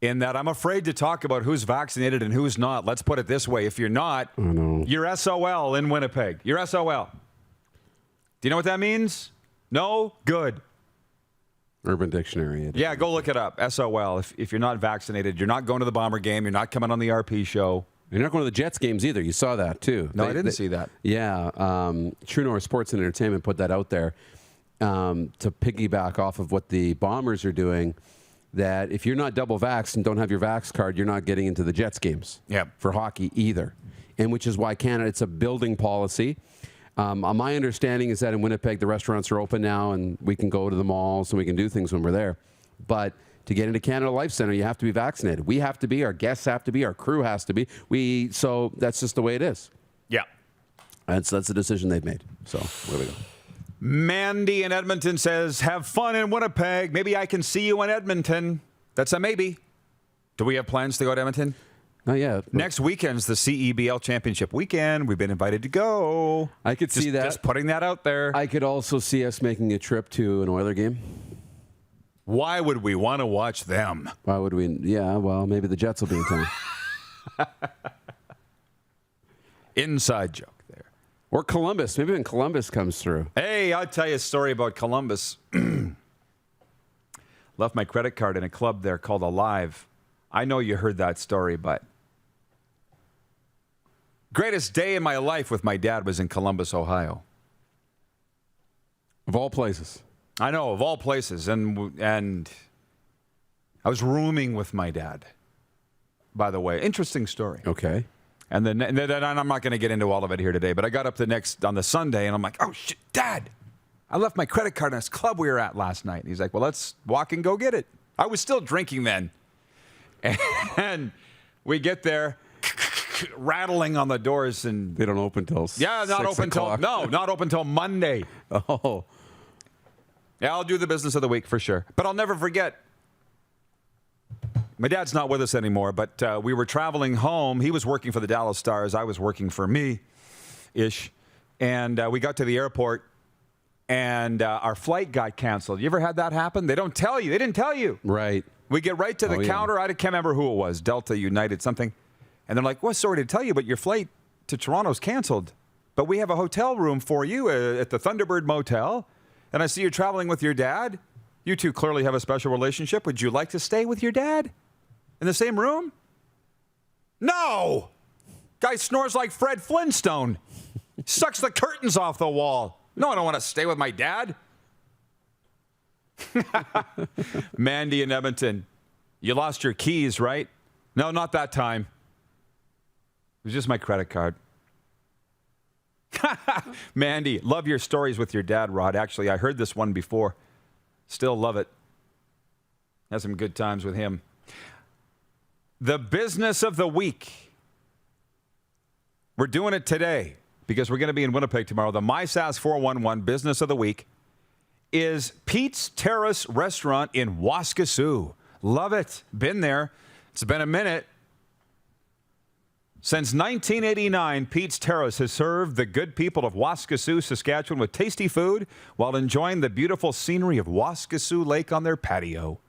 In that I'm afraid to talk about who's vaccinated and who's not. Let's put it this way. If you're not, you're SOL in Winnipeg. You're SOL. Do you know what that means? No? Good. Urban Dictionary. Yeah, go look it up. SOL. If you're not vaccinated, you're not going to the Bomber game. You're not coming on the RP Show. You're not going to the Jets games either. You saw that, too. No, I didn't see that. Yeah. True North Sports and Entertainment put that out there to piggyback off of what the Bombers are doing, that if you're not double vaxxed and don't have your vax card, you're not getting into the Jets games for hockey either. And which is why Canada, it's a building policy. My understanding is that in Winnipeg, the restaurants are open now and we can go to the malls and we can do things when we're there. But to get into Canada Life Center, you have to be vaccinated. We have to be, our guests have to be, our crew has to be. So that's just the way it is. Yeah. That's the decision they've made. So where we go. Mandy in Edmonton says, have fun in Winnipeg. Maybe I can see you in Edmonton. That's a maybe. Do we have plans to go to Edmonton? Not yet. Next weekend's the CEBL Championship weekend. We've been invited to go. I could see that. Just putting that out there. I could also see us making a trip to an Oiler game. Why would we want to watch them? Why would we? Yeah, well, maybe the Jets will be in town. Inside joke there. Or Columbus. Maybe when Columbus comes through. Hey, I'll tell you a story about Columbus. Left my credit card in a club there called Alive. I know you heard that story, but greatest day in my life with my dad was in Columbus, Ohio. Of all places. I know, of all places. And I was rooming with my dad, by the way. Interesting story. Okay. And then I'm not going to get into all of it here today, but I got up on the Sunday, and I'm like, oh, shit, Dad, I left my credit card in this club we were at last night. And he's like, well, let's walk and go get it. I was still drinking then. And we get there, rattling on the doors, and they don't open till not open till Monday. Oh, yeah, I'll do the business of the week for sure. But I'll never forget. My dad's not with us anymore, but we were traveling home. He was working for the Dallas Stars. I was working for me-ish, and we got to the airport, and our flight got canceled. You ever had that happen? They don't tell you. They didn't tell you. Right. We get right to the counter. I can't remember who it was, Delta, United, something. And they're like, well, sorry to tell you, but your flight to Toronto's canceled. But we have a hotel room for you at the Thunderbird Motel. And I see you're traveling with your dad. You two clearly have a special relationship. Would you like to stay with your dad in the same room? No! Guy snores like Fred Flintstone. Sucks the curtains off the wall. No, I don't want to stay with my dad. Mandy in Edmonton, you lost your keys, right? No, not that time. It was just my credit card. Mandy, love your stories with your dad, Rod. Actually, I heard this one before. Still love it. Had some good times with him. The business of the week. We're doing it today. because we're going to be in Winnipeg tomorrow. The MySask 411 Business of the Week is Pete's Terrace Restaurant in Waskesiu. Love it. Been there. It's been a minute. Since 1989, Pete's Terrace has served the good people of Waskesiu, Saskatchewan with tasty food while enjoying the beautiful scenery of Waskesiu Lake on their patio.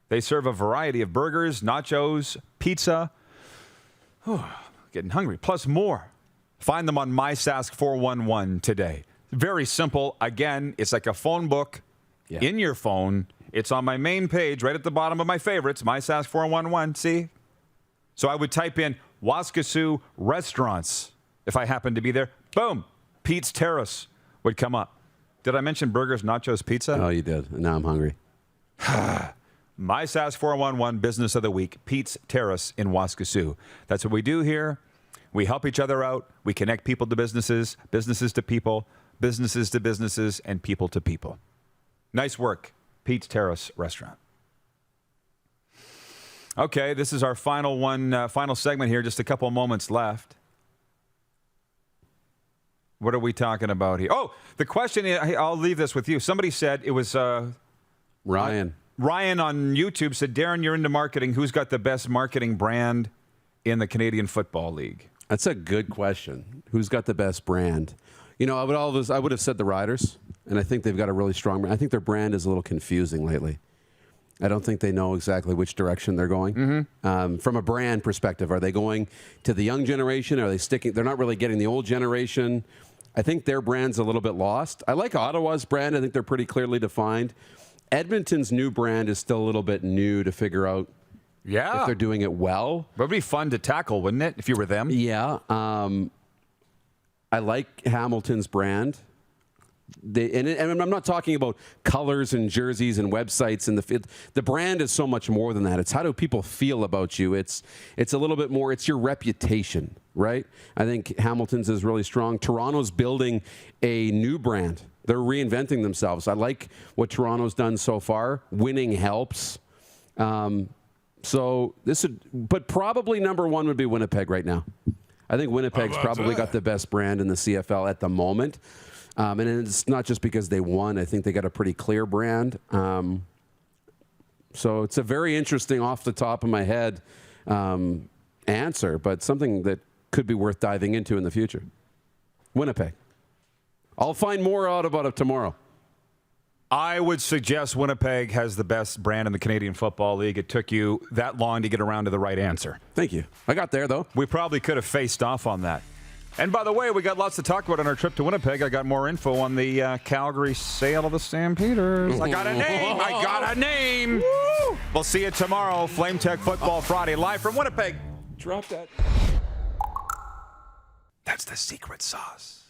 They serve a variety of burgers, nachos, pizza. Getting hungry. Plus more. Find them on MySask 411 today. Very simple. Again, it's like a phone book in your phone. It's on my main page, right at the bottom of my favorites, MySask 411. See? So I would type in Waskesiu restaurants if I happen to be there. Boom. Pete's Terrace would come up. Did I mention burgers, nachos, pizza? Oh, you did. Now I'm hungry. MySask 411 Business of the Week, Pete's Terrace in Waskesiu. That's what we do here. We help each other out. We connect people to businesses, businesses to people, businesses to businesses, and people to people. Nice work, Pete's Terrace Restaurant. Okay, this is our final one, final segment here. Just a couple moments left. What are we talking about here? Oh, the question, I'll leave this with you. Somebody said it was... Ryan. Ryan on YouTube said, Darren, you're into marketing. Who's got the best marketing brand in the Canadian Football League? That's a good question. Who's got the best brand? You know, I would have said the Riders, and I think they've got a really strong brand. I think their brand is a little confusing lately. I don't think they know exactly which direction they're going. From a brand perspective, are they going to the young generation? Are they sticking? They're not really getting the old generation. I think their brand's a little bit lost. I like Ottawa's brand. I think they're pretty clearly defined. Edmonton's new brand is still a little bit new to figure out if they're doing it well. But it would be fun to tackle, wouldn't it, if you were them? Yeah. I like Hamilton's brand. And I'm not talking about colors and jerseys and websites and the brand is so much more than that. It's how do people feel about you. It's a little bit more. It's your reputation, right? I think Hamilton's is really strong. Toronto's building a new brand. They're reinventing themselves. I like what Toronto's done so far. Winning helps. So this would, but probably number one would be Winnipeg right now. I think Winnipeg's probably got the best brand in the CFL at the moment. And it's not just because they won. I think they got a pretty clear brand. So it's a very interesting, off the top of my head answer, but something that could be worth diving into in the future. Winnipeg. I'll find more out about it tomorrow. I would suggest Winnipeg has the best brand in the Canadian Football League. It took you that long to get around to the right answer. Thank you. I got there, though. We probably could have faced off on that. And by the way, we got lots to talk about on our trip to Winnipeg. I got more info on the Calgary sale of the Stampeders. I got a name. I got a name. Woo! We'll see you tomorrow. Flame Tech Football Friday, live from Winnipeg. Drop that. That's the secret sauce.